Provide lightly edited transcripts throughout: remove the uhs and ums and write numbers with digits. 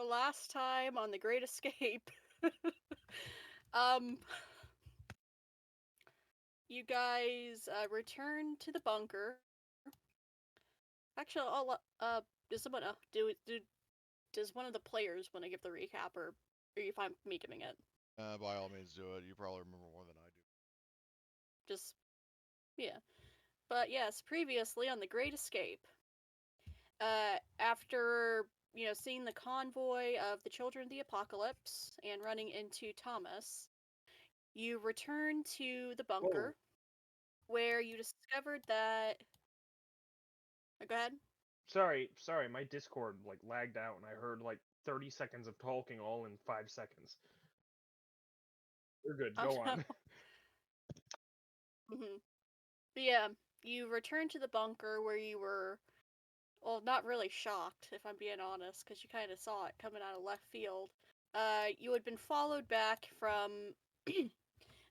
last time on the Great Escape, um, you guys returned to the bunker. Actually, does someone does one of the players want to give the recap, or are you fine with me giving it? By all means, do it. You probably remember more than I do. Just yeah. But yes, previously on the Great Escape, after seeing the convoy of the Children of the Apocalypse and running into Thomas, you return to the Whoa. bunker where you discovered that. Go ahead. Sorry, my Discord like lagged out and I heard like 30 seconds of talking all in 5 seconds. You're good, Oh go no. on. hmm But yeah, you return to the bunker where you were, well, not really shocked, if I'm being honest, because you kind of saw it coming out of left field. You had been followed back from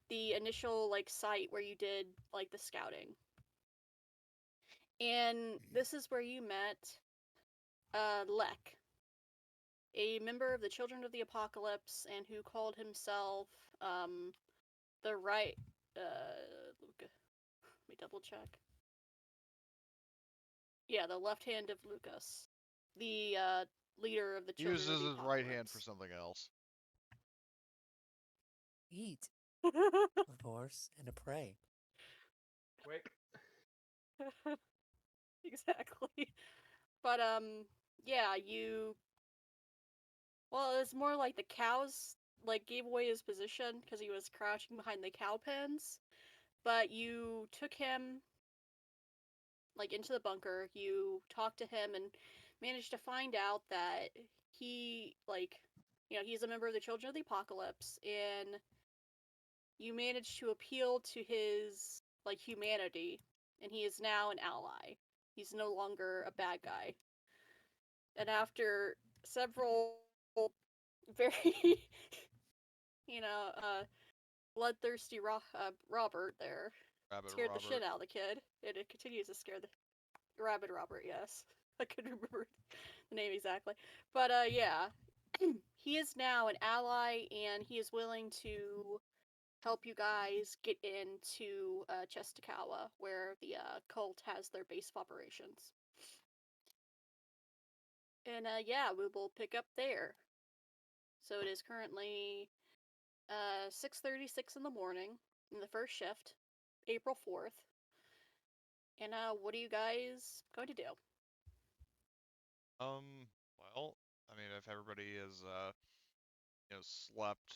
the initial site where you did the scouting, and this is where you met Lek, a member of the Children of the Apocalypse, and who called himself the right. Let me double check. Yeah, the left hand of Lucas, the leader of the He Children of uses the his right hand for Apocalypse. something else. Eat, of course, and to pray. Quick. Exactly. But yeah, well, it's more like the cows gave away his position because he was crouching behind the cow pens. But you took him into the bunker. You talked to him and managed to find out that he he's a member of the Children of the Apocalypse, and you managed to appeal to his humanity, and he is now an ally. He's no longer a bad guy. And after several very bloodthirsty Robert there Rabbit scared the shit Robert. out of the kid, and it continues to scare the Rabid Robert. Yes, I couldn't remember the name exactly, but yeah, he is now an ally, and he is willing to help you guys get into Chestakawa, where the cult has their base of operations. And yeah, we will pick up there. So it is currently 6:36 in the morning in the first shift, April 4th. And what are you guys going to do? Well, I mean, if everybody is, slept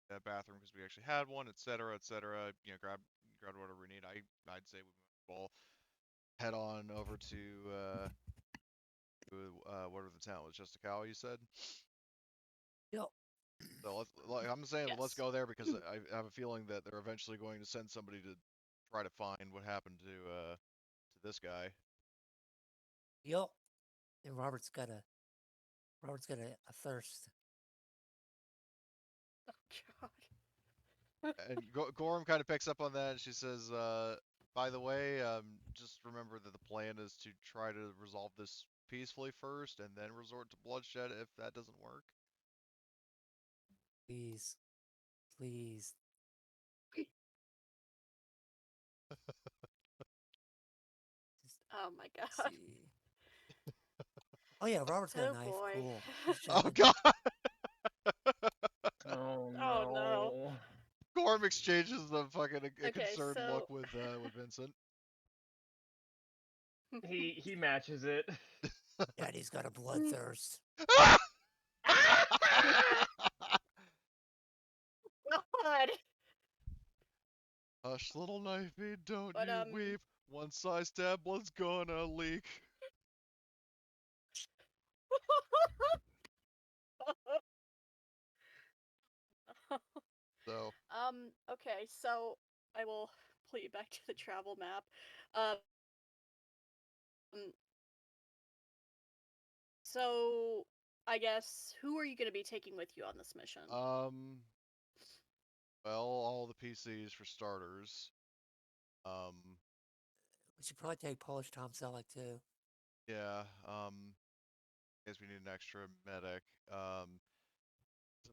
in that bathroom because we actually had one, etc., grab whatever we need. I'd say we might as well head on over to whatever the town was, just a cow, you said. Yep. So I'm saying let's Yes. go there because I have a feeling that they're eventually going to send somebody to try to find what happened to this guy. Yep. And Robert's got a thirst. Oh, God. And Gorham kind of picks up on that, and she says, "By the way, just remember that the plan is to try to resolve this peacefully first, and then resort to bloodshed if that doesn't work." Please. Please. Just Oh my God. see. Oh yeah, Robert's got a Oh knife. boy. Cool. He's Oh checking. God! Oh Oh no. no. Gorham exchanges the fucking a Okay, concerned so look with Vincent. He matches it. Daddy's got a bloodthirst. God. Hush, little knifey, don't But you weep. Once I stab, blood's gonna leak. So, okay, so I will pull you back to the travel map. Um, so I guess who are you going to be taking with you on this mission? um, well, all the PCs for starters. Um, We should probably take Polish Tom Selleck too. yeah, case we need an extra medic.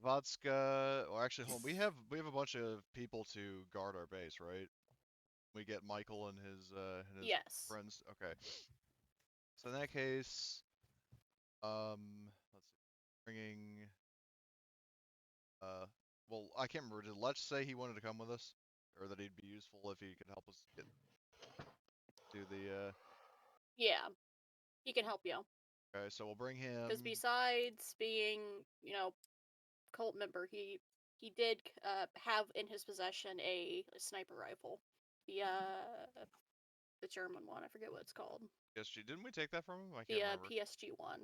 Zavodska, or actually, hold on, we have a bunch of people to guard our base, right? We get Michael and his Yes. friends. Okay. So in that case, let's see, bringing, well, I can't remember. Did Lech say he wanted to come with us, or that he'd be useful if he could help us get do the? Yeah, he can help you. Okay, so we'll bring him. Because besides being, cult member, he did have in his possession a sniper rifle. The German one. I forget what it's called. PSG, didn't we take that from him? I The can't remember. PSG one.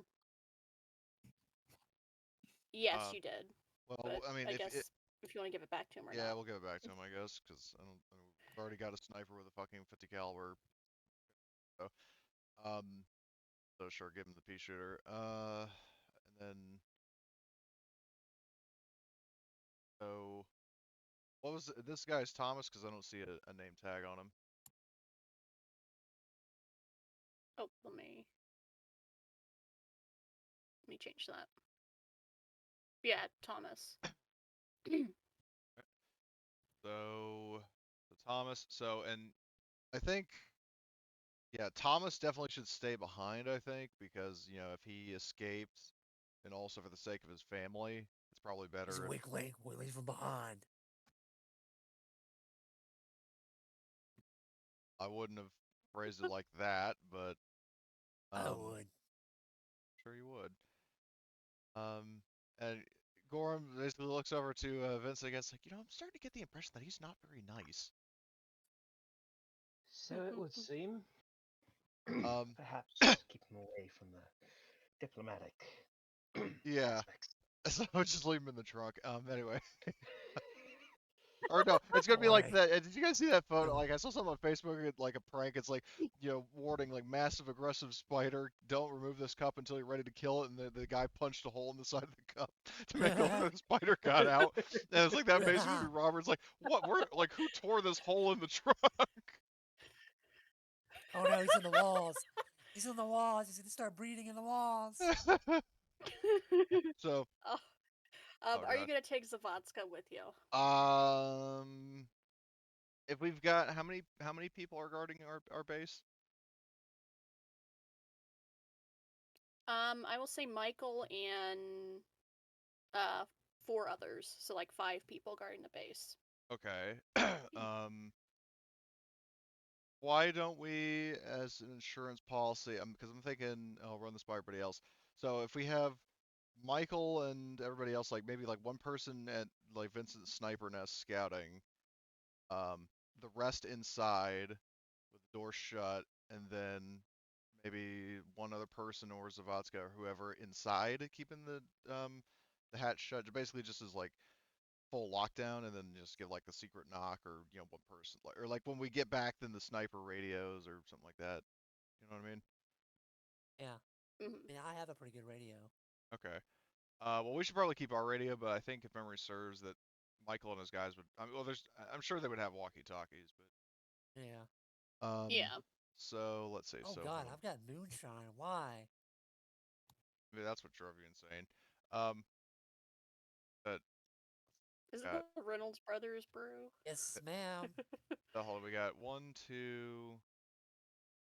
Yes, Uh, you did. Well, But I mean, I guess if you want to give it back to him or yeah, not. we'll give it back to him, I guess, because we've already got a sniper with a fucking 50 caliber. So, so sure, give him the pea shooter. And then, so, what was this guy's Thomas? Because I don't see a name tag on him. Oh, let me change that. Yeah, Thomas. So, Thomas. So, and I think, yeah, Thomas definitely should stay behind. I think because if he escaped, and also for the sake of his family, it's probably He's better a if weakling. We leave him behind. I wouldn't have phrased it like that, but I would. sure you would. And Gorham basically looks over to Vince and gets like, I'm starting to get the impression that he's not very nice. So it would seem. Perhaps keep him away from the diplomatic Yeah. aspects. So I'll just leave him in the trunk. Anyway. Or no, it's gonna be like Boy. that. Did you guys see that photo? Like I saw something on Facebook, like a prank. It's like, warning, like massive aggressive spider. Don't remove this cup until you're ready to kill it. And the guy punched a hole in the side of the cup to make it look like the spider got out. And it's like that basically. Robert's like, what? Like who tore this hole in the trunk? Oh no, he's in the walls. He's in the walls. He's gonna start breathing in the walls. So. Oh, are you gonna take Zavodska with you? If we've got how many people are guarding our base? I will say Michael and 4 others, so like 5 people guarding the base. Okay. Why don't we, as an insurance policy, because I'm thinking I'll run this by everybody else. So if we have Michael and everybody else, like maybe like one person at like Vincent's sniper nest scouting, the rest inside with the door shut, and then maybe one other person or Zavadska or whoever inside keeping the hatch shut, basically just as like full lockdown, and then just give like the secret knock, or one person, or like when we get back, then the sniper radios or something like that. You know what I mean? Yeah. Mm-hmm. I mean, I have a pretty good radio. Okay. Well, we should probably keep our radio, but I think if memory serves, that Michael and his guys would. I'm sure they would have walkie-talkies, but. Yeah. Yeah. So let's see. Oh So God, I've got moonshine. Why? maybe that's what drove you insane. But Is it got the Reynolds Brothers brew? Yes, ma'am. hold on, we got 1, 2,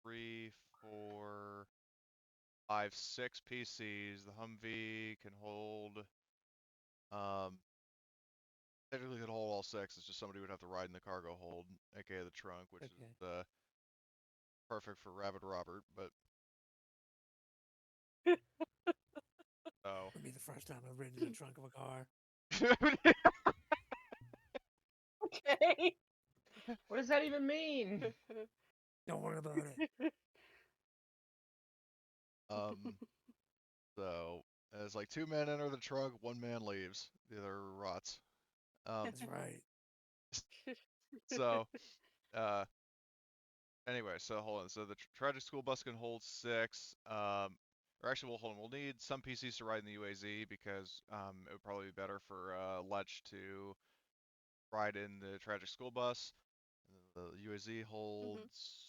3, 4, 5, 6 PCs. The Humvee can hold. Technically could hold all 6. It's just somebody would have to ride in the cargo hold, aka the trunk, which Okay. is perfect for Rabid Robert. But It'll be the first time I've ridden in the trunk of a car. Okay. What does that even mean? Don't worry about it. So it's like 2 men enter the trunk, 1 man leaves. The other rots. That's right. So, anyway, so hold on. So the tragic school bus can hold 6. Or actually, hold on. We'll need some PCs to ride in the UAZ because it would probably be better for Lech to ride in the tragic school bus. The UAZ holds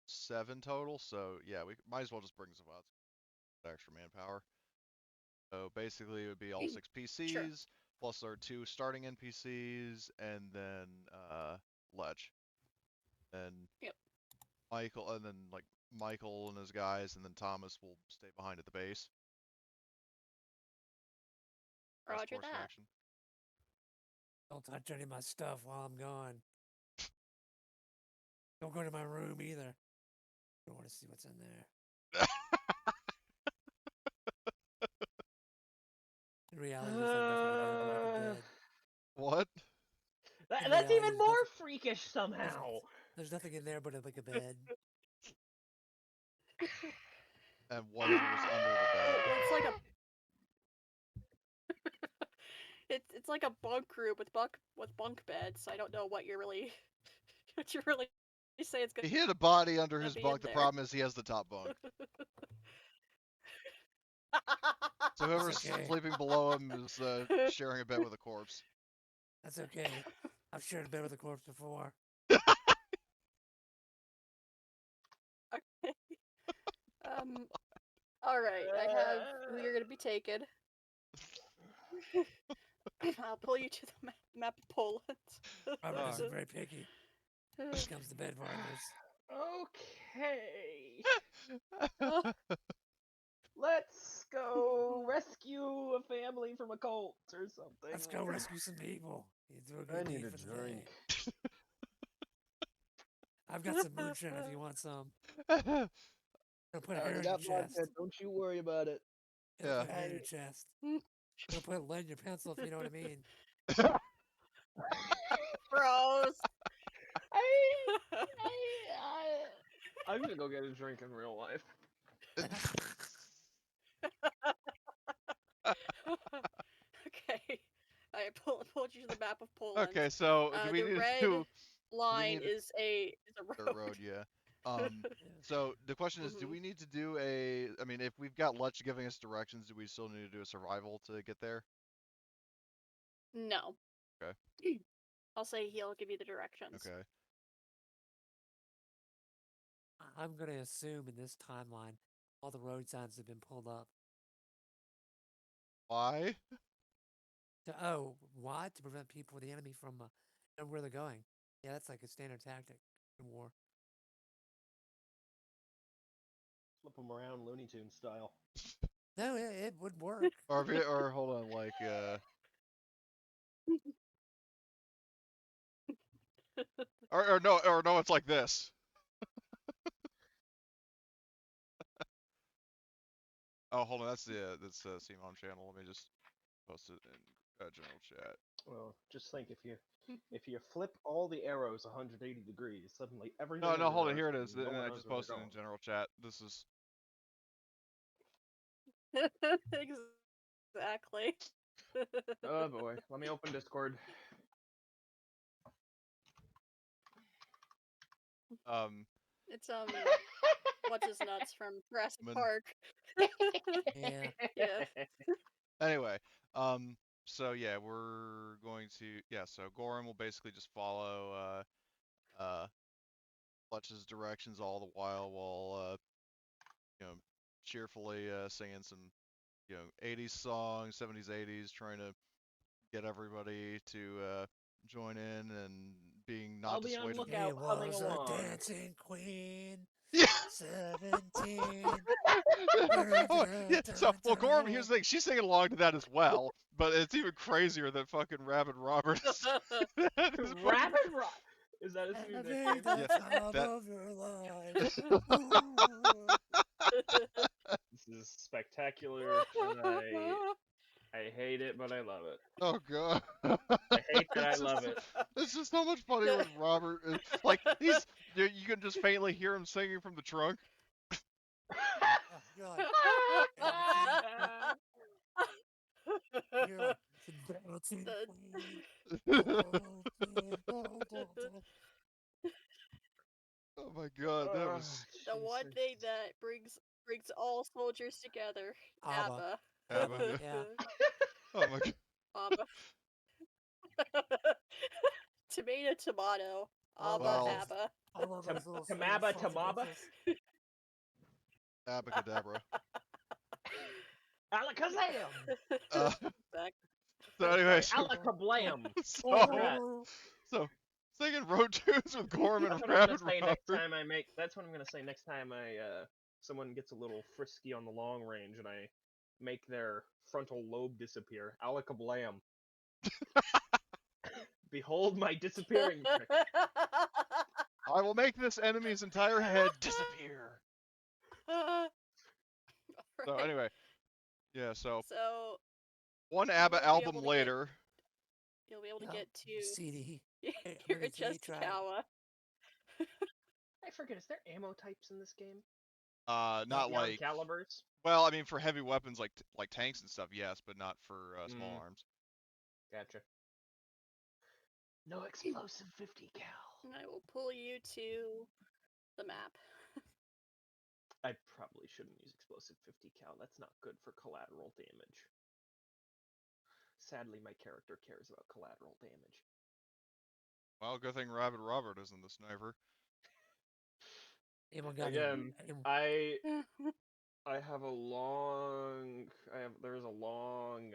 7 total. So yeah, we might as well just bring some odds. extra manpower. So basically, it would be all 6 PCs plus our 2 starting NPCs, and then Ledge, and Michael, and then like Michael and his guys, and then Thomas will stay behind at the base. Roger Course that. correction. Don't touch any of my stuff while I'm gone. Don't go to my room either. Don't want to see what's in there. In reality, there's like nothing in there but like a bed. What? In That's reality, even there's more nothing- freakish somehow. There's nothing in there but like a bed. And whatever's under the bed. It's like a it's like a bunk room with bunk beds. I don't know what you're really what you're really say it's He gonna hid a body under gonna his be bunk. in The there. problem is he has the top bunk. So whoever's okay. sleeping below him is sharing a bed with a corpse. That's okay. I've shared a bed with a corpse before. Okay. All right. I have who you're gonna be taken. I'll pull you to the map of Poland. Robert is very picky. When it comes to bed partners. Okay. Let's go rescue a family from a cult or something. Let's go rescue some people. You do a I good need deed a for the drink. day. I've got some moonshine if you want some. I'll put hair in your chest. Don't you worry about it. It'll Yeah. put hair in your chest. It'll put lead in your pencil if you know what I mean. Gross. I'm gonna go get a drink in real life. Okay. I pulled you to the map of Poland. Okay, so do we the need red to line need is a road. road? Yeah. So the question is, do Mhm. we need to do a? I mean, if we've got Lutch giving us directions, do we still need to do a survival to get there? No. Okay. I'll say he'll give you the directions. Okay. I'm going to assume in this timeline, all the road signs have been pulled up. Why? Why? To prevent people, the enemy, from knowing where they're going. Yeah, that's like a standard tactic in war. Flip them around Looney Tunes style. No, it would work. Or hold on, like or no, it's like this. Oh, hold on, that's the CMON channel. Let me just post it in general chat. Well, just think if you flip all the arrows 180 degrees, suddenly everything. No, hold on, here everywhere, it is. and no And one I knows just where they're posted it in going. general chat. This is Exactly. Oh boy, let me open Discord. It's what's his nuts from Jurassic Min- Park. Yeah. Yeah. Anyway, so yeah, we're going to so Gorham will basically just follow Fletch's directions all the while cheerfully singing some 80s songs, 70s, 80s, trying to get everybody to join in and being not I'll be on dissuaded. lookout. He Humming was along. a dancing queen. Yeah. 17. Yeah, so, well, Gorham, here's the thing. She's singing along to that as well, but it's even crazier that fucking Rabid Robert is. Rapid Rock. Is that his new Having nickname? the Yeah, time that- of your life. This is spectacular, and I hate it, but I love it. Oh, God. I hate that I love it. It's just so much funnier when Robert is, like, you can just faintly hear him singing from the trunk. Oh, you're like, you're like, dancing queen. Oh, my God, that was... Oh, The one thing that brings all soldiers together. ABBA. ABBA. ABBA, yeah. Oh, my God. ABBA. Tomato. ABBA, Well, ABBA. I love those little Tamaba, fuzzy Tamaba? bitches. Abacadabra. Alakazam! Uh, Back. so anyway, Alakablam! so, so thinking road tunes with Gorham and That's what I'm Rabbit gonna say Robert. next time I make. That's what I'm gonna say next time someone gets a little frisky on the long range and I make their frontal lobe disappear. Alakablam! Behold my disappearing trick. I will make this enemy's entire head disappear. So Alright, anyway, yeah. So so one you ABBA will be album able to later. you'll be able to Yeah, get to CD. your maybe CD Just track. Kawa. I forget. Is there ammo types in this game? Not Beyond like. calibers. Well, I mean, for heavy weapons like tanks and stuff, yes, but not for small arms. Gotcha. No explosive 50 cal. And I will pull you to the map. I probably shouldn't use explosive 50 cal. That's not good for collateral damage. Sadly, my character cares about collateral damage. Well, good thing Rabbit Robert isn't the sniper. Anyone got Again, any, I have a long there's a long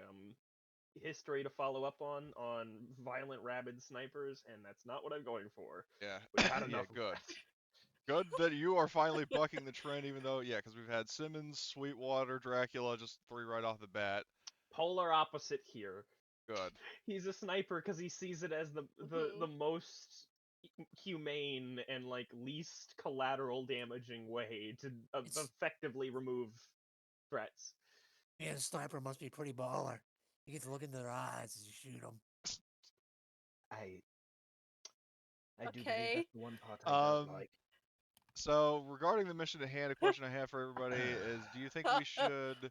history to follow up on violent rabid snipers, and that's not what I'm going for. Yeah. We've had Yeah, enough of good. that. Good that you are finally bucking the trend, even though, yeah, because we've had Simmons, Sweetwater, Dracula, just 3 right off the bat. Polar opposite here. Good. He's a sniper because he sees it as the most humane and like least collateral damaging way to effectively remove threats. man, a sniper must be pretty baller. You get to look into their eyes as you shoot them. I do believe Okay. that's the one part I don't like. So, regarding the mission at hand, a question I have for everybody is, do you think we should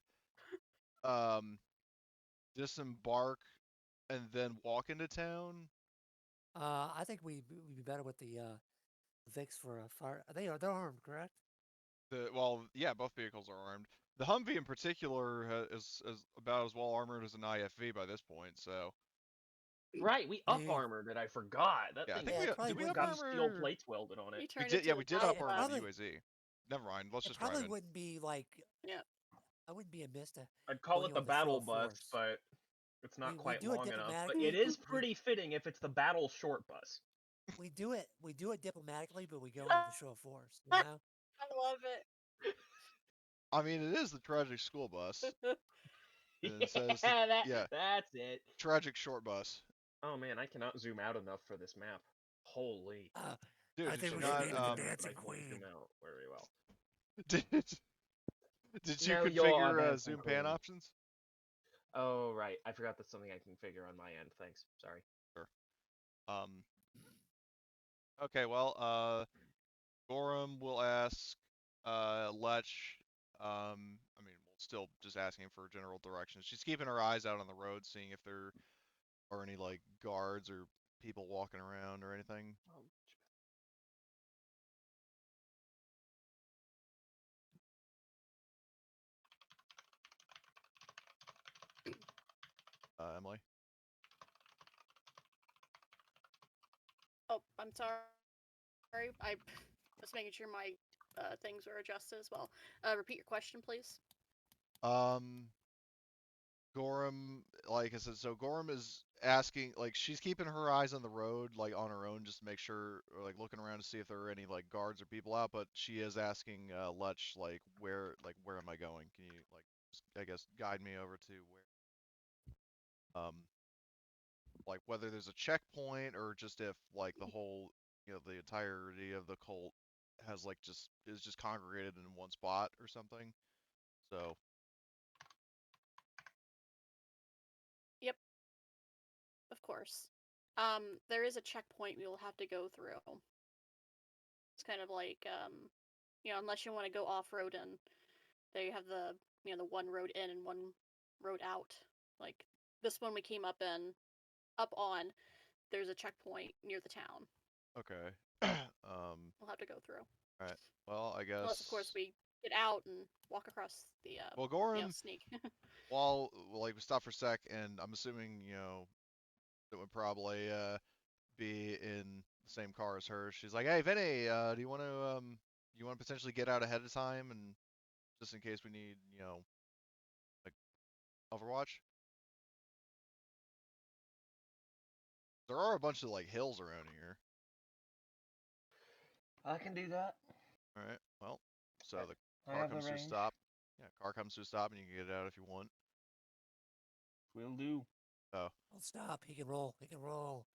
disembark and then walk into town? I think we'd be better with the Vicks for a fire. They're armed, correct? Well, yeah, both vehicles are armed. The Humvee in particular is about as well armored as an IFV by this point, so. Right, we Yeah, up armored it. I forgot. That Yeah, I thing think Yeah, we it probably did we would up got be. steel armor? plates welded on You it. We turned did, yeah, into we a did battle up armor bus. the Probably- UAZ. Never mind, let's It just drive probably in. wouldn't be like. Yeah. I wouldn't be amiss to. I'd call going it the on the show battle of bus, force. but it's not We quite do it long enough. But diplomatically. it is We- pretty fitting if it's the battle short bus. We do it diplomatically, but we go into the show of force. You know. I love it. I mean, it is the tragic school bus. And it says, yeah, That's it. tragic short bus. Oh man, I cannot zoom out enough for this map. Holy. Dude, I did think you we should not, make it the But dancing I can queen. zoom out very well. did you No, you're configure dancing zoom pan queen. options? Oh right, I forgot that's something I can figure on my end. Thanks. Sorry. Sure. Okay, well, Gorham will ask, Lech, I mean, we'll still just asking for general directions. She's keeping her eyes out on the road, seeing if there are any, like, guards or people walking around or anything. Emily? Oh, I'm sorry. I was making sure my things were adjusted as well. Repeat your question, please. Gorham, like I said, so Gorham is asking, like, she's keeping her eyes on the road, like, on her own, just to make sure, or, like, looking around to see if there are any, like, guards or people out, but she is asking, Lech, like, where am I going? Can you, like, just, I guess, guide me over to where, like, whether there's a checkpoint, or just if, like, the whole, the entirety of the cult has, like, is just congregated in one spot or something, so. Yep. Of course. There is a checkpoint we will have to go through. It's kind of like, unless you want to go off-road and there you have the, the one road in and one road out. Like, this one we came up on, there's a checkpoint near the town. Okay. We'll have to go through. Alright. Well, I guess. Unless, of course, we get out and walk across the, Well, Gorham, sneak. while, like, we stop for a sec, and I'm assuming, that would probably, be in the same car as her. She's like, hey, Vinny, do you want to potentially get out ahead of time, and just in case we need, like, Overwatch? There are a bunch of like hills around here. I can do that. All right. Well, so I- the I car have the comes to a range. stop. Yeah, car comes to a stop, and you can get out if you want. Will do. Oh, Well, stop. He can roll. He can roll.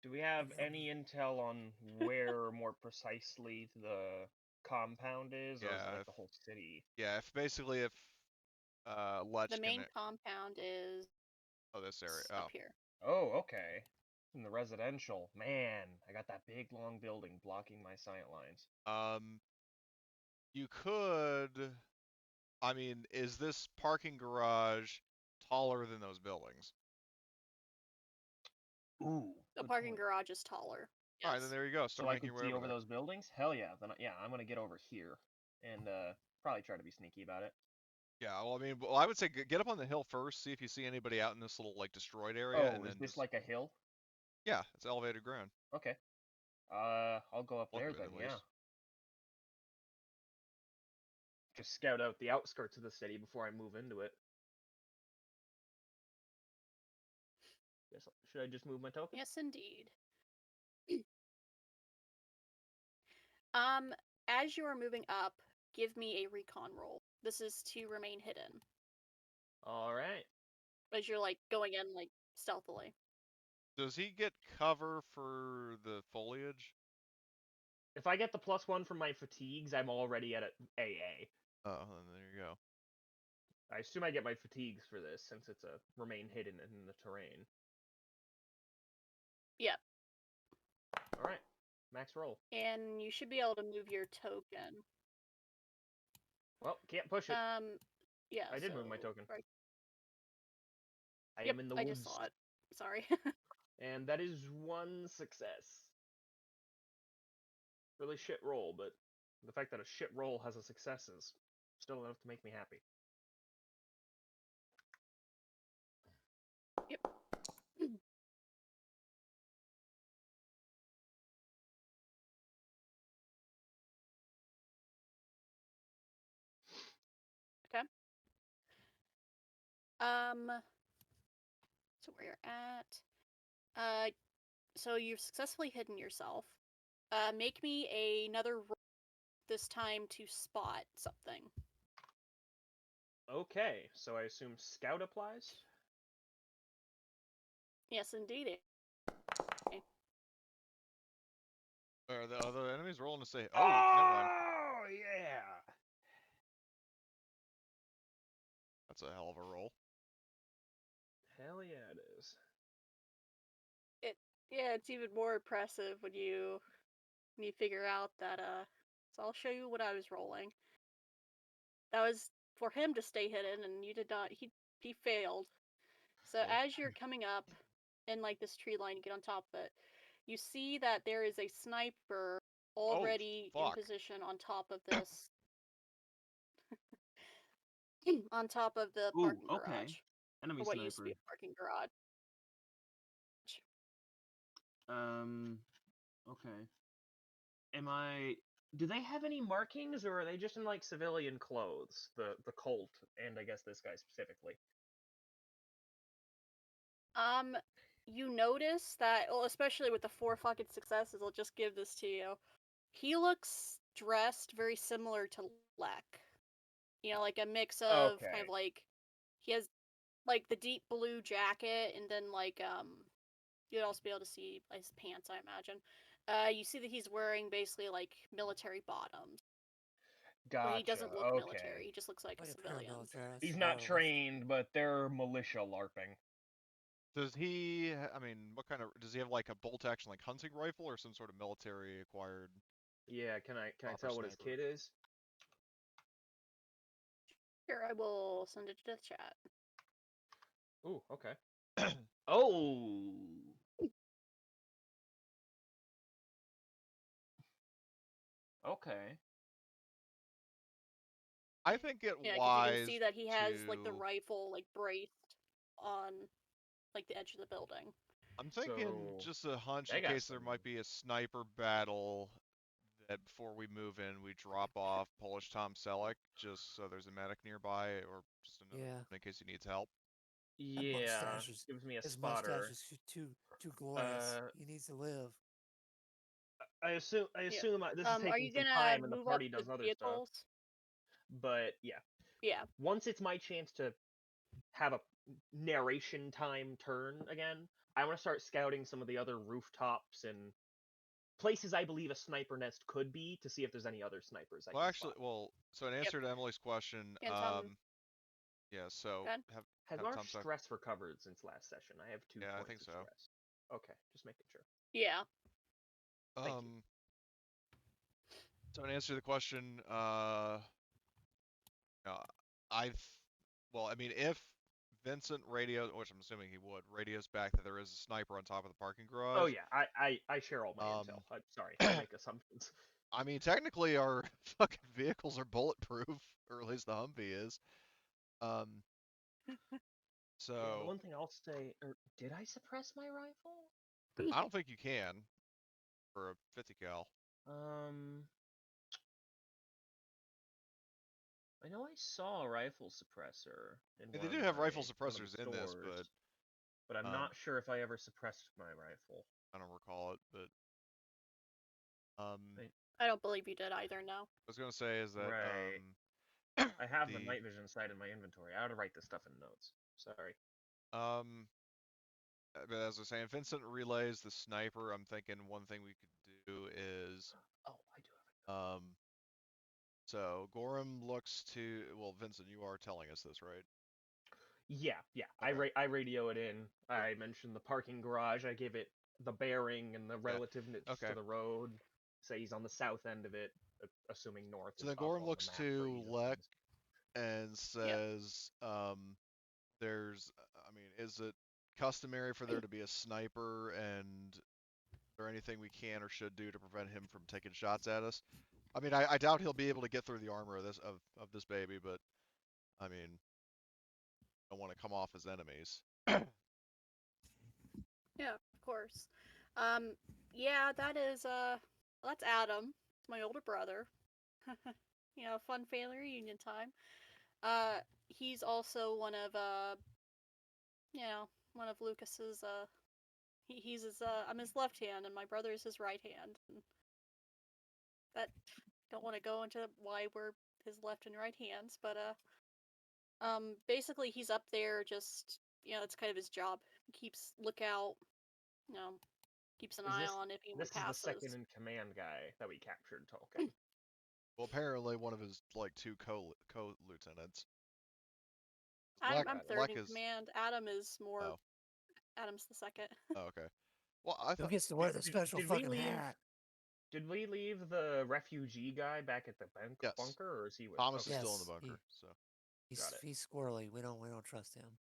Do we have Maybe any intel on where more precisely the compound is, or is it yeah. like the whole city? If basically if Lech The can. main compound is Oh, this area. up Oh, here. Oh, okay. In the residential. Man, I got that big long building blocking my sight lines. you could. I mean, is this parking garage taller than those buildings? Ooh. The good parking point. garage is taller. All right, then Yes. there you go. So Start I making can your way see over over there. those buildings? Hell yeah. Then yeah, I'm gonna get over here and probably try to be sneaky about it. Yeah, well, I mean, I would say get up on the hill first, see if you see anybody out in this little like destroyed area, and Oh, is then this just like a hill? yeah, it's elevated ground. Okay. I'll go up Look there of it then, at yeah. least. Just scout out the outskirts of the city before I move into it. Guess should I just move my token? Yes, indeed. As you are moving up, give me a recon roll. This is to remain hidden All right. as you're like going in like stealthily. Does he get cover for the foliage? If I get the +1 from my fatigues, I'm already at a AA. Oh, then there you go. I assume I get my fatigues for this since it's a remain hidden in the terrain. Yep. All right. Max roll. And you should be able to move your token. Well, can't push it. Yeah. I did move my token. Right. I Yep, am in the I woods. just saw it. Sorry. And that is 1 success. Really shit roll, but the fact that a shit roll has a success is still enough to make me happy. Yep. Okay. So where you're at. So you've successfully hidden yourself. Make me another roll this time to spot something. Okay, so I assume scout applies? Yes, indeed. Are the other enemies rolling to say? Oh, never mind. Oh, yeah! That's a hell of a roll. Hell yeah, it is. Yeah, it's even more impressive when you figure out that so I'll show you what I was rolling. That was for him to stay hidden, and you did not. He failed. So Cool. as you're coming up in like this tree line, you get on top of it. You see that there is a sniper already in fuck. position on top of this, on top of the Ooh, parking okay. garage, Enemy or what used to be sniper. a parking garage. Okay. Do they have any markings, or are they just in like civilian clothes? The cult, and I guess this guy specifically. You notice that, well, especially with the 4 fucking successes, I'll just give this to you. He looks dressed very similar to Lek. You know, like a mix of kind Okay. of like, he has like the deep blue jacket, and then like you'd also be able to see his pants, I imagine. You see that he's wearing basically like military bottoms. But he Gotcha. doesn't look military. Okay. He just looks like a Like a civilian. paramilitary. He's not trained, but they're militia larping. Does he? I mean, what kind of? Does he have like a bolt action like hunting rifle or some sort of military acquired? Yeah, can I Proper tell what his sniper. kit is? Here, I will send it to the chat. Ooh, okay. Oh. Okay. I think it Yeah, because you can wise see that he has like the to. rifle like braced on like the edge of the building. I'm thinking So just a hunch they in got case there some. might be a sniper battle that before we move in we drop off Polish Tom Selleck just so there's a medic nearby or just another Yeah. in case he needs help. Yeah, mustache is gives me a his mustache spotter. is too glorious. Uh, He needs to live. I assume this is Are taking you some gonna time, and the move up party the does other stuff. vehicles? But yeah, Yeah. once it's my chance to have a narration time turn again, I want to start scouting some of the other rooftops and places I believe a sniper nest could be to see if there's any other snipers I Well, can actually, spot. well, so in answer to Emily's question, And Tom, yeah, so go ahead. Has have our Tom say. stress recovered since last session? I have 2 Yeah, I points think of so. stress. Okay, just making sure. Yeah. Thank you. So in answer to the question, well, I mean, if Vincent radios, which I'm assuming he would, radios back that there is a sniper on top of the parking garage. Oh yeah, I share all my intel. I'm sorry, I make assumptions. I mean, technically our fucking vehicles are bulletproof, or at least the Humvee is. So Yeah, the one thing I'll say, did I suppress my rifle? I don't think you can for a 50 cal. I know I saw a rifle suppressor in They one do of have rifle one of the suppressors in this, stores, but I'm not sure if I ever suppressed my rifle. I don't recall it, but I don't believe you did either. No. I was gonna say is that Right. I have the night vision sight in my inventory. I ought to write this stuff in notes. Sorry. But as I was saying, Vincent relays the sniper. I'm thinking one thing we could do is Oh, I do have it. So Gorham looks to, well, Vincent, you are telling us this, right? Yeah. Okay. I radio it in. I mentioned the parking garage. I give it the bearing and the relativeness Okay. to the road. Say he's on the south end of it, assuming north So is then up Gorham on looks the map for to ease of Lek things. and says, there's, I mean, is it customary for there to be a sniper, and is there anything we can or should do to prevent him from taking shots at us? I mean, I doubt he'll be able to get through the armor of this baby, but I mean, I don't want to come off as enemies. Yeah, of course. Yeah, that is that's Adam. It's my older brother. You know, fun family reunion time. He's also one of one of Lucas's he's his I'm his left hand and my brother is his right hand. And that don't want to go into why we're his left and right hands, but basically he's up there just, it's kind of his job. He keeps lookout, you know, keeps an eye on if anyone This is the passes. second in command guy that we captured talking. Well, apparently one of his like 2 co-lieutenants. I'm third in command. Adam is more. Oh. Adam's the second. Oh, okay. Well, I thought Who gets to wear the special fucking hat? Did we leave the refugee guy back at the bunker, or is he with Thomas is still in the bunker? He's squirrely. We don't trust him.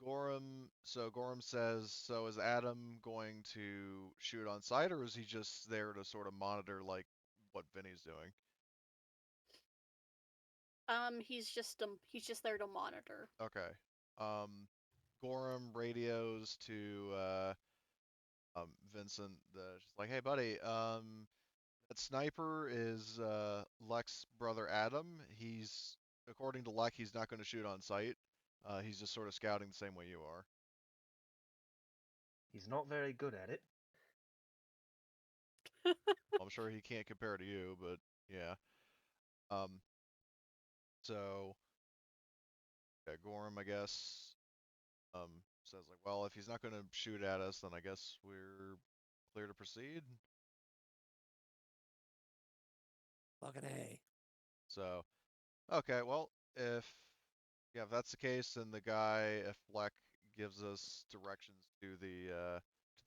Gorham says, so is Adam going to shoot on sight, or is he just there to sort of monitor like what Vinny's doing? He's just there to monitor. Okay. Gorham radios to Vincent, just like, hey buddy, that sniper is Lek's brother Adam. He's, according to Lek, he's not going to shoot on sight. He's just sort of scouting the same way you are. He's not very good at it. I'm sure he can't compare to you, but yeah. So yeah, Gorham, I guess, says like, well, if he's not going to shoot at us, then I guess we're clear to proceed. Fucking A. So, okay, well, if that's the case, then the guy, if Lek gives us directions to the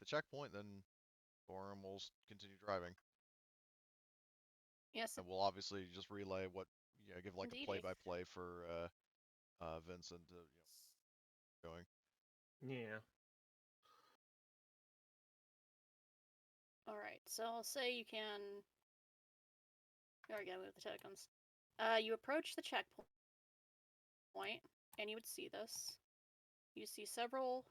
checkpoint, then Gorham will continue driving. Yes. And we'll obviously just relay what, give like Indeedy. a play-by-play for Vincent, going. Yeah. All right. So I'll say you can. There we go. Move the tokens. You approach the checkpoint, and you would see this. You see several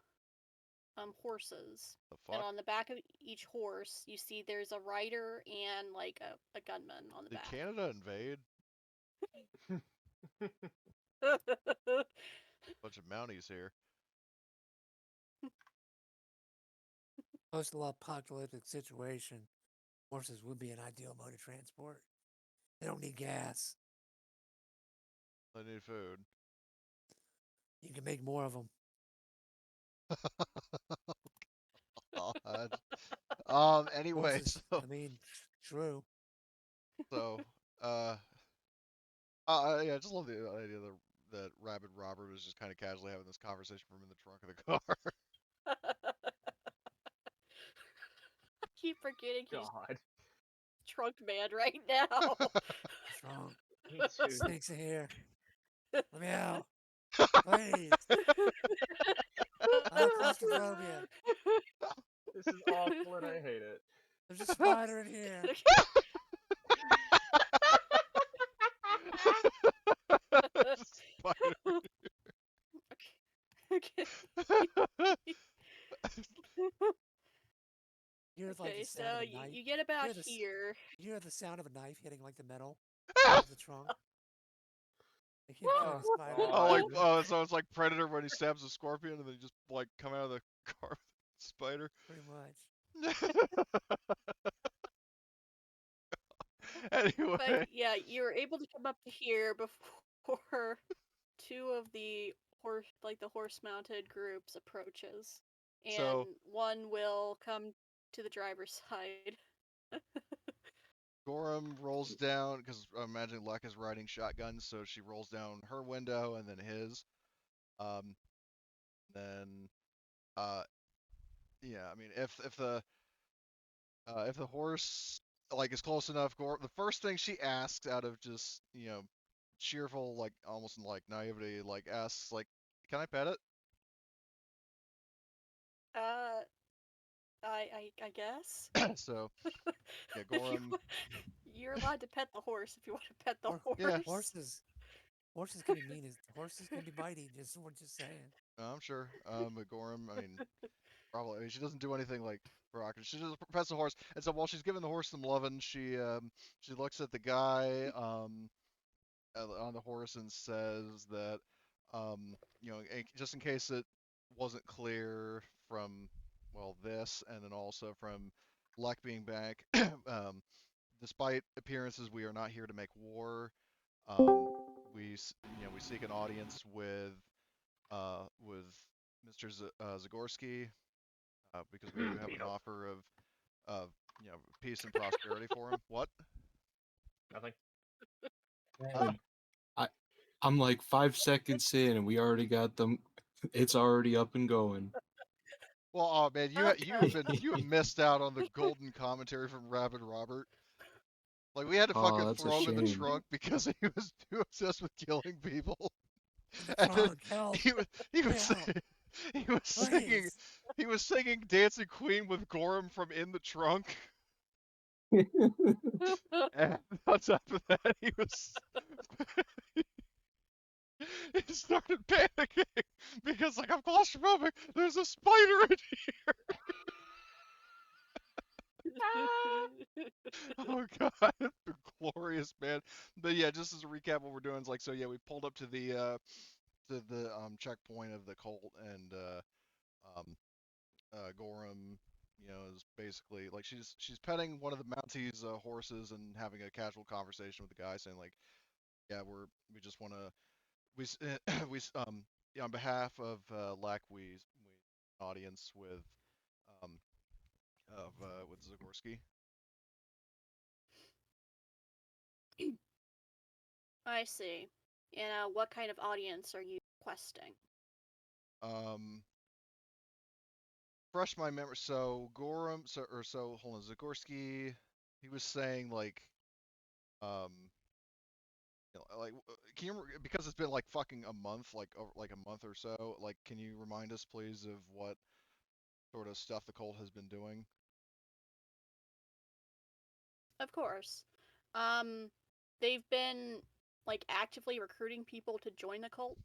horses. The fuck? And on the back of each horse, you see there's a rider and like a gunman on the back. Did Canada invade? bunch of Mounties here. Post-apocalyptic situation, horses would be an ideal mode of transport. They don't need gas. They need food. You can make more of them. God. Anyway, Horses, so I mean, true. so yeah, I just love the idea that Rabid Robert was just kind of casually having this conversation from in the trunk of the car. I keep forgetting he's God. trunk man right now. Trunk. Me too. Snakes are here. Let me out. Please. I have claustrophobia. This is awful and I hate it. There's a spider in here. Spider. Okay. You hear like Okay, the sound so of a knife. you get about hear this- here. You hear the sound of a knife hitting like the metal of the trunk. They keep killing the spider. Oh, like God. so it's like Predator when he stabs a scorpion and then he just like come out of the car with a spider. Pretty much. Anyway, But yeah, you're able to come up to here before two of the horse-mounted groups approaches, and So- one will come to the driver's side. Gorham rolls down because I imagine Luck is riding shotgun, so she rolls down her window and then his. Then, yeah, I mean, if the horse like is close enough, the first thing she asks out of just cheerful, like almost like naivety, like asks like, "Can I pet it?" I guess. So yeah, Gorham. You're allowed to pet the horse if you want to pet the horse. Yeah. Horses can be mean. Horses can be bitey. We're just saying. I'm sure. But Gorham, I mean, probably. I mean, she doesn't do anything like provocative. She just pets the horse, and so while she's giving the horse some loving, she looks at the guy on the horse and says that just in case it wasn't clear from this, and then also from Luck being back, despite appearances, we are not here to make war. We seek an audience with Mr. Zagorski because we do have an offer of peace and prosperity for him. What? Nothing. I'm like 5 seconds in, and we already got them. It's already up and going. Well, oh man, you have missed out on the golden commentary from Rabid Robert. Like we had to fucking that's a throw him in the shame. trunk because he was too obsessed with killing people. The And then trunk, help. he was singing Please. he was singing Dancing Queen with Gorham from in the trunk. And on top of that, he started panicking because like I'm claustrophobic. There's a spider in here. Oh god, it's been glorious, man. But yeah, just as a recap, what we're doing is like, so yeah, we pulled up to the checkpoint of the cult, and Gorham, is basically like she's petting one of the Mounties' horses and having a casual conversation with the guy, saying like, yeah, we just want to on behalf of LAC, we audience with Zagorski. I see. And what kind of audience are you requesting? Fresh my memory. So Gorham, hold on, Zagorski. He was saying like, can you because it's been like fucking a month, like a month or so. Like, can you remind us, please, of what sort of stuff the cult has been doing? Of course. They've been like actively recruiting people to join the cult,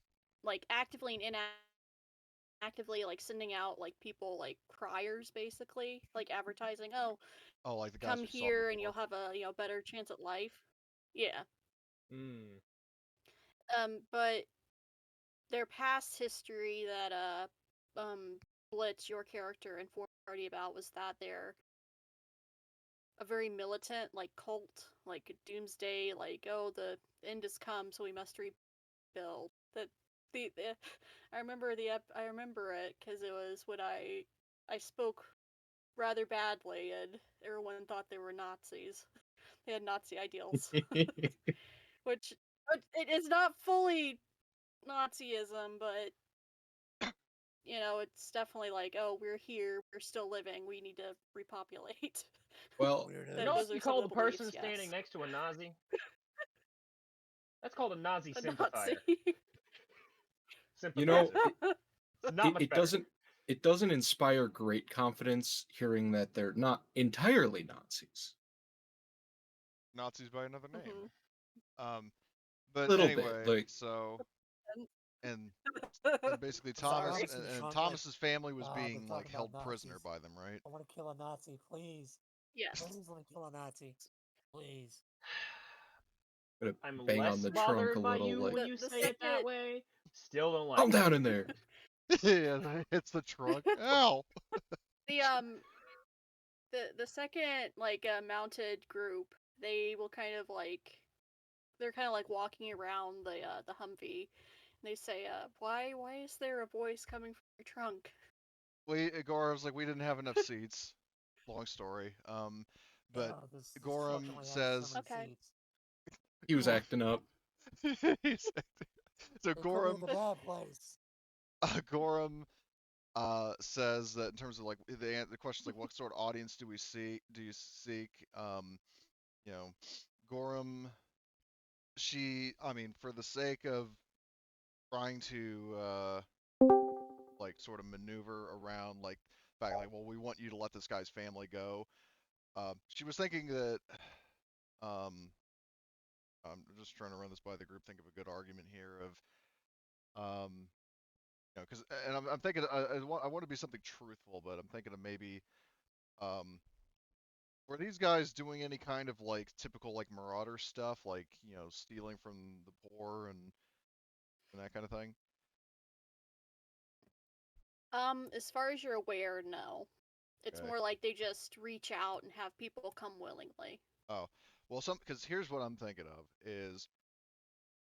like actively and inactively, like sending out like people like criers, basically, like advertising. Oh, like the guys come we saw here and before. you'll have a better chance at life. Yeah. Hmm. But their past history that Blitz, your character, informed the party about was that they're a very militant, like cult, like doomsday, like oh the end has come, so we must rebuild. That the I remember I remember it because it was when I spoke rather badly and everyone thought they were Nazis. They had Nazi ideals, which it is not fully Nazism, but you know, it's definitely like, oh, we're here, we're still living, we need to repopulate. Well, You That know those what you are some call of the the person beliefs, standing yes. next to a Nazi? That's called a Nazi A sympathizer. Nazi. you know, Sympathizer. It's not much it better. doesn't inspire great confidence hearing that they're not entirely Nazis. Nazis by another name. Mhm. But Little bit, anyway, like so and basically It's like Thomas Sorry. Thomas in the and trunk, like, Thomas's family was they're being like talking about held prisoner Nazis. by them, right? I want to kill a Nazi, please. Yes. Please let me kill a Nazi. Please. gonna I'm bang on less the trunk a bothered by little, you like, when you The say it that second way. Still don't like calm it. down in there. Yeah, it's the trunk. Ow! the the second like mounted group, they will kind of like they're kind of like walking around the Humvee. And they say, why is there a voice coming from your trunk? Igor was like, we didn't have enough seats. Long story. But Yeah, this truck Gorham only has so says many Okay. seats. He was acting up. he's, so They put me in the bad place. Gorham says that in terms of like the question's like what sort of audience do you seek? You know, Gorham, I mean, for the sake of trying to like sort of maneuver around like fact like, well, we want you to let this guy's family go. She was thinking that um, I'm just trying to run this by the group, think of a good argument here of you know, because and I'm thinking I want to be something truthful, but I'm thinking of maybe um, were these guys doing any kind of like typical like marauder stuff, like you know, stealing from the poor and that kind of thing? As far as you're aware, no. It's Okay. more like they just reach out and have people come willingly. Oh, well, because here's what I'm thinking of is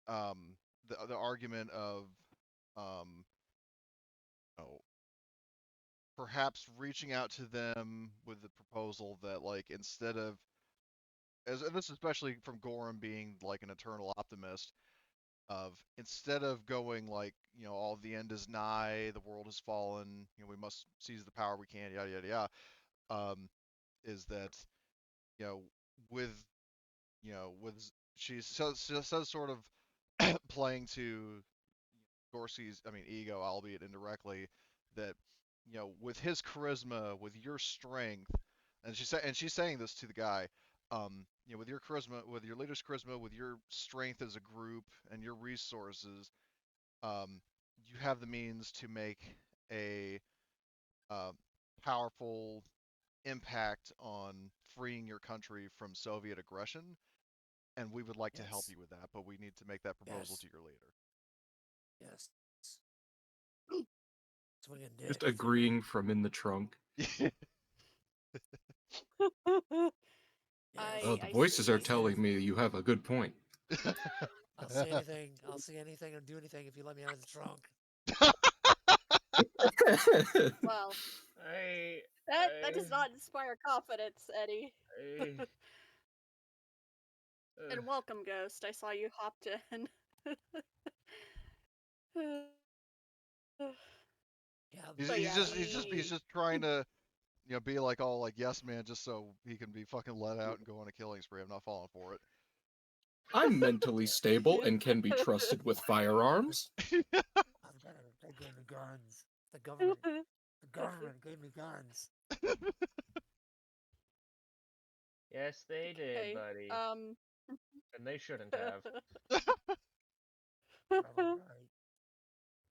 the argument of um, you know, perhaps reaching out to them with the proposal that like instead of and this especially from Gorham being like an eternal optimist of instead of going like you know all the end is nigh, the world has fallen, you know we must seize the power we can, yada yada yada. Is that you know with with she says sort of playing to Gorski's, I mean, ego, albeit indirectly, that with his charisma, with your strength, and she's saying this to the guy, with your charisma, with your leader's charisma, with your strength as a group and your resources, um, you have the means to make a uh, powerful impact on freeing your country from Soviet aggression, and we would like to help Yes. you with that, but we need to make that proposal Yes. to your leader. Yes. Swinging dick. Just agreeing from in the trunk. Yes. The I voices see. are telling me you have a good point. I'll see anything. I'll see anything and do anything if you let me out of the trunk. Well, I, that does not inspire confidence, Eddie. I, And welcome, Ghost. I saw you hopped in. Yeah. He's, But he's yeah, just he's just trying to be like all like yes man just so he can be fucking let out and go on a killing spree. I'm not falling for it. I'm mentally stable and can be trusted with firearms. They gave me guns. The government gave me guns. yes, they did, okay. buddy. And they shouldn't have. Probably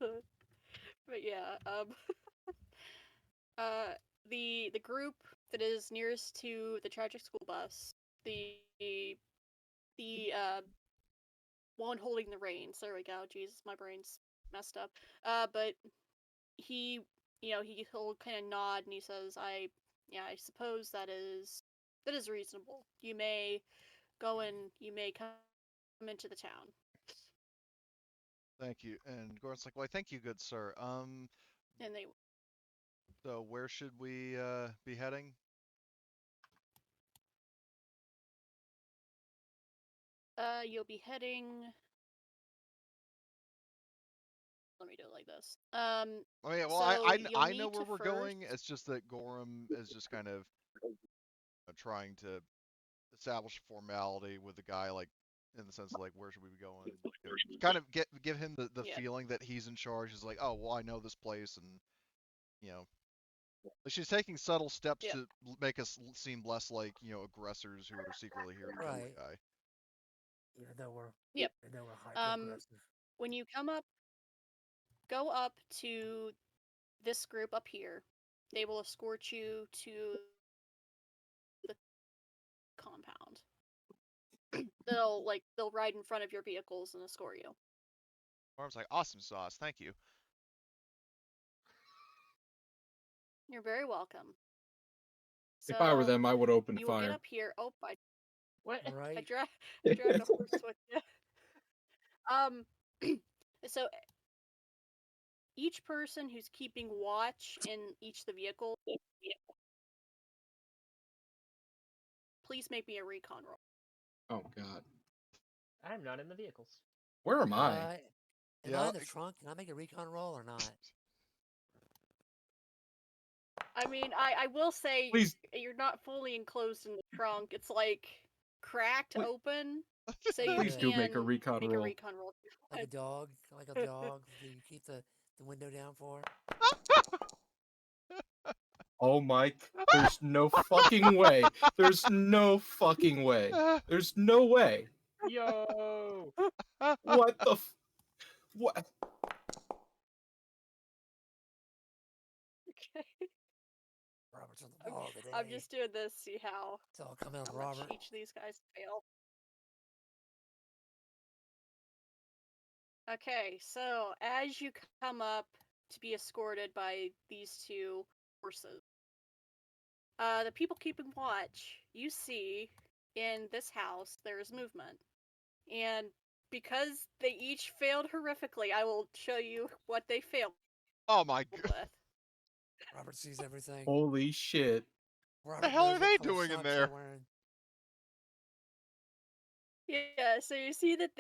right. But yeah, uh, the group that is nearest to the tragic school bus, the the one holding the reins. There we go. Jesus, my brain's messed up. But he, he'll kind of nod and he says, I suppose that is reasonable. You may go and you may come into the town. Thank you. And Gordon's like, "Why, thank you, good sir. And they, So where should we be heading?" you'll be heading. Let me do it like this. Oh yeah, well, So I you'll I know need where to we're going. first. It's just that Gorham is just kind of trying to establish a formality with the guy, like in the sense of like, where should we be going? You know, kind of give him the Yeah. feeling that he's in charge. He's like, oh well, I know this place, and you know, like she's taking subtle steps Yep. to make us seem less like aggressors who are secretly here to kill Right. the guy. Even though we're Yep. hyper aggressive. When you come up, go up to this group up here. They will escort you to the compound. They'll ride in front of your vehicles and escort you. Arm's like, awesome sauce, thank you. You're very welcome. So If I were them, I would open you will get fire. up here. Oh, What? I Right? dragged a horse with you. So each person who's keeping watch in each of the vehicles, please make me a recon roll. Oh God, I'm not in the vehicles. where am I? Am I in the trunk? Can I make a recon roll or not? I mean, I will say Please, you're not fully enclosed in the trunk. It's like cracked Please- open, so you please do make a can recon make a roll. recon roll. Like a dog? Like a dog that you keep the window down for? Oh my, there's no fucking way. There's no fucking way. There's no way. Yo! What the what? Okay. Robert's on the ball today. I'm just doing this. See how It's all coming out, much Robert. each of these guys fail. Okay, so as you come up to be escorted by these two horses, the people keeping watch, you see in this house there is movement. And because they each failed horrifically, I will show you what they failed Oh my god. with. Robert sees everything. Holy shit! Robert What the hell knows are what they color doing in socks there? they're wearing. Yeah, so you see that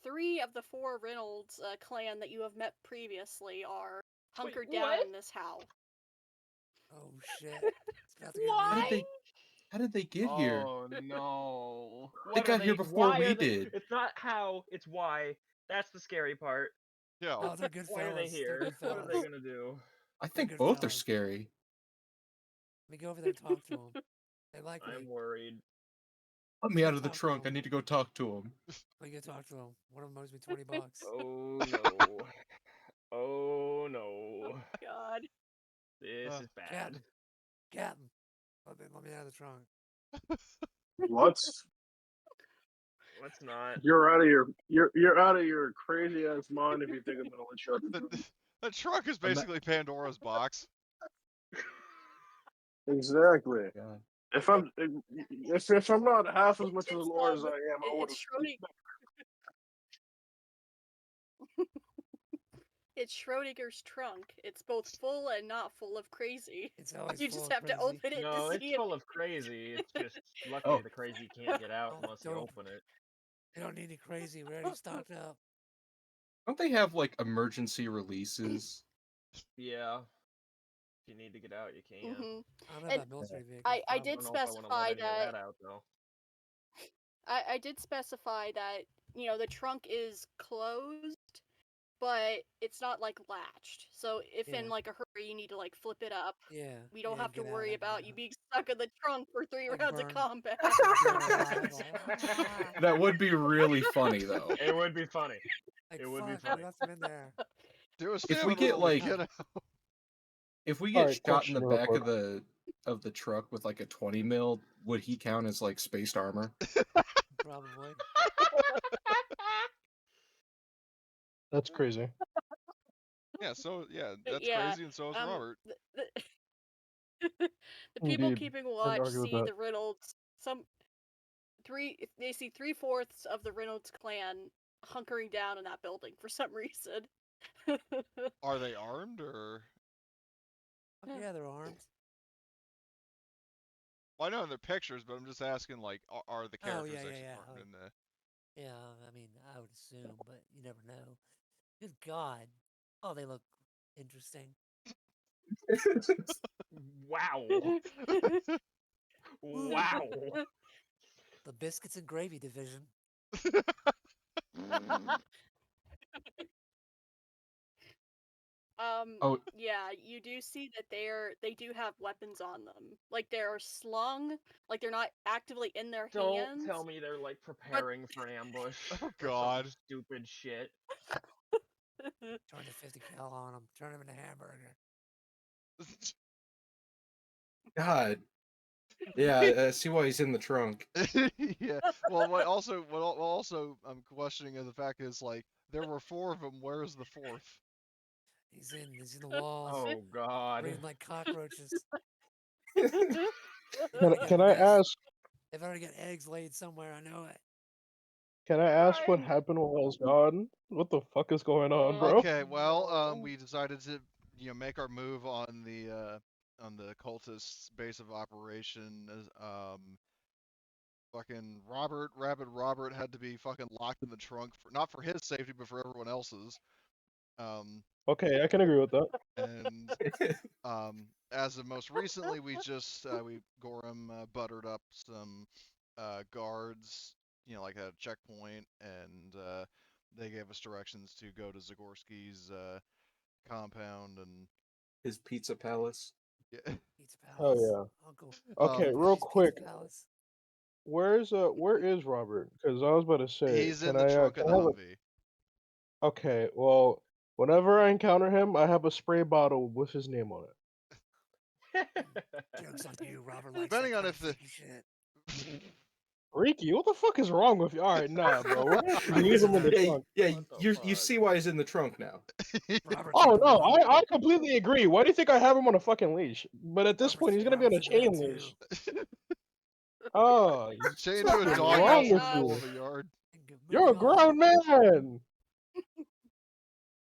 three of the four Reynolds clan that you have met previously are hunkered Wait, down what? in this house. Oh shit! It's about to get How real. did they? How did they get here? Oh no! They What got are here they? before Why we are they? did. It's not how. It's why. That's the scary part. Yeah. Oh, they're good Why are they fellas. They're here? good What are fellas. they gonna do? I They're think good both are fellas. scary. Let me go over there and talk to them. They like me. I'm worried. Let me out of the Talk to trunk. I them. need to go talk to him. Let me go talk to them. One of them owes me $20. Oh no! Oh no! God. This is bad. Captain. Let me out of the trunk. What? Let's not. You're out of your crazy ass mind if you think I'm gonna let you out the door. The trunk is basically Pandora's box. Exactly. God. If I'm not half as much of a lord as I am, I would It's have. It's Schrodinger's trunk. It's both full and not full of crazy. It's always You full just of have to crazy. open it No, to it's see full it. of crazy. It's just luckily the crazy can't get out unless you don't. open it. You don't need any crazy. We're already stocked up. Don't they have like emergency releases? Yeah. If you need to get out, you can. Mm-hmm. I don't know And about military vehicles. I I did don't know if I want to specify let any of that that out though. I did specify that the trunk is closed, but it's not like latched. So if in Yeah. like a hurry you need to like flip it up, Yeah. we don't yeah, have to get out, worry I can about get you out. being stuck in the trunk for 3 Like rounds of burn. combat. Burn alive. That would be really funny though. It would be funny. Like, It would be fuck, funny. we left him in there. Do a If stamina we get roll to like, get out. if we All get right, shot in the question real back quick. of the truck with like a 20 mil, would he count as like spaced armor? Probably. That's crazy. Yeah, so yeah, But that's yeah, crazy, and so is Robert. the people Indeed. keeping Hard to watch argue with see that. the Reynolds they see 3/4 of the Reynolds clan hunkering down in that building for some reason. Are they armed or? Oh, yeah, they're armed. Well, I know in their pictures, but I'm just asking, like, are the Oh, characters yeah, yeah, actually yeah. armed Like, in the? yeah, I mean, I would assume, but you never know. Good God. Oh, they look interesting. Wow. Wow. The biscuits and gravy division. Oh, Yeah, you do see that they do have weapons on them. Like they're slung, like they're not actively in their Don't hands. tell me they're like but preparing for an ambush Oh or some God. stupid shit. Turn the 50 cal on them. Turn them into hamburger. God. Yeah, I see why he's in the trunk. Yeah. Well, what also I'm questioning is the fact is like there were 4 of them. Where is the 4th? He's in the walls. Oh God. Breathing like cockroaches. Can I ask? They've already got eggs laid somewhere. I know it. Can I ask what Fine. happened while I was gone? What the fuck is going on, bro? Okay. Well, no. we decided to make our move on the cultists' base of operation. Fucking Rabid Robert had to be fucking locked in the trunk for not for his safety, but for everyone else's. Okay, I can agree with that. And as of most recently, we just we Gorham buttered up some guards, like at a checkpoint, and they gave us directions to go to Zagorski's compound and His pizza palace. yeah. Pizza Oh Palace. yeah. Uncle. Okay, Uncle real Pizza quick, Palace. where is Robert? Because I was about to say, He's can in the trunk can of I the have Humvee. okay, well, whenever I encounter him, I have a spray bottle with his name on it. Joke's on you. Robert likes Depending that on kind of if the freaky shit. Ricky, what the fuck is wrong with you? All right, nah, bro. We're gonna have to leave him in the Yeah, trunk. yeah, What the you fuck? see why he's in the trunk now. Robert Oh took the no, wrong. I completely agree. Why do you think I have him on a fucking leash? But at this point, he's gonna be on a Robert's a dad chain too. leash. Oh, Chained what to a is doghouse wrong in with the middle you? of a yard. You're a Moving on. grown man.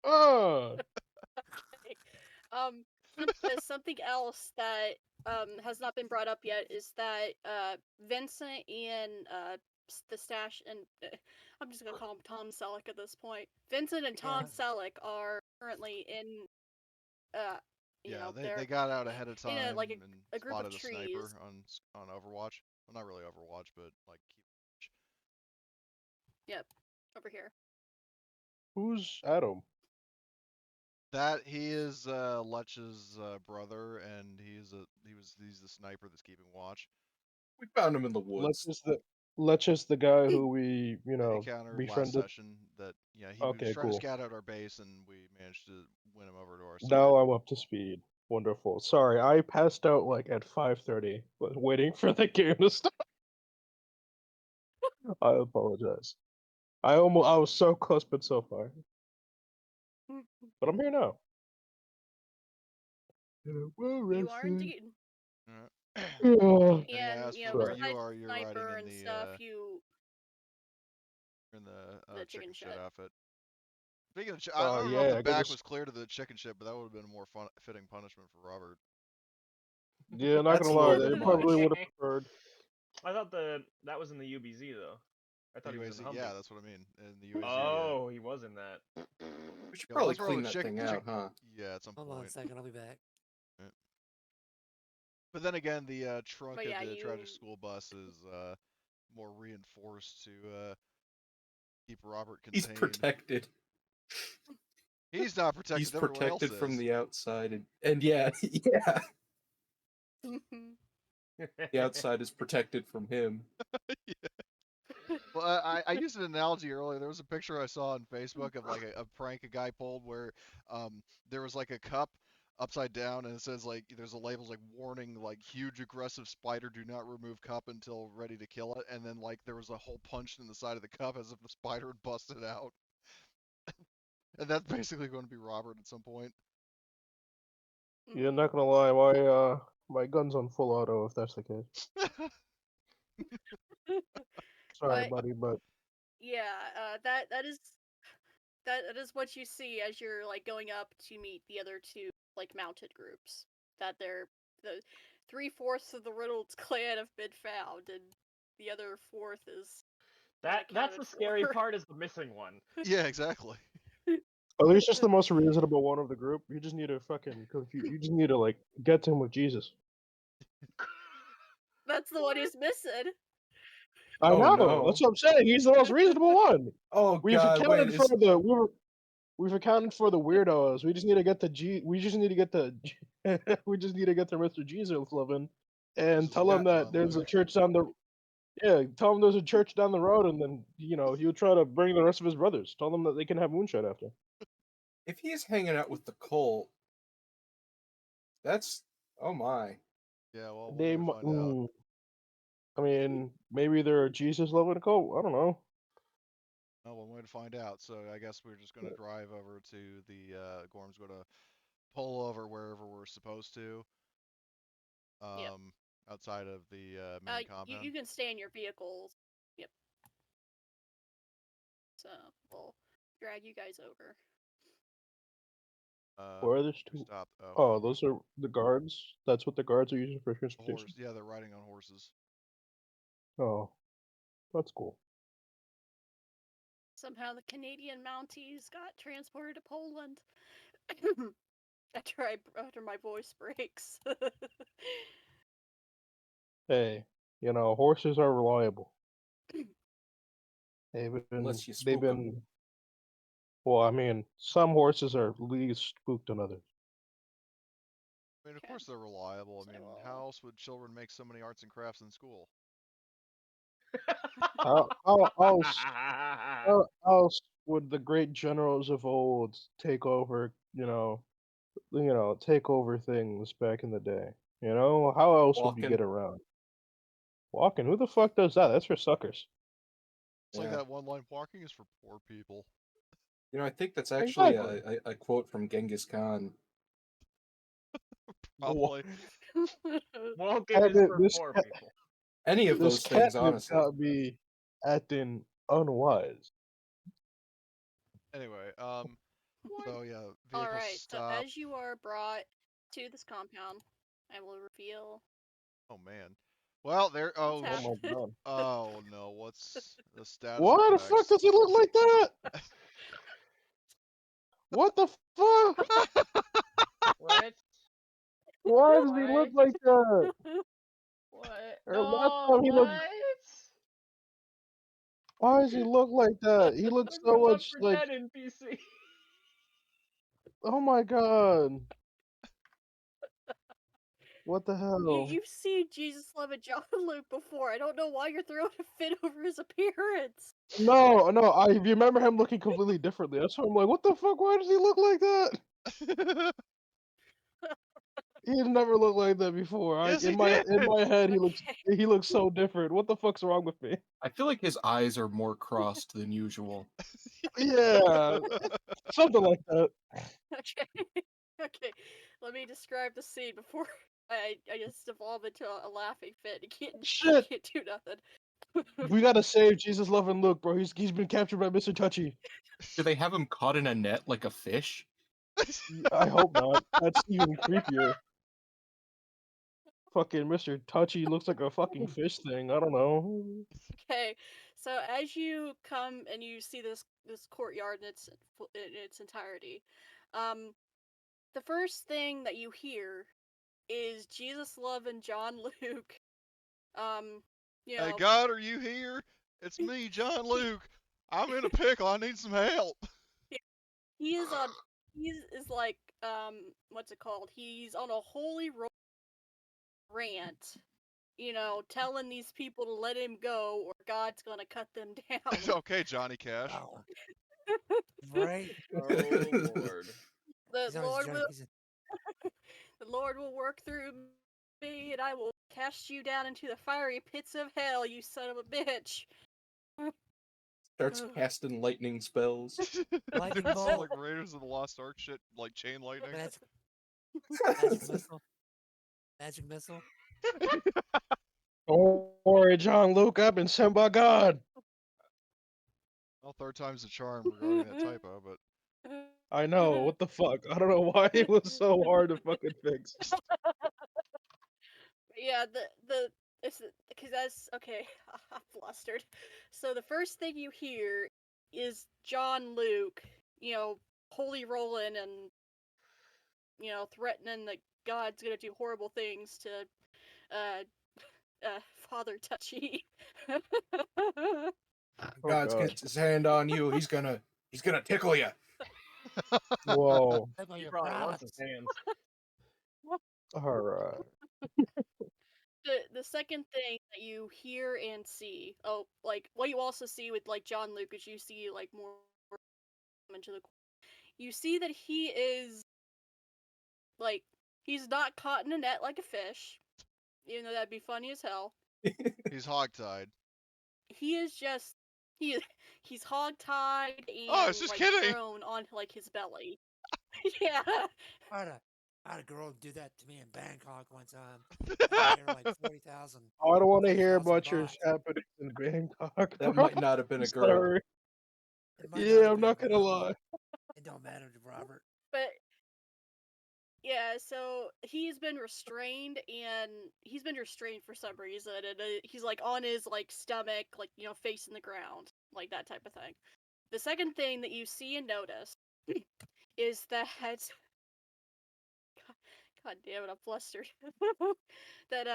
Uh, um, something else that has not been brought up yet is that Vincent and the stash and I'm just gonna call him Tom Selleck at this point. Vincent and Tom Yeah. Selleck are currently in Yeah, they they're they got out ahead of in time a and group of spotted a sniper trees. on Overwatch. Well, not really Overwatch, but like keep watch. Yep, over here. who's Adam? That he is Lech's brother, and he's the sniper that's keeping watch. We found him in the Let's woods. just Let's just the guy who we Encountered last befriended. session. That he was Okay, trying to cool. scout out our base, and we managed to win him over to our side. Now I'm up to speed. Wonderful. Sorry, I passed out like at 5:30, waiting for the game to start. I apologize. I was so close, but so far. But I'm here now. Well You are rested. indeed. Yeah. And as And for where Sorry. you besides are, the you're riding sniper in and the stuff, you chicken chicken shit shit. outfit. Speaking of, I Oh don't know if yeah, the I got back this. was clear to the chicken shit, but that would have been a more fitting punishment for Robert. Yeah, not That's gonna a lie, little they bit probably much. would have preferred. I thought that was in the UBZ though. I thought he was in UAZ, the Humvee. yeah, that's what I mean. In the UAZ, Oh, he was in that. We should yeah. probably Let's roll clean the that thing out, huh? Yeah, at some Hold on a point. second. I'll be back. Yeah. But then again, the trunk But of yeah, the you tragic school bus is more reinforced to keep Robert He's contained. protected. He's not protected. He's Everyone else protected from is. the outside, and yeah, yeah, the outside is protected from him. Well, I used an analogy earlier. There was a picture I saw on Facebook of like a prank a guy pulled where there was like a cup upside down and it says like there's a label like warning like huge aggressive spider, do not remove cup until ready to kill it, and then like there was a hole punched in the side of the cup as if the spider had busted out. And that's basically going to be Robert at some point. Yeah, not gonna lie, my gun's on full auto if that's the case. Sorry, But buddy, but yeah, that is what you see as you're like going up to meet the other two like mounted groups. That they're the 3/4 of the Reynolds clan have been found, and the other fourth is That's unaccounted the scary for. part, is the missing one. Yeah, exactly. at least just the most reasonable one of the group. You just need to fucking confuse. You just need to like get to him with Jesus. That's the one who's missing. I Oh, know. no. That's what I'm saying. He's the most reasonable one. Oh We've god, accounted wait, for is the we've accounted for the weirdos. We just need to get we just need to get the we just need to get to Mr. Jesus loving and Jesus tell him loving that John there's a Luke. church down the tell him there's a church down the road, and then he'll try to bring the rest of his brothers. Tell them that they can have moonshine after. if he's hanging out with the cult, that's oh my. Yeah, well, one They way to find out. I mean, maybe they're a Jesus loving cult. I don't know. Oh, one way to find out. So I guess we're just going to drive over to the Gorm's going to pull over wherever we're supposed to. Yep. Outside of the main compound. You can stay in your vehicles. Yep. So we'll drag you guys over. Where are those two? Stop. Oh, those are the guards. That's what the guards are using for transportation. Horse. Yeah, they're riding on horses. Oh, that's cool. Somehow the Canadian Mounties got transported to Poland. after my voice breaks. Hey, horses are reliable. Unless you They've spook 'em. been. Well, I mean, some horses are least spooked than others. I mean, of Okay. course they're reliable. I mean, So, how else would children make so many arts and crafts in school? How else would the great generals of old take over? Take over things back in the day. How else would you Walking. get around? Walking? Who the fuck does that? That's for suckers. It's like Yeah. that one line, walking is for poor people. I think that's actually Exactly. a quote from Genghis Khan. Probably. Walking is for This poor people. Any of this those things, catnip honestly. got me acting unwise. Anyway, so yeah, vehicles Alright, so stop. as you are brought to this compound, I will reveal Oh man. Well, there. what's Oh. Oh my happening. god. Oh no. What's the status Why the effects? fuck does he look like that? What the fuck? What? Why does he look like that? What? Or last Oh, time he looked. what? Why does he look like that? He looks so I'm a much like. pretend NPC. Oh my god. What the hell? You've seen Jesus Love and John Luke before. I don't know why you're throwing a fit over his appearance. No, I remember him looking completely differently. That's why I'm like, what the fuck? Why does he look like that? He's never looked like that before. Yes, he In my did. head, Okay. he looks so different. What the fuck's wrong with me? I feel like his eyes are more crossed than usual. Yeah, something like that. Okay. Okay. Let me describe the scene before I just evolve into a laughing fit. Shit, Can't do nothing. we gotta save Jesus, Love, and Luke, bro. He's been captured by Mr. Touchy. Do they have him caught in a net like a fish? I hope not. That's even creepier. Fucking Mr. Touchy looks like a fucking fish thing. I don't know. Okay, so as you come and you see this courtyard in its entirety, the first thing that you hear is Jesus Love and John Luke. Hey God, are you here? It's me, John Luke. I'm in a pickle. I need some help. he is on. He is like what's it called? He's on a holy rant. Telling these people to let him go or God's gonna cut them down. Okay, Johnny Cash. Oh. Right? Oh Lord. The He's on his Lord junk. will He's the Lord will work through me, and I will cast you down into the fiery pits of hell, you son of a bitch. Starts casting lightning spells. Lightning Doing some, bolt. like Raiders of the Lost Ark shit, like chain lightning. Magic missile. Magic missile. Don't worry, John Luke, I've been sent by God. Well, third time's the charm regarding that typo, but I know, what the fuck? I don't know why it was so hard to fucking fix. Yeah, it's because that's okay. I'm flustered. So the first thing you hear is John Luke, holy rolling and threatening that God's gonna do horrible things to Father Touchy. Oh, God's God. gets his hand on you. He's gonna tickle you. Whoa. Tickle He your probably wants his prowess. hands. Alright. The second thing that you hear and see, like what you also see with like John Luke is you see like more into the. You see that he is like he's not caught in a net like a fish, even though that'd be funny as hell. he's hogtied. He is just he he's hogtied Oh, I and was just like kidding. thrown onto like his belly. Yeah. I had a girl do that to me in Bangkok one time. I paid her like 40,000. I don't want to hear 40,000 about your baht. happenings in Bangkok. That bro. might not have been I'm a girl. sorry. It might not Yeah, have I'm been a not gonna girl. lie. It don't matter to Robert. But yeah, so he's been restrained for some reason, and he's like on his like stomach, like facing the ground, like that type of thing. The second thing that you see and notice is that God damn it, I'm flustered. That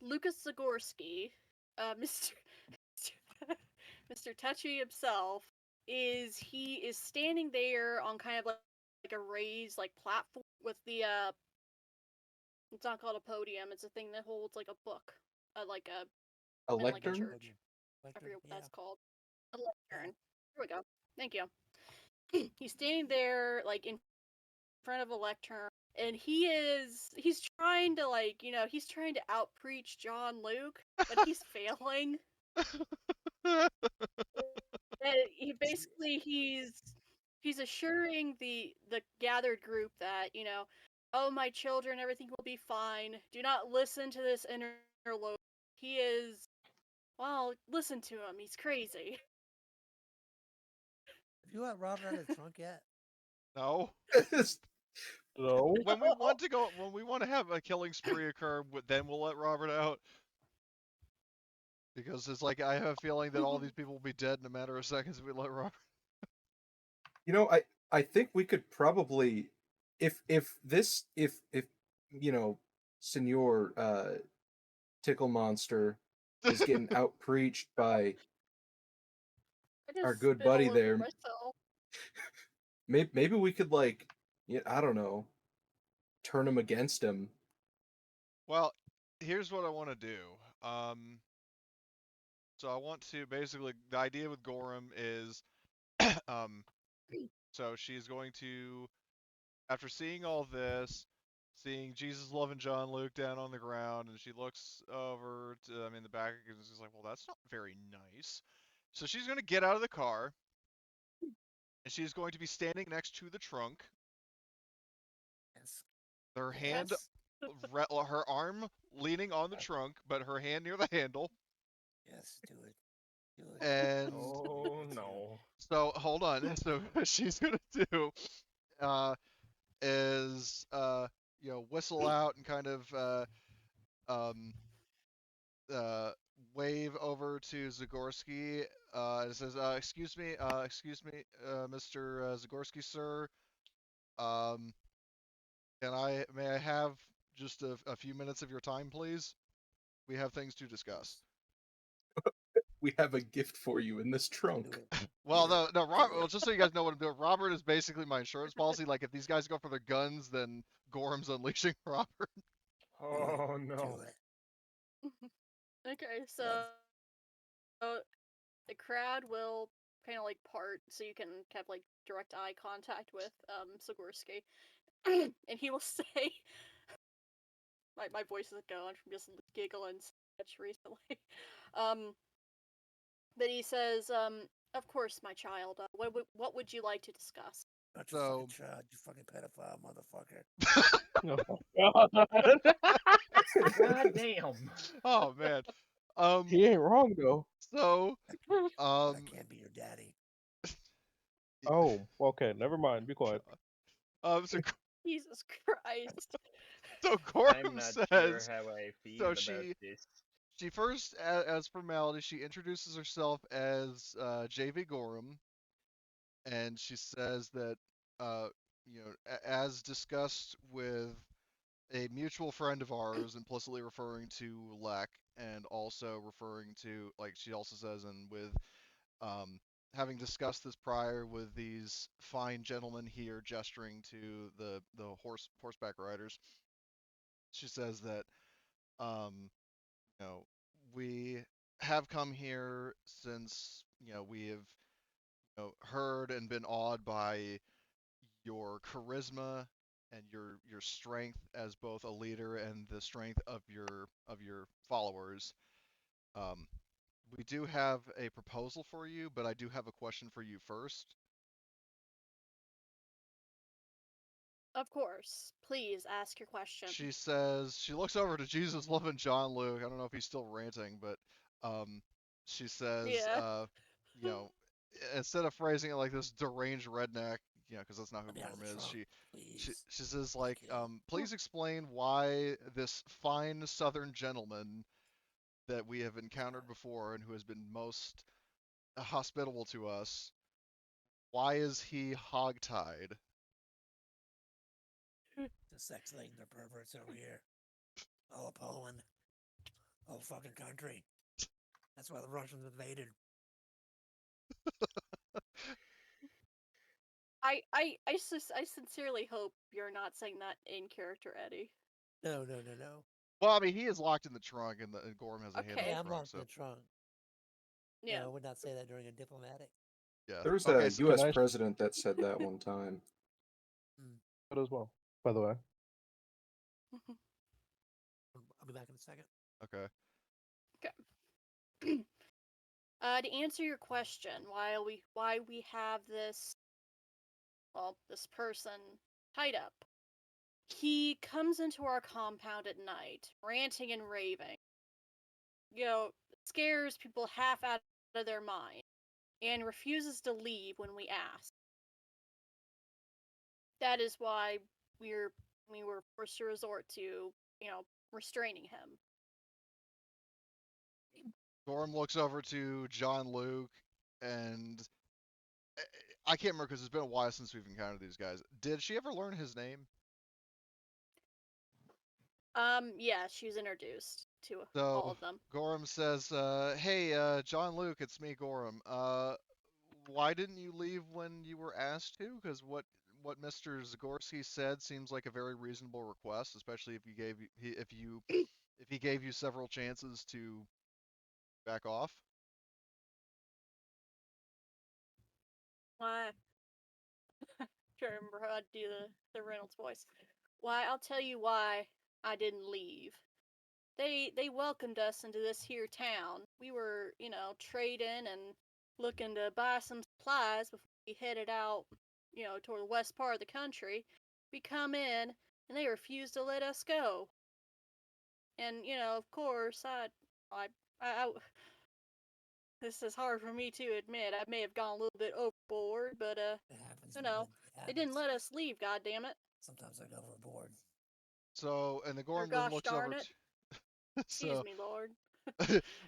Lukasz Zagorski, Mr. Mr. Touchy himself, he is standing there on kind of like a raised like platform with the it's not called a podium, it's a thing that holds like a book, like A in like a lectern? church. I forget what Yeah. that's called. A lectern. Here we go. Thank you. He's standing there like in front of a lectern, and he's trying to he's trying to out preach John Luke, but he's failing. And he's assuring the gathered group that oh my children, everything will be fine. Do not listen to this interloper. He is listen to him. He's crazy. Have you let Robert out of the trunk yet? No. No. When we want to have a killing spree occur, then we'll let Robert out. Because it's like I have a feeling that all these people will be dead in a matter of seconds if we let Robert. You know, I think we could probably, if Senor Tickle Monster is getting out preached by I just our good spit all buddy over there, myself. maybe we could I don't know, turn him against him. Well, here's what I want to do. So I want to basically the idea with Gorham is, so she's going to, after seeing all this, seeing Jesus loving John Luke down on the ground, and she looks over to in the back and is like, well, that's not very nice. So she's going to get out of the car, and she's going to be standing next to the trunk. Yes. Her hand, Yes. her arm leaning on the trunk, but her hand near the handle. Yes, do it. Do it. And Oh no. so hold on. So what she's gonna do is whistle out and kind of um wave over to Zagorski. It says, excuse me, Mr. Zagorski, sir. Um, may I have just a few minutes of your time, please? We have things to discuss. We have a gift for you in this trunk. Do it. Well, Do it. no, Robert. Well, just so you guys know what I'm doing, Robert is basically my insurance policy. Like, if these guys go for their guns, then Gorham's unleashing Robert. Oh Do no. it. Okay, so the crowd will kind of like part, so you can have like direct eye contact with Zagorski, and he will say, my voice is going from just giggling so much recently. But he says, of course, my child. What would you like to discuss? Not your So- fucking child, you fucking pedophile motherfucker. Oh, God. God damn. Oh man. He ain't wrong though. So But I um can't be your daddy. Oh, okay. Never mind. Be quiet. so Jesus Christ. so I'm Gorham not sure says how I feel so about this. she first as formality she introduces herself as JV Gorham, and she says that you know as discussed with a mutual friend of ours, implicitly referring to Lek, and also referring to, like she also says, and with having discussed this prior with these fine gentlemen here, gesturing to the horseback riders, she says that you know we have come here since we have heard and been awed by your charisma and your strength as both a leader and the strength of your followers. Um, we do have a proposal for you, but I do have a question for you first. Of course. Please ask your question. She says she looks over to Jesus loving John Luke. I don't know if he's still ranting, but she says, Yeah. you know, instead of phrasing it like this deranged redneck, because that's not who Let me out of Gorm the is. trunk, She please. she says like, Thank you. please explain why this fine Southern gentleman that we have encountered before and who has been most hospitable to us, why is he hogtied? The sex thing, they're perverts over here. All of Poland. Whole fucking country. That's why the Russians invaded. I sincerely hope you're not saying that in character, Eddie. No. Well, I mean, he is locked in the trunk, and Gorm has a hand on Okay. the Yeah, I'm trunk, locked so in the trunk. Yeah. No, I would not say that during a diplomatic. yeah. There was Okay, a so, U.S. Can I- president that said that one time. That as well, by the way. I'll be back in a second. okay. To answer your question, why we have this person tied up. He comes into our compound at night, ranting and raving. Scares people half out of their mind, and refuses to leave when we ask. That is why we were forced to resort to, restraining him. Gorm looks over to John Luke, and I can't remember because it's been a while since we've encountered these guys. Did she ever learn his name? Yeah, she was introduced to So all of them. Gorham says, "Hey, John Luke, it's me, Gorham. Why didn't you leave when you were asked to? Because what Mr. Zagorski said seems like a very reasonable request, especially if if he gave you several chances to back off." Why? Trying to remember how to do the Reynolds voice. Why? I'll tell you why I didn't leave. They welcomed us into this here town. We were, trading and looking to buy some supplies before we headed out, toward the west part of the country. We come in and they refused to let us go. And of course, I this is hard for me to admit. I may have gone a little bit overboard, but It happens. you Man. know, It they didn't happens. let us leave. God damn it! Sometimes I go overboard. So, and the Or Gorm then gosh looks darn over. it! Excuse So, me, Lord.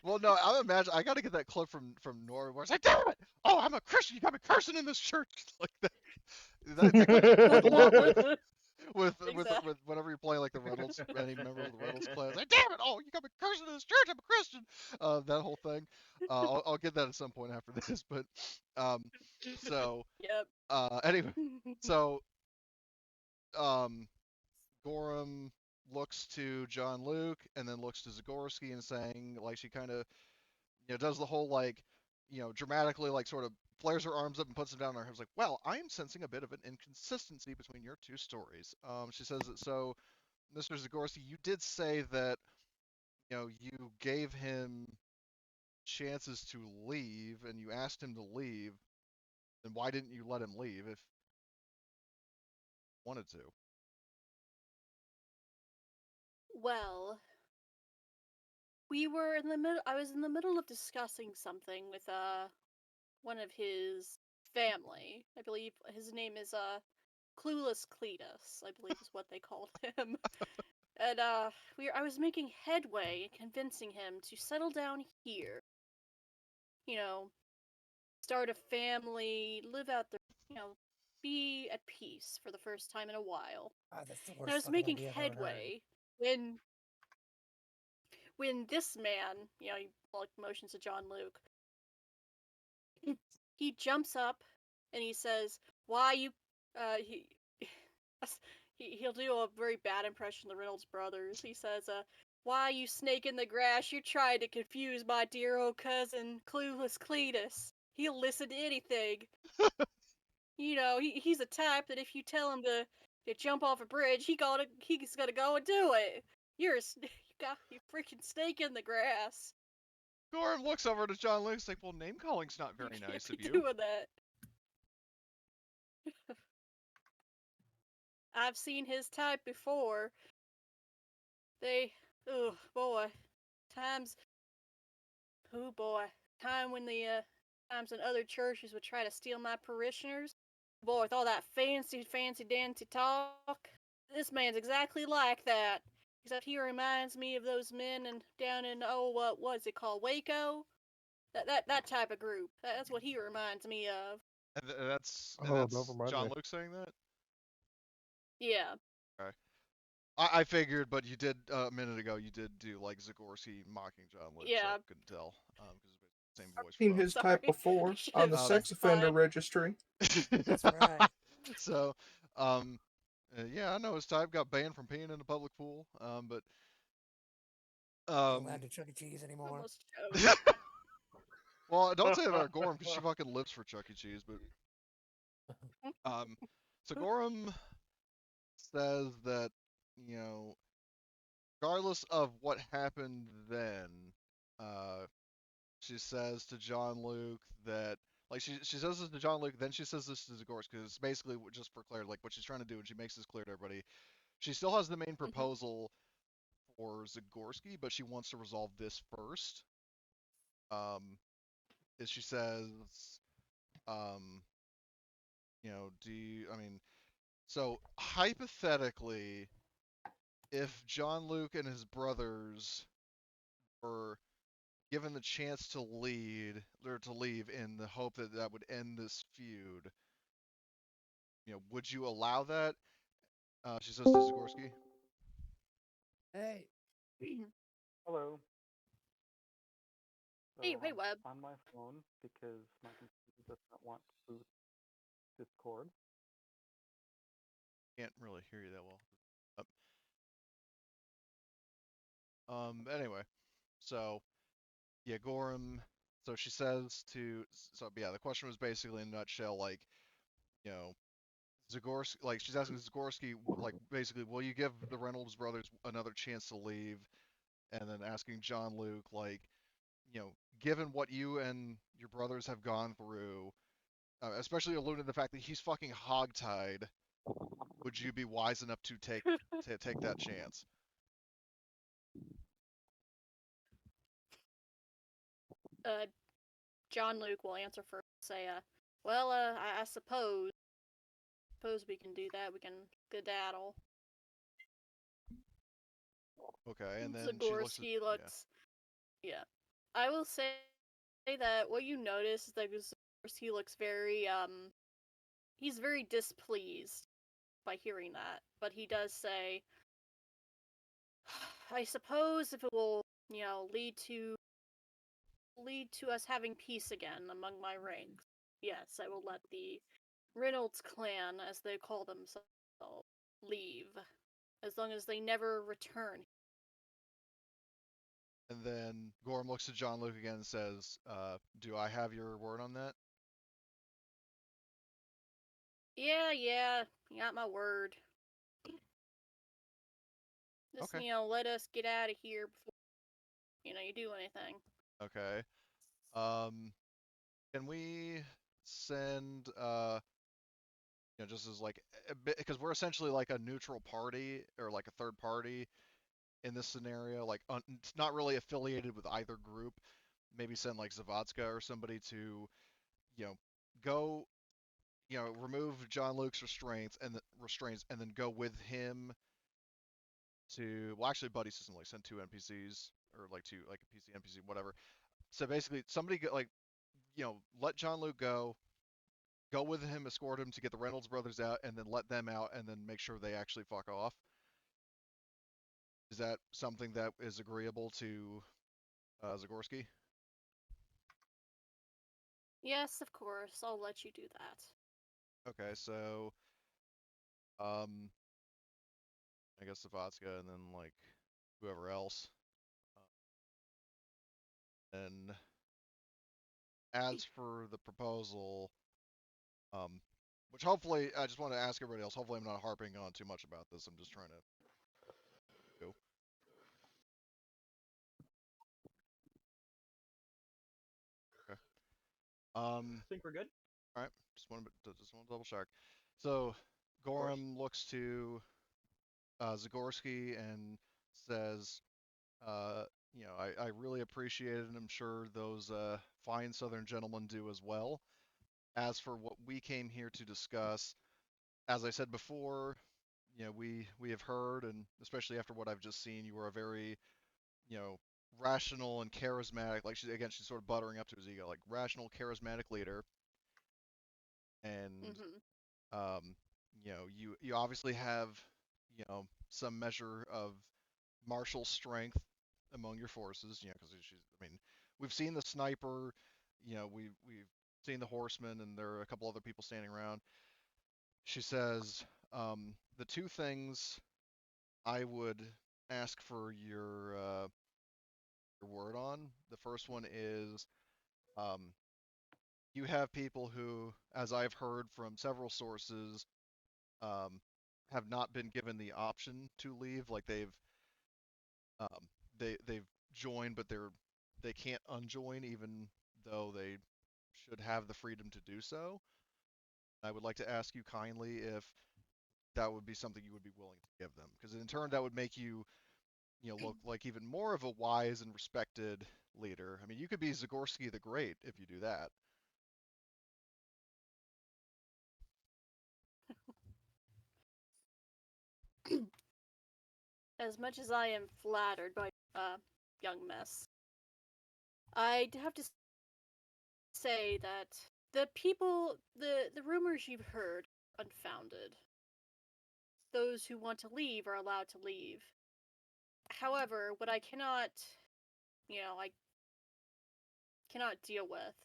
well, no, I'm imagine I got to get that clip from Norway where it's like, "Damn it! Oh, I'm a Christian. You got me cursing in this church." Like that. That clip gets pulled a lot Exactly. with whenever you're playing like the Reynolds, any member of the Reynolds clan. It's like, "Damn it! Oh, you got me cursing in this church. I'm a Christian." That whole thing. I'll get that at some point after this, but so Yep. anyway, so Gorham looks to John Luke and then looks to Zagorski and saying, like, she kind of does the whole like dramatically like sort of flares her arms up and puts them down on her hips like, well, I am sensing a bit of an inconsistency between your two stories. She says that, so Mr. Zagorski, you did say that you gave him chances to leave, and you asked him to leave, then why didn't you let him leave if you wanted to? Well, we were in the middle. I was in the middle of discussing something with one of his family. I believe his name is Clueless Cletus, I believe is what they called him. And I was making headway in convincing him to settle down here. You know, start a family, live out their, be at peace for the first time in a while. Ah, that's the And I worst was fucking making idea I've ever heard. headway when this man, he like motions to John Luke. He jumps up and he says, "Why you?" He he'll do a very bad impression of the Reynolds brothers. He says, "Why you snake in the grass? You're trying to confuse my dear old cousin, Clueless Cletus. He'll listen to anything. He's a type that if you tell him to jump off a bridge, he's gonna go and do it. You freaking snake in the grass. Gorham looks over to John Luke and is like, well, name calling's not You very can't nice be of you. doing that." I've seen his type before. Oh boy, times, oh boy, times when other churches would try to steal my parishioners. Boy, with all that fancy dancy talk, this man's exactly like that. Except he reminds me of those men down in what's it called, Waco? That type of group. That's what he reminds me of. And that's Oh, don't remind John me. Luke saying that? Yeah. Okay. I figured, but you did a minute ago. You did do like Zagorski mocking John Luke, so I Yeah. couldn't tell because it's the same I've voice seen for his both. type Sorry. before I should on have the sex offender specified. registry. That's right. So, yeah, I know his type. Got banned from peeing in a public pool. But Ain't allowed to Chuck E. Cheese anymore. Almost choked. well, don't say that about Gorham because she fucking lives for Chuck E. Cheese. But so Gorham says that regardless of what happened then, she says to John Luke that like she says this to John Luke, then she says this to Zagorski because it's basically just for clarity, like what she's trying to do, and she makes this clear to everybody. She still has the main proposal for Zagorski, but she wants to resolve this first. Is she says, so hypothetically, if John Luke and his brothers were given the chance to leave in the hope that that would end this feud, would you allow that? She says to Zagorski. Hey. Hello. Hey, So Web. I'm on my phone because my computer does not want to boot Discord. Can't really hear you that well. Anyway, so yeah, Gorham. So she says to. So yeah, the question was basically in a nutshell, like, you know, Zagorski. Like she's asking Zagorski, like basically, will you give the Reynolds brothers another chance to leave? And then asking John Luke, like, given what you and your brothers have gone through, especially alluding to the fact that he's fucking hogtied, would you be wise enough to take that chance? John Luke will answer first. Say, well, I suppose we can do that. We can skedaddle. Okay, and then she looks at Zagorski looks. Yeah. I will say that what you notice is that Zagorski looks very he's very displeased by hearing that, but he does say, I suppose if it will, lead to us having peace again among my ranks, yes, I will let the Reynolds clan, as they call themselves, leave, as long as they never return. And then Gorham looks at John Luke again and says, do I have your word on that? Yeah, you got my word. Just, Okay. let us get out of here before, you do anything. Okay. Can we send just as like because we're essentially like a neutral party or like a third party in this scenario, like it's not really affiliated with either group. Maybe send like Zavadska or somebody to, you know, go, remove John Luke's restraints and then go with him to, well, actually, buddy system, like send two NPCs or like two, like a PC NPC, whatever. So basically, somebody like, let John Luke go with him, escort him to get the Reynolds brothers out, and then let them out, and then make sure they actually fuck off. Is that something that is agreeable to Zagorski? Yes, of course. I'll let you do that. Okay, so I guess Savatska and then like whoever else. And as for the proposal, which hopefully I just want to ask everybody else. Hopefully I'm not harping on too much about this. I'm just trying to go. Okay. I think we're good. All right. Just want to double check. So Gorham looks to Zagorski and says, I really appreciate it, and I'm sure those fine Southern gentlemen do as well. As for what we came here to discuss, as I said before, we have heard, and especially after what I've just seen, you are a very, rational and charismatic. Like she's sort of buttering up to his ego, like rational, charismatic leader. And you obviously have, some measure of martial strength among your forces, because I mean, we've seen the sniper, we've seen the horseman, and there are a couple other people standing around. She says, the two things I would ask for your word on. The first one is, you have people who, as I've heard from several sources, have not been given the option to leave. Like they've joined, but they can't unjoin, even though they should have the freedom to do so. I would like to ask you kindly if that would be something you would be willing to give them, because in turn that would make you, look like even more of a wise and respected leader. I mean, you could be Zagorski the Great if you do that. As much as I am flattered by young miss, I'd have to say that the rumors you've heard are unfounded. Those who want to leave are allowed to leave. However, what I cannot deal with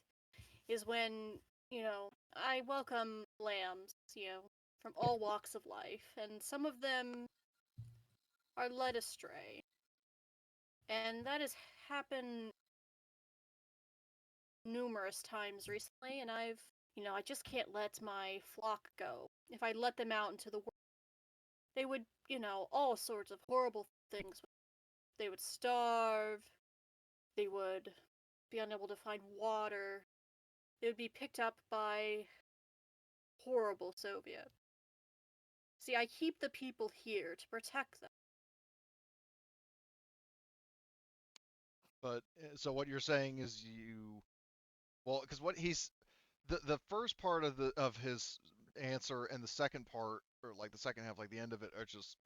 is when, I welcome lambs, from all walks of life, and some of them are led astray. And that has happened numerous times recently, and I just can't let my flock go. If I let them out into the world, they would, all sorts of horrible things. They would starve, they would be unable to find water, they would be picked up by horrible Soviet. See, I keep the people here to protect them. But so what you're saying is well, because what he's the first part of his answer and the second part, or like the second half, like the end of it, are just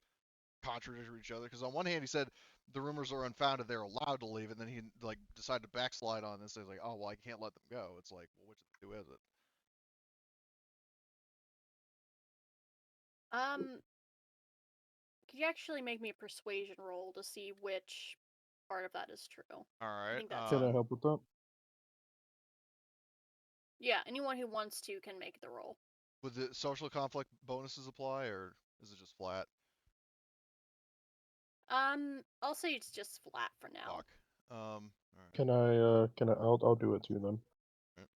contradictory to each other. Because on one hand, he said the rumors are unfounded, they're allowed to leave, and then he like decided to backslide on this. So he's like, oh well, I can't let them go. It's like, well, which of the two is it? Could you actually make me a persuasion roll to see which part of that is true? All I right. think that's Can I help with that? Yeah, anyone who wants to can make the roll. Would the social conflict bonuses apply, or is it just flat? I'll say it's just flat for now. Fuck. All right. I'll do it too then. Right.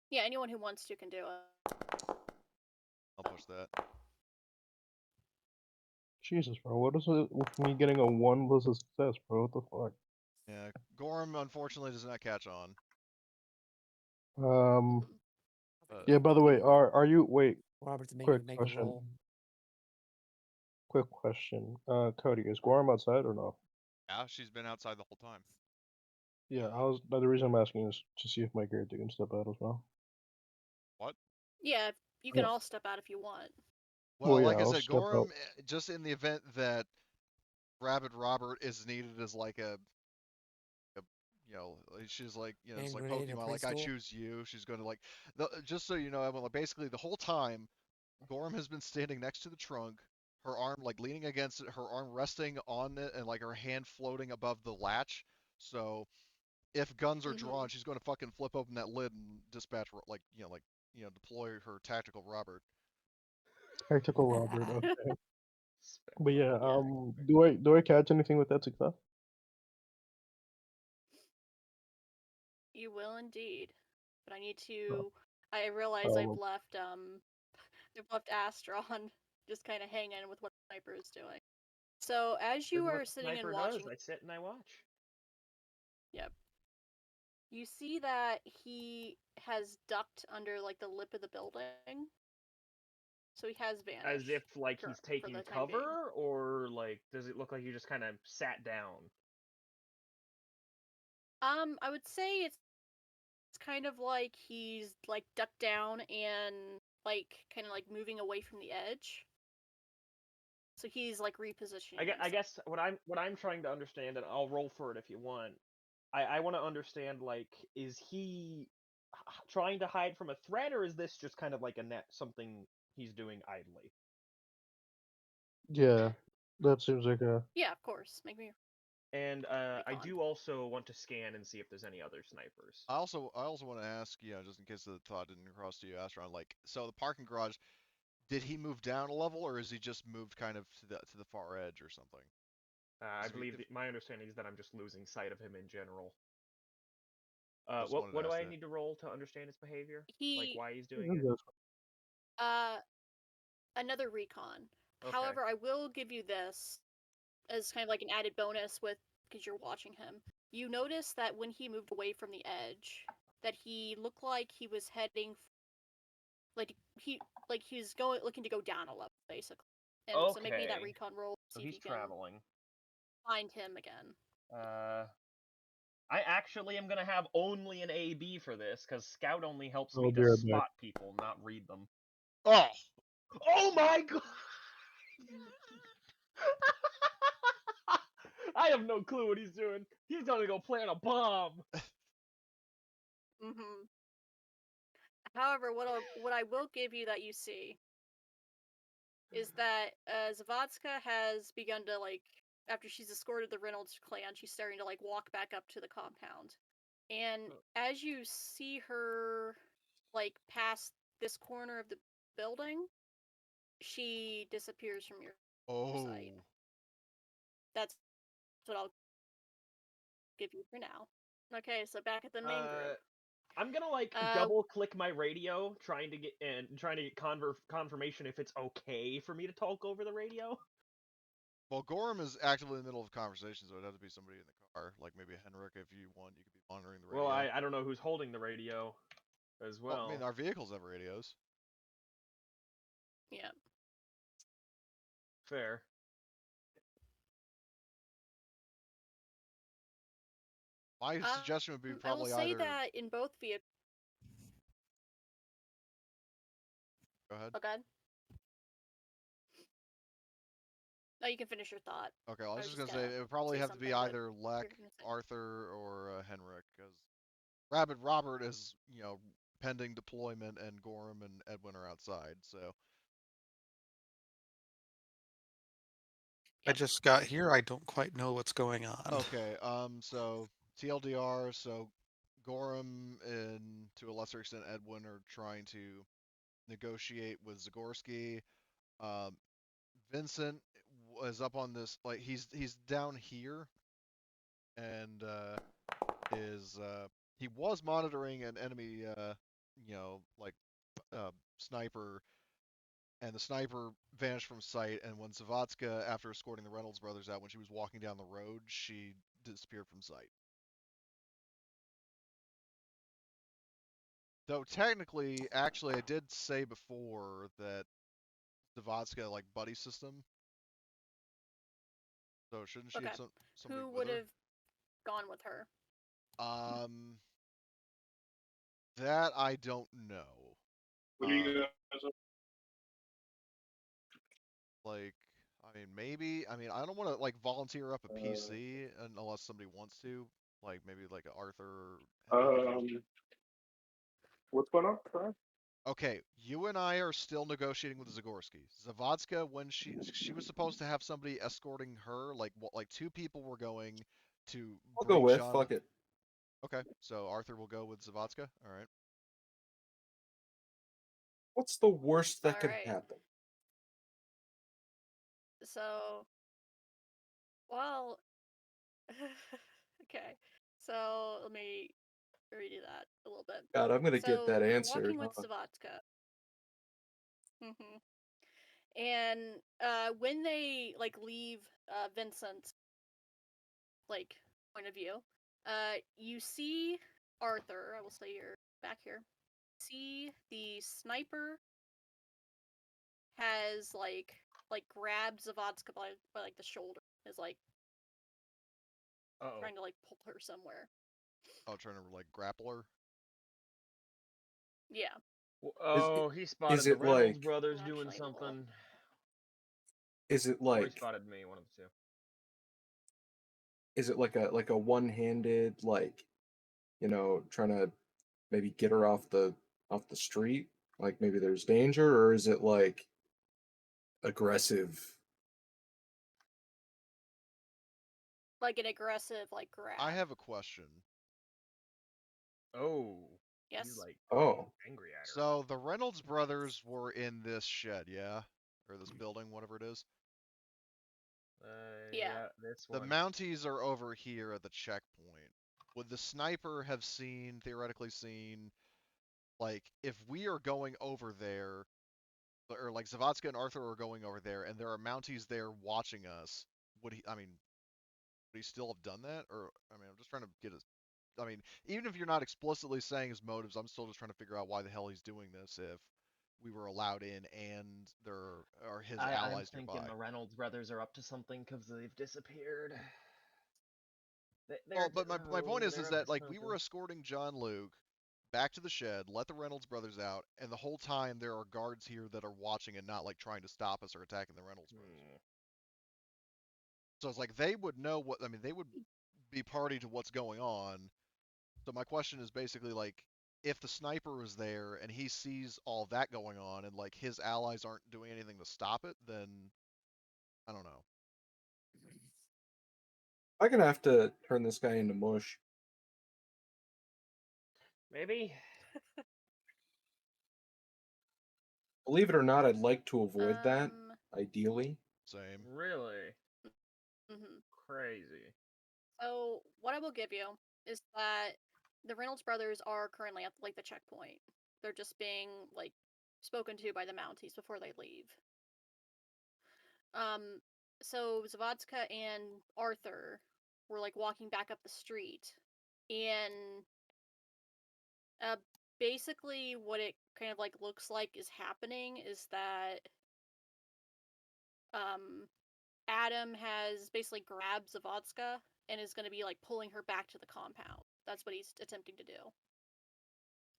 Yeah, anyone who wants to can do it. I'll push that. Jesus, bro, what is it with me getting a 1 plus a success, bro? What the fuck? Yeah, Gorham unfortunately does not catch on. Yeah. By the way, are you? Wait. Robert's make Quick a question. roll. Quick question. Cody, is Gorham outside or no? Yeah, she's been outside the whole time. Yeah. The reason I'm asking is to see if my character can step out as well. What? Yeah, you can all step out if you want. Well, yeah, like I I'll said, step out. Gorham, just in the event that Rabid Robert is needed as like she's like, it's Hand like grenade or Pokemon, like I preschool? choose you. She's going to like, just so you know, Evan, like basically the whole time, Gorham has been standing next to the trunk, her arm like leaning against it, her arm resting on it, and like her hand floating above the latch. So if guns are drawn, she's going to fucking flip open that lid and dispatch, deploy her tactical Robert. Tactical Robert. Okay. But yeah. Yeah. Do I catch anything with that success? You will indeed. But I need Oh. to. I realize I've left Astron just kind of hanging with what the sniper is doing. So as you This is are what the sitting and sniper watching, does. I sit and I watch. yep, you see that he has ducked under like the lip of the building. So he has vanished. As if like he's for the taking time being. cover, or like does it look like he just kind of sat down? I would say it's kind of like he's like ducked down and like kind of like moving away from the edge. So he's like repositioning. I guess what I'm trying to understand, and I'll roll for it if you want. I want to understand, like, is he trying to hide from a threat, or is this just kind of like something he's doing idly? Yeah, that seems like a. Yeah, of course. Make me. And I recon. do also want to scan and see if there's any other snipers. I also want to ask, just in case the thought didn't cross to you, Astron, like, so the parking garage, did he move down a level, or is he just moved kind of to the far edge or something? I believe my understanding is that I'm just losing sight of him in general. Just wanted to What do ask I that. need to roll to understand his behavior? Like He why he's doing it? another recon. Okay. However, I will give you this as kind of like an added bonus with because you're watching him. You notice that when he moved away from the edge, that he looked like he was heading like he was going looking to go down a level basically. And so make me that Okay. recon roll. So See if he's you can traveling. find him again. I actually am gonna have only an AB for this, because Scout only helps I'll me be to right back. spot people, not read them. Oh! Oh my god! I have no clue what he's doing. He's gonna go plant a bomb. Mm-hmm. However, what I will give you that you see is that Zavadska has begun to like after she's escorted the Reynolds clan, she's starting to like walk back up to the compound. And as you see her like past this corner of the building, she disappears from your sight. Oh. That's what I'll give you for now. Okay, so back at the main group. I'm gonna like double click my radio, trying to get confirmation if it's okay for me to talk over the radio. Well, Gorham is actively in the middle of a conversation, so it'd have to be somebody in the car, like maybe Henrik. If you want, you could be monitoring the radio. Well, I don't know who's holding the radio as well. I mean, our vehicles have radios. Yeah. Fair. My suggestion would be probably I will say either. that in both vehicles. Go ahead. Oh, God. No, you can finish your thought. Okay, well, I was just gonna say it would probably have to be something, either Lek, Arthur, or Henrik, because Rabid Robert is, pending deployment, and Gorham and Edwin are outside. So I just got here. I don't quite know what's going on. okay, so TLDR, so Gorham and to a lesser extent Edwin are trying to negotiate with Zagorski. Vincent was up on this, like he's down here, and he was monitoring an enemy, sniper, and the sniper vanished from sight. And when Zavadska, after escorting the Reynolds brothers out, when she was walking down the road, she disappeared from sight. Though technically, actually, I did say before that Zavodska like buddy system. So shouldn't she Okay. have somebody Who with would her? have gone with her? Um, that I don't know. What do you guys? Like, I mean, maybe. I mean, I don't want to like volunteer up a PC unless somebody wants to. Like maybe like a Arthur. What's going on? Sorry? Okay, you and I are still negotiating with Zagorski. Zavodska, when she was supposed to have somebody escorting her, like two people were going to I'll go bring with. John. Fuck it. Okay, so Arthur will go with Zavodska. All right. What's the worst that could Alright. happen? So, well, okay. So let me redo that a little bit. God, I'm gonna get So that you're answered. walking with Zavodka. And when they like leave Vincent's like point of view, you see Arthur. I will say you're back here. See the sniper has like grabbed Zavodska by like the shoulder. Is like Uh-oh. trying to like pull her somewhere. Oh, trying to like grapple her. Yeah. Oh, he spotted is the it Reynolds like- brothers Actually, doing well- something. Is it Or he like spotted me, one of the two. is it like a one-handed, like, you know, trying to maybe get her off the street? Like maybe there's danger, or is it like aggressive? Like an aggressive like grab. I have a question. Oh. Yes. He's like Oh. angry at her. So the Reynolds brothers were in this shed, yeah, or this building, whatever it is. Yeah. This The one. Mounties are over here at the checkpoint. Would the sniper have theoretically seen, like, if we are going over there, or like Zavodska and Arthur are going over there, and there are Mounties there watching us, would he still have done that? Or, I mean, I'm just trying to get I mean, even if you're not explicitly saying his motives, I'm still just trying to figure out why the hell he's doing this if we were allowed in and there are his allies I'm nearby. thinking the Reynolds brothers are up to something because they've disappeared. Well, but my point is they're up that to like we were something. escorting John Luke back to the shed, let the Reynolds brothers out, and the whole time there are guards here that are watching and not like trying to stop us or attacking the Reynolds brothers. So it's like they would know they would be party to what's going on. So my question is basically like, if the sniper is there and he sees all that going on and like his allies aren't doing anything to stop it, then I don't know. I'm gonna have to turn this guy into mush. Maybe. Believe it or not, I'd like to avoid that, ideally. Same. Really? Mm-hmm. Crazy. So what I will give you is that the Reynolds brothers are currently at like the checkpoint. They're just being like spoken to by the Mounties before they leave. So Zavodska and Arthur were like walking back up the street, and basically what it kind of like looks like is happening is that Adam has basically grabbed Zavodska and is going to be like pulling her back to the compound. That's what he's attempting to do.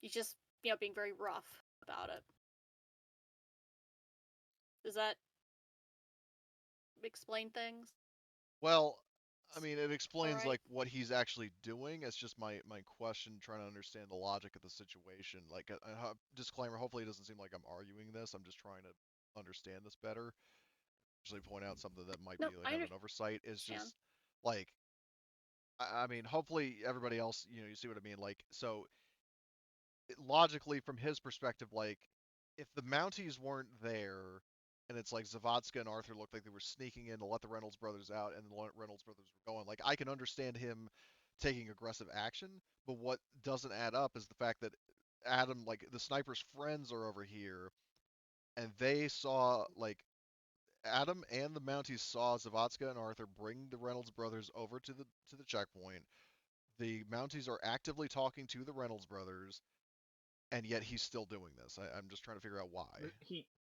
He's just, being very rough about it. Does that explain things? Well, I mean, it explains Alright. like what he's actually doing. It's just my question, trying to understand the logic of the situation. Like, a disclaimer. Hopefully, it doesn't seem like I'm arguing this. I'm just trying to understand this better. Actually, point out something that might No, be like have an oversight. Is just like, I mean, hopefully everybody else, you see what I mean. Like, so logically, from his perspective, like, if the Mounties weren't there, and it's like Zavodska and Arthur looked like they were sneaking in to let the Reynolds brothers out, and the Reynolds brothers were going, like, I can understand him taking aggressive action, but what doesn't add up is the fact that Adam, like, the sniper's friends are over here, and they saw, like, Adam and the Mounties saw Zavotska and Arthur bring the Reynolds brothers over to the checkpoint. The Mounties are actively talking to the Reynolds brothers, and yet he's still doing this. I'm just trying to figure out why.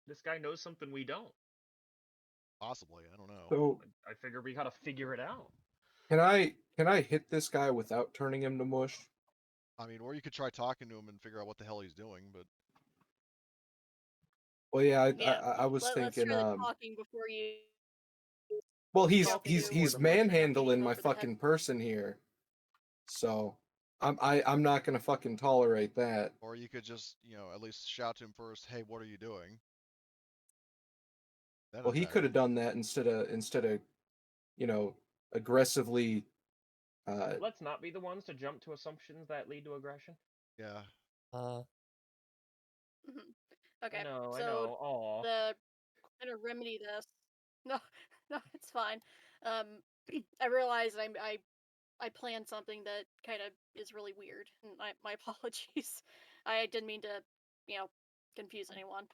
This guy knows something we don't. Possibly, I don't know. So I figure we gotta figure it out. can I hit this guy without turning him to mush? I mean, or you could try talking to him and figure out what the hell he's doing, but Well, yeah, Yeah. I was Let's thinking. try the talking before you. Well, he's talking he's to he's or the mushing. manhandling my over the head. fucking person here, so I'm not gonna fucking tolerate that. or you could just, at least shout to him first, "Hey, what are you doing?" Then Well, he attack could have him. done that instead of aggressively. Let's not be the ones to jump to assumptions that lead to aggression. Yeah. Uh, Mhm. Okay. I know. So Aw. the kind of remedy this. No, no, it's fine. I realized I planned something that kind of is really weird. And my apologies. I didn't mean to, confuse anyone.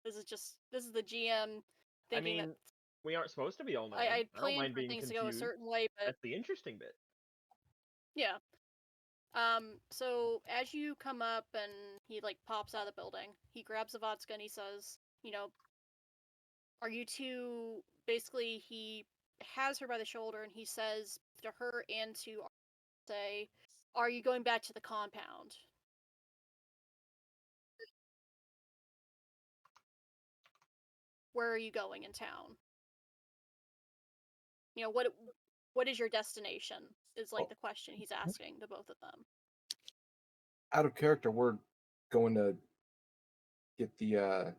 This is the GM I thinking that mean, we aren't supposed to be all knowing. I don't planned mind for being things to go a confused. certain way, but That's the interesting bit. yeah. So as you come up and he like pops out of the building, he grabs the vodka and he says, are you two, basically he has her by the shoulder and he says to her and to say, are you going back to the compound? Where are you going in town? What is your destination? Is like the question he's asking to both of them. Out of character, we're going to get the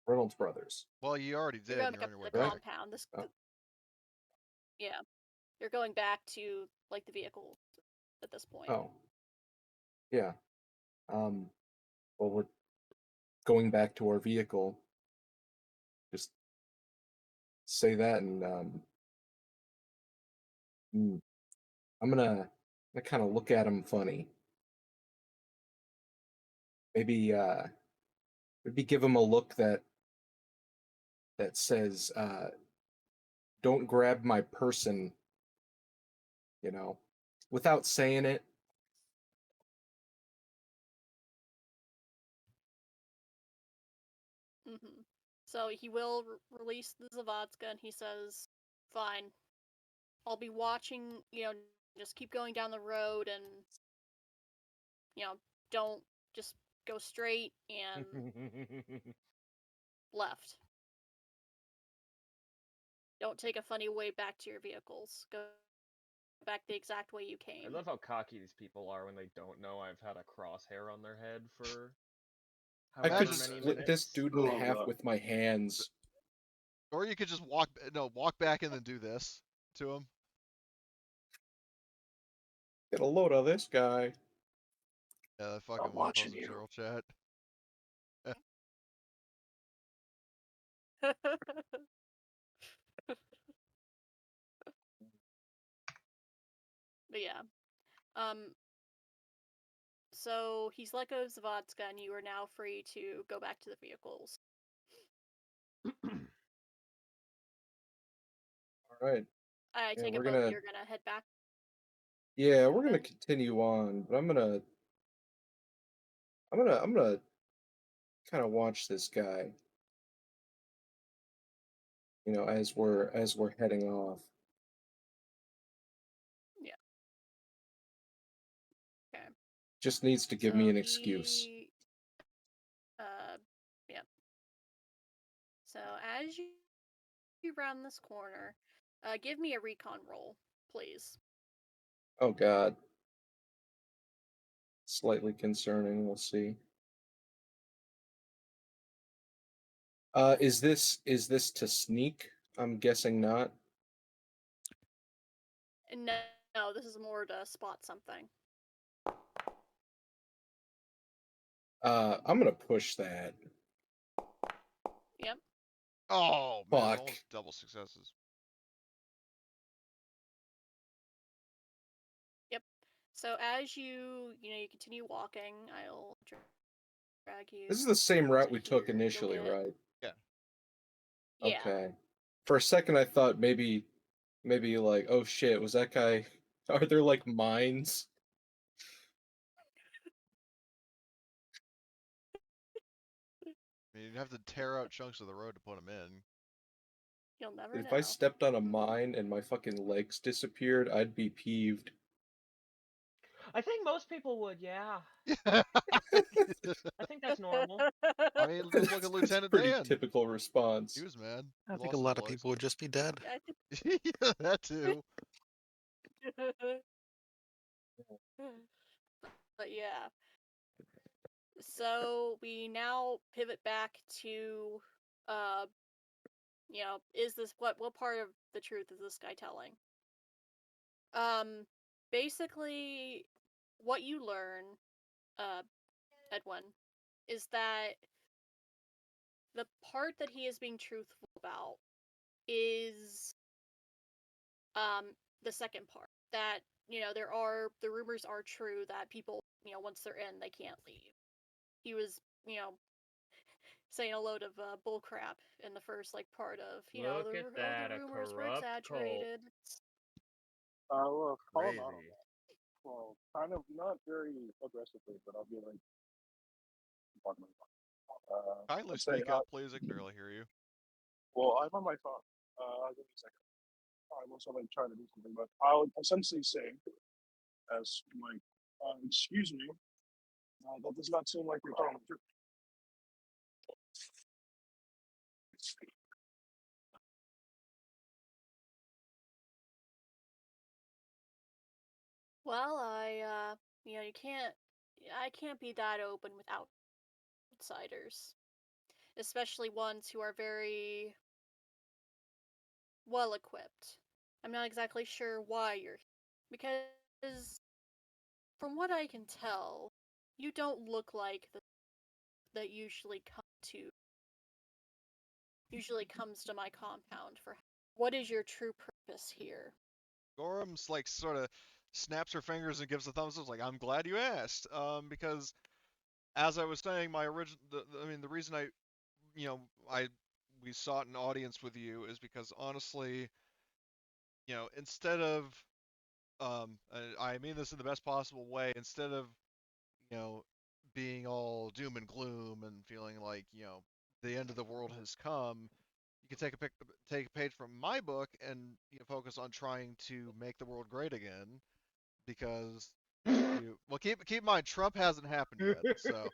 Reynolds brothers. Well, you already You're did, going and back you're up on your to way the back. compound. Oh. Yeah. You're going back to like the vehicle at this point. Oh, yeah. Well, we're going back to our vehicle. Just say that, and I'm gonna kind of look at him funny. Maybe give him a look that says, "Don't grab my person," without saying it. Mm-hmm. So he will release the Zavadska, and he says, "Fine, I'll be watching. Just keep going down the road, and don't just go straight and left. Don't take a funny way back to your vehicles. Go back the exact way you came." I love how cocky these people are when they don't know I've had a crosshair on their head for I could however just many split this minutes. dude in half with my hands. Or you could just walk back and then do this to him. Get a load of this guy. Yeah, that fucking watching Pleasant you. Gerald chat. But yeah. So he's let go of Zavadska, and you are now free to go back to the vehicles. All right. I Yeah, take we're it both gonna. of you are gonna head back. Yeah, we're gonna Okay. continue on, but I'm gonna kind of watch this guy. As we're heading off. Yeah. Okay. Just needs to give me an excuse. Yeah. So as you round this corner, give me a recon roll, please. Oh God. Slightly concerning. We'll see. Is this to sneak? I'm guessing not. No, this is more to spot something. I'm gonna push that. Yep. Oh man, Fuck. almost double successes. Yep. So as you continue walking, I'll drag you. This is the same route to we took here. You'll initially, get- right? Yeah. Yeah. Okay. For a second, I thought maybe like, oh shit, was that guy? Are there like mines? I mean, you'd have to tear out chunks of the road to put them in. You'll never If know. I stepped on a mine and my fucking legs disappeared, I'd be peeved. I think most people would, yeah. Yeah. I think that's normal. I mean, just look at That's a Lieutenant pretty Dan. typical response. He was mad. I He think a lost lot his of people would just be dead. I think- yeah, that too. But yeah. So we now pivot back to, is this what part of the truth is this guy telling? Basically, what you learn, Edwin, is that the part that he is being truthful about is, the second part. That, the rumors are true that people, once they're in, they can't leave. He was, saying a load of bullcrap in the first part of Look at that, the a rumors were corrupt cult. exaggerated. Well, call him out on Crazy. that. Well, kind of not very aggressively, but I'll be like, pardon my phone. Kindly I'd say, speak up, please. I can barely hear you. well, I'm on my phone. Give me a second. I'm also like trying to do something, but I'll essentially say, as like, excuse me, that does not seem like you're telling the truth. Well, I can't be that open with outsiders, especially ones who are very well equipped. I'm not exactly sure why you're here, because from what I can tell, you don't look like that usually comes to my compound for. What is your true purpose here? Gorham's like sort of snaps her fingers and gives a thumbs up, like, I'm glad you asked. Because as I was saying, the reason we sought an audience with you is because honestly, instead of, I mean this in the best possible way, instead of, you know, being all doom and gloom and feeling like, the end of the world has come, you can take a page from my book and focus on trying to make the world great again. Because keep in mind, Trump hasn't happened yet, so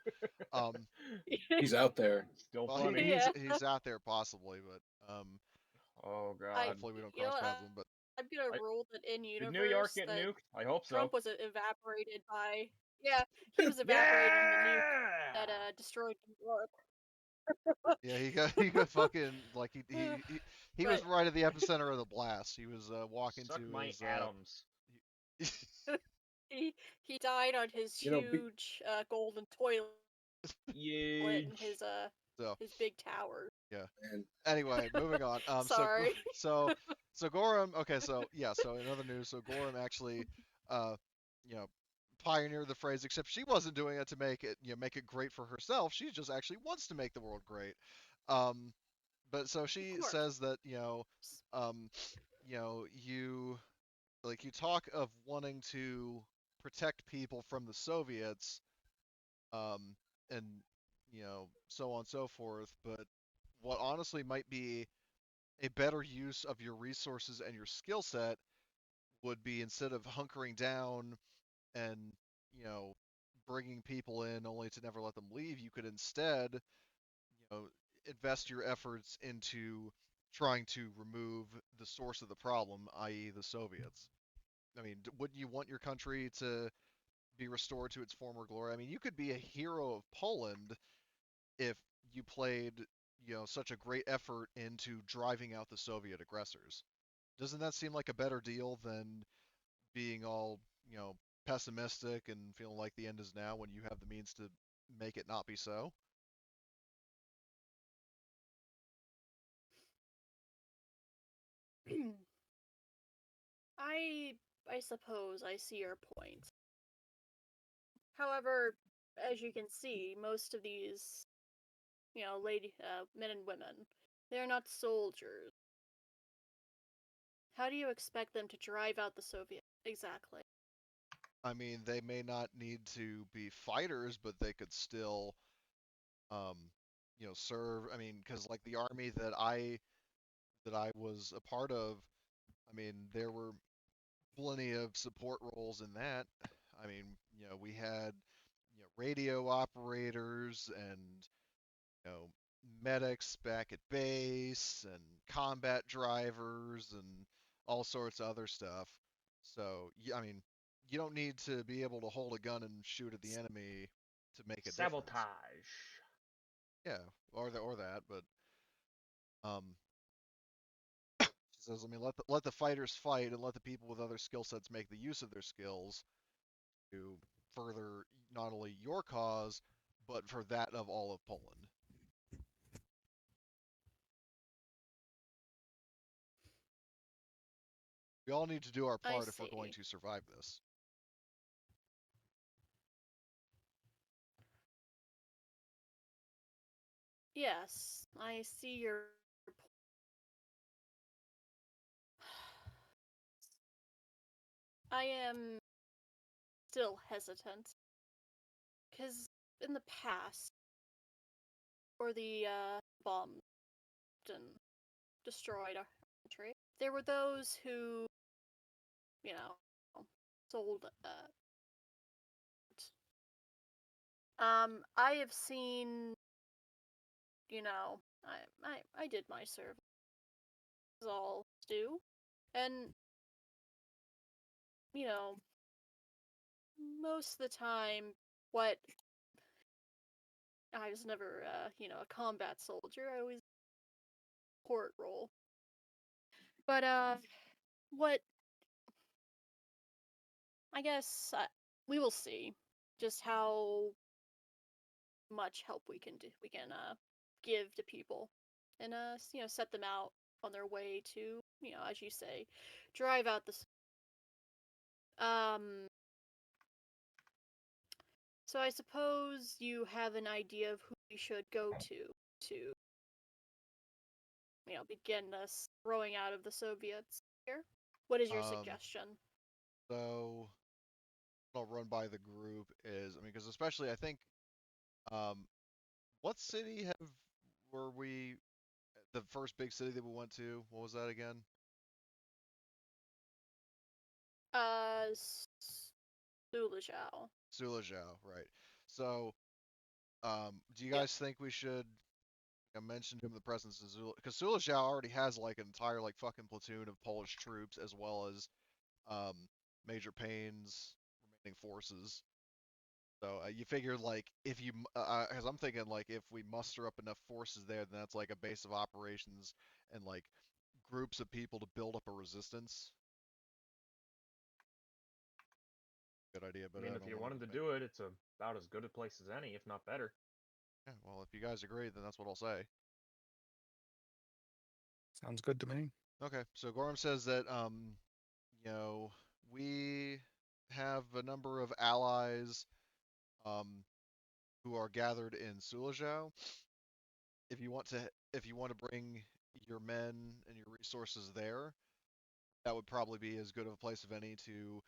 He's out there. Still well, funny. he's out there possibly, but Oh god. hopefully we don't cross paths with him. But I'm gonna rule that in Did universe New York get that nuked? I hope so. Trump was evaporated by. Yeah, he was evaporated in the nuke that Yeah! destroyed New York. yeah, he got fucking like he was But right at the epicenter of the blast. He was walking Suck to my his atoms. he died on his You know, huge golden toilet in Huge. so his big tower. yeah. and Anyway, moving on. Sorry. So Gorham. Okay, so yeah. So in other news, so Gorham actually, uh, you know, pioneered the phrase. Except she wasn't doing it to make it great for herself. She just actually wants to make the world great. Um, but so she course. says that you you talk of wanting to protect people from the Soviets, and so on and so forth. But what honestly might be a better use of your resources and your skill set would be, instead of hunkering down and you know bringing people in only to never let them leave, you could instead invest your efforts into trying to remove the source of the problem, i.e. the Soviets. I mean, wouldn't you want your country to be restored to its former glory? I mean, you could be a hero of Poland if you played such a great effort into driving out the Soviet aggressors. Doesn't that seem like a better deal than being all pessimistic and feeling like the end is now when you have the means to make it not be so? I suppose I see your point. However, as you can see, most of these, men and women, they're not soldiers. How do you expect them to drive out the Soviets? Exactly. I mean, they may not need to be fighters, but they could still, um, serve. I mean, because like the army that I was a part of, I mean, there were plenty of support roles in that. I mean, we had, radio operators and, you know, medics back at base and combat drivers and all sorts of other stuff. So, I mean, you don't need to be able to hold a gun and shoot at the enemy to make a difference. Sabotage. Yeah, or that, but um, she says, I mean, let the fighters fight and let the people with other skill sets make the use of their skills to further not only your cause, but for that of all of Poland. We all need to do our I part if we're going see. to survive this. Yes, I see your point. I am still hesitant because in the past, or the bombed and destroyed our country, there were those who, you know, sold. I have seen, I did my service, all do, and you know, most of the time, what I was never, a combat soldier. I was port role. But what I guess we will see just how much help we can do. We can give to people, and set them out on their way to, as you say, drive out the. Um. So I suppose you have an idea of who we should go to, begin this throwing out of the Soviets here. What is your Um, suggestion? so what I'll run by the group is, I mean, because especially I think, um, what city were we the first big city that we went to? What was that again? Sulajau. Sulajau, right. So, do you Yep. guys think we should mention to him the presence of Zula? Because Sulajau already has like an entire like fucking platoon of Polish troops as well as um, Major Payne's remaining forces. So you figure like if you, because I'm thinking like if we muster up enough forces there, then that's like a base of operations and like groups of people to build up a resistance. Good idea, I but I mean, don't if you want wanted to to. do it, it's about as good a place as any, if not better. Yeah, well, if you guys agree, then that's what I'll say. Sounds good to me. Okay, so Gorham says that you know, we have a number of allies um who are gathered in Sulajau. If you want to bring your men and your resources there, that would probably be as good of a place of any to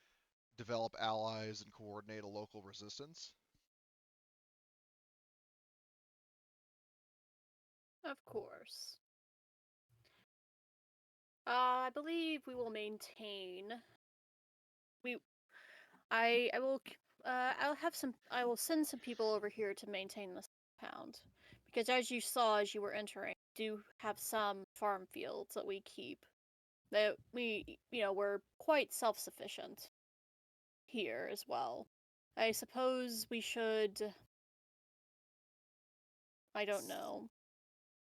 develop allies and coordinate a local resistance. Of course. I believe we will maintain. We. I will. I will send some people over here to maintain this compound, because as you saw as you were entering, we do have some farm fields that we keep. That we, we're quite self-sufficient here as well. I suppose we should. I don't know.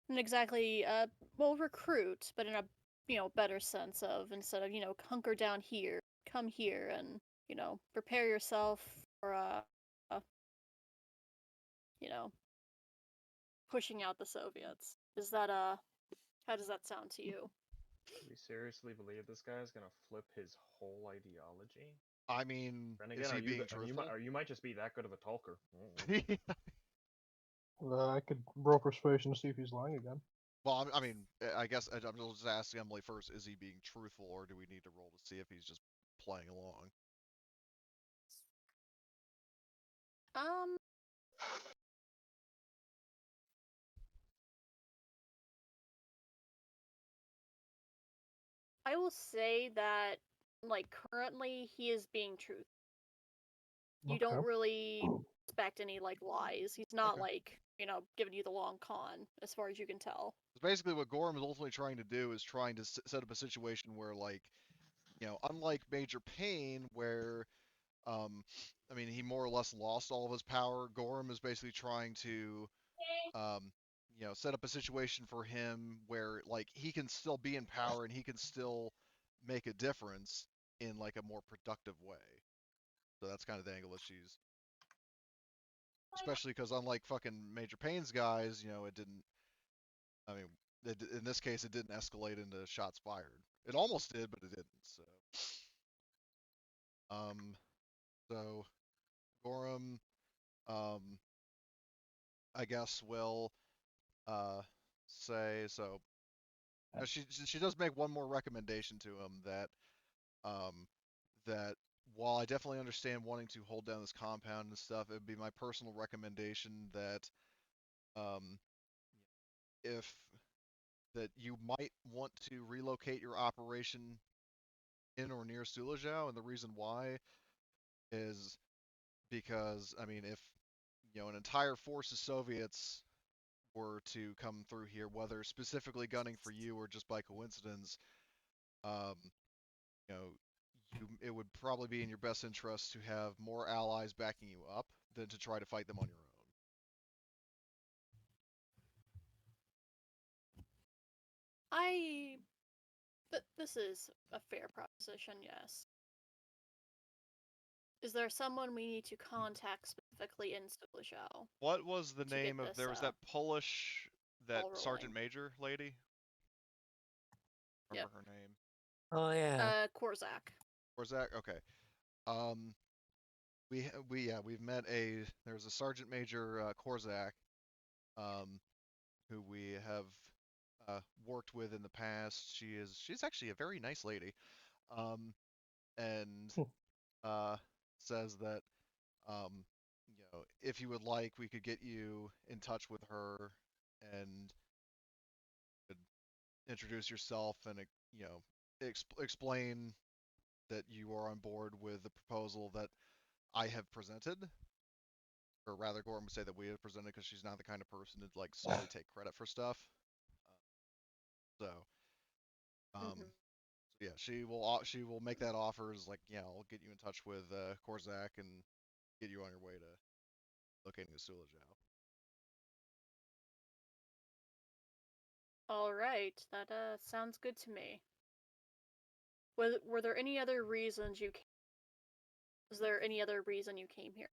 Not exactly recruit, but in a better sense of, instead of hunker down here, come here and prepare yourself for uh you know pushing out the Soviets. Is that how does that sound to you? Do we seriously believe this guy's gonna flip his whole ideology? I mean, And is again, he being truthful? you might just be that good of a talker. Mm. I could roll persuasion to see if he's lying again. Well, I mean, I guess I'm just asking Emily first, is he being truthful, or do we need to roll to see if he's just playing along? I will say that, like, currently he is being truthful. You don't Okay. really expect any, like, lies. He's not, Okay. like, giving you the long con, as far as you can tell. Basically, what Gorham is ultimately trying to do is trying to set up a situation where, like, unlike Major Payne, where, I mean, he more or less lost all of his power, Gorham is basically trying to, set up a situation for him where, like, he can still be in power and he can still make a difference in, like, a more productive way. So that's kind of the angle that she's. Especially because, unlike fucking Major Payne's guys, it didn't. I mean, in this case, it didn't escalate into shots fired. It almost did, but it didn't. So Gorham, I guess, will say so. She does make one more recommendation to him um, that while I definitely understand wanting to hold down this compound and stuff, it would be my personal recommendation that um, if that you might want to relocate your operation in or near Sulajau, and the reason why is because, I mean, if an entire force of Soviets were to come through here, whether specifically gunning for you or just by coincidence, um, you know, it would probably be in your best interest to have more allies backing you up than to try to fight them on your own. This is a fair proposition, yes. Is there someone we need to contact specifically in Sulajau? What was the name of, this, there was that Polish, that ball Sergeant rolling. Major lady? Remember Yep. her name? Oh yeah. Korzak. Korzak? Okay. We've met there's a Sergeant Major Korzak, who we have worked with in the past. She's actually a very nice lady, and says that if you would like, we could get you in touch with her and could introduce yourself and explain that you are on board with the proposal that I have presented. Or rather, Gorham would say that we have presented, because she's not the kind of person to like solely take credit for stuff. So, yeah, she will make that offer as like, yeah, I'll get you in touch with Korzak and get you on your way to locating the Sulajau. All right, that sounds good to me. Were there any other reasons you came? Was there any other reason you came here?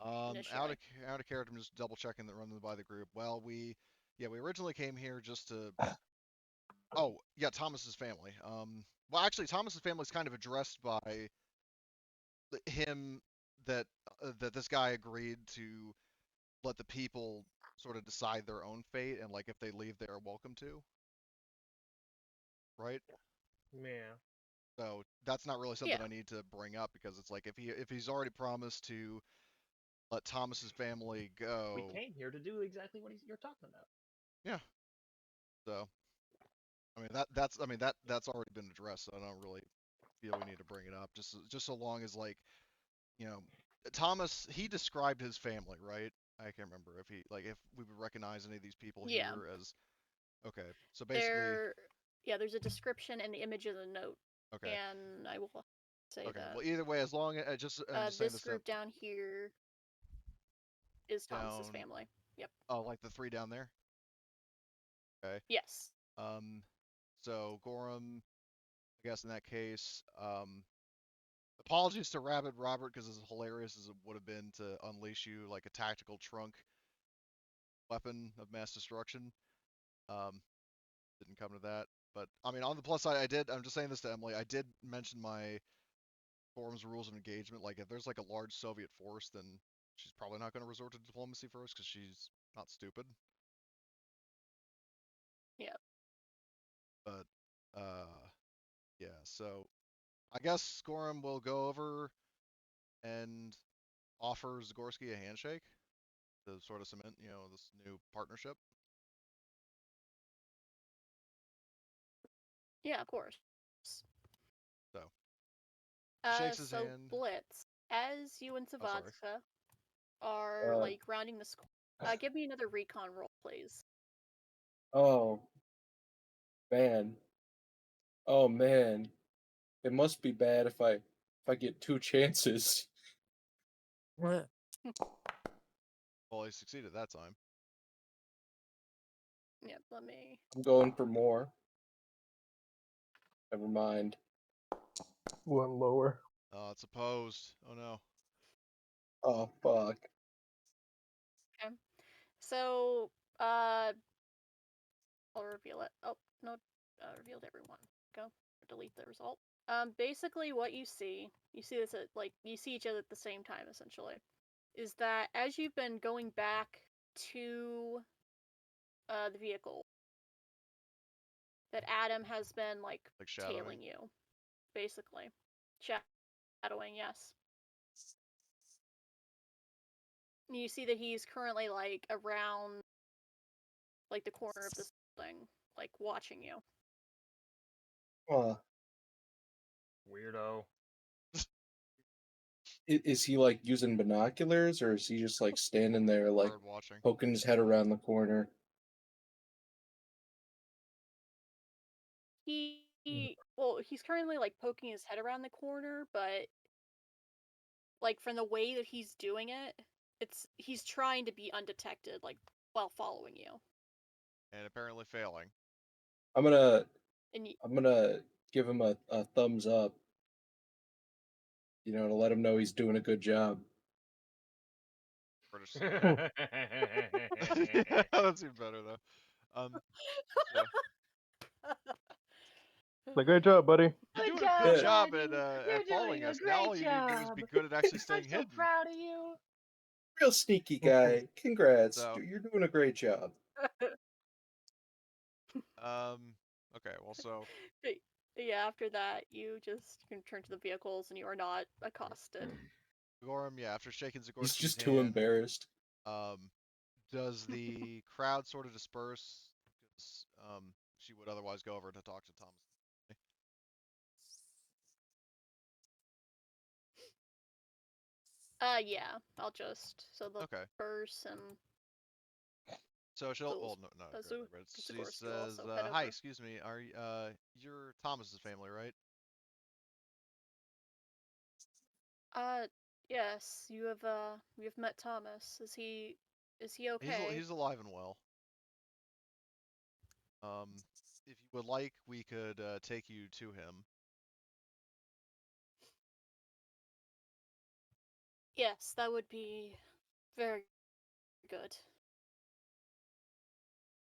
Out of character, I'm just double checking that running by the group. Well, we originally came here just to. Oh yeah, Thomas's family. Well, actually, Thomas's family is kind of addressed by him that this guy agreed to let the people sort of decide their own fate, and like if they leave, they are welcome to. Right? Yeah. So that's not really something I need to bring up, because it's like if he's already promised to let Thomas's family go. We came here to do exactly what you're talking about. Yeah. So, I mean that's already been addressed. So I don't really feel we need to bring it up. Just so long as, like, Thomas, he described his family, right? I can't remember if we would recognize any of these people here as. Okay, so basically. There's a description and the image of the note. Okay. And I will say okay, that. well, either way, as long as I'm just saying this group down here is Thomas's family. Yep. Oh, like the three down there? Okay. Yes. So Gorham, I guess in that case, apologies to Rabbit Robert, because as hilarious as it would have been to unleash you like a tactical trunk weapon of mass destruction, didn't come to that. But I mean, on the plus side, I'm just saying this to Emily, I did mention my Gorham's rules of engagement. Like, if there's like a large Soviet force, then she's probably not going to resort to diplomacy first because she's not stupid. Yeah. But, yeah. So, I guess Gorham will go over and offer Zagorski a handshake to sort of cement, this new partnership. Yeah, of course. So, shakes his So hand. Blitz, as you and Oh, sorry. Savadka are Uh, like rounding the square, give me another recon roll, please. Oh man. Oh man. It must be bad if I get 2 chances. What? Well, he succeeded that time. Yep, let me. I'm going for more. Never mind. Went lower. It's opposed. Oh no. Oh fuck. Okay. So, I'll reveal it. Oh no, revealed everyone. Go delete the result. Basically, what you see this at you see each other at the same time, essentially, is that as you've been going back to the vehicle, that Adam has been like shadowing. tailing you, basically, shadowing. Yes. You see that he's currently like around like the corner of this thing, like watching you. Weirdo. Is he like using binoculars, or is he just like standing there like Bird watching. poking his head around the corner? He's currently like poking his head around the corner, but like from the way that he's doing it, he's trying to be undetected, like while following you. And apparently failing. I'm gonna And I'm gonna give him a thumbs up. To let him know he's doing a good job. British. That's even better though. Yeah. Like, great job, buddy. You're doing job, a good Yeah. job buddy. at You're following doing a us. Now all great you need to do is be job. good at actually I'm staying so hidden. proud of you. Real sneaky guy. Congrats. So, You're doing a great job. okay, well, so yeah, after that, you just can turn to the vehicles and you are not accosted. Gorham, yeah, after shaking He's Zagorski's just too hand, embarrassed. does the crowd sort of disperse? Because she would otherwise go over to talk to Thomas. Yeah, I'll just the Okay. person. So she'll. Those- Well, no, she Zagorski will says, also head "Hi, over. excuse me. Are you're Thomas's family, right?" Yes, you've met Thomas. Is he okay? He's alive and well. If you would like, we could take you to him. Yes, that would be very good.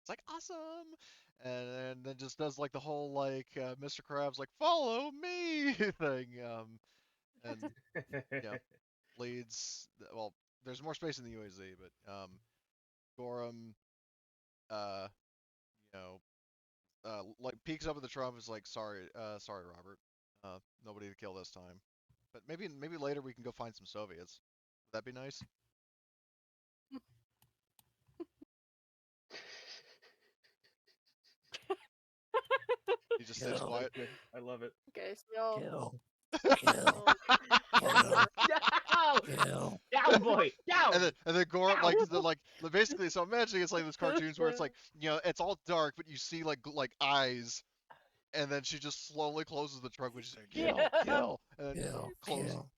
It's like awesome, and then just does like the whole like Mr. Krabs like follow me thing, and leads. Well, there's more space in the UAZ, but Gorham, uh, like peeks up at the Trump is like sorry, Robert, nobody to kill this time, but maybe later we can go find some Soviets. Would that be nice? He just stays No. quiet. Good. I love it. Okay, so Kill. you'll Kill. No! Kill. Down, boy! Down! And then Gorham like basically. So imagine it's like those cartoons where it's like it's all dark, but you see like eyes, and then she just slowly closes the trunk, which is kill, kill, and then Kill. close. Kill.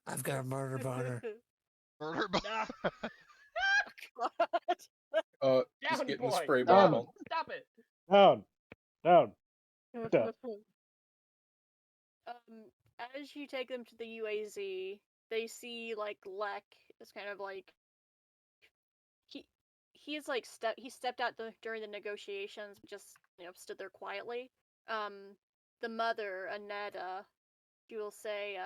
I've got a murder boner. Murder. Ah, God. He's down, getting a boy! spray Down! bottle. Stop it! Down. Down. Down. As you take them to the UAZ, they see like Lek is kind of like he is like he stepped out during the negotiations, just stood there quietly. The mother Aneta you will say,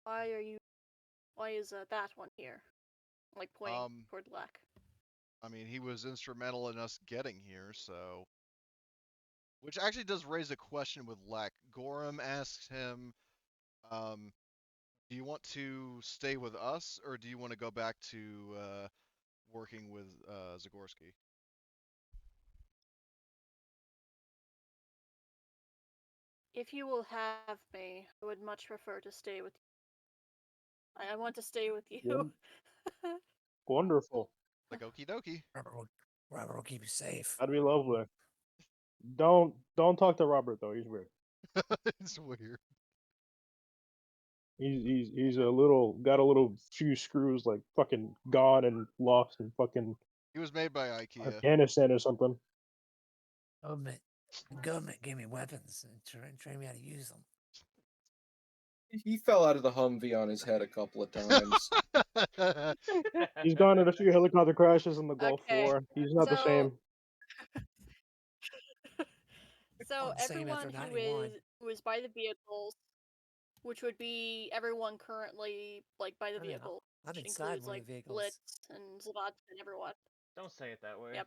why is that one here? Like pointing toward Lek. I mean, he was instrumental in us getting here, so. Which actually does raise a question with Lek. Gorham asks him, do you want to stay with us, or do you want to go back to working with Zagorski? If you will have me, I would much prefer to stay with you. I want to stay with you. Wonderful. Like, okie dokie. Robert will keep you safe. That'd be lovely. Don't talk to Robert though. He's weird. It's weird. He's got a little few screws like fucking gone and lost in fucking He was made by IKEA. Afghanistan or something. The government gave me weapons and trained me how to use them. He fell out of the Humvee on his head a couple of times. He's gone in a few helicopter crashes in the Gulf Okay, War. He's not the so- same. So Same after everyone 91. who is by the vehicles, which would be everyone currently like by the I'm vehicle, I'm which inside includes one like of the vehicles. Blitz and Zavat and everyone. Don't say it that way. Yep.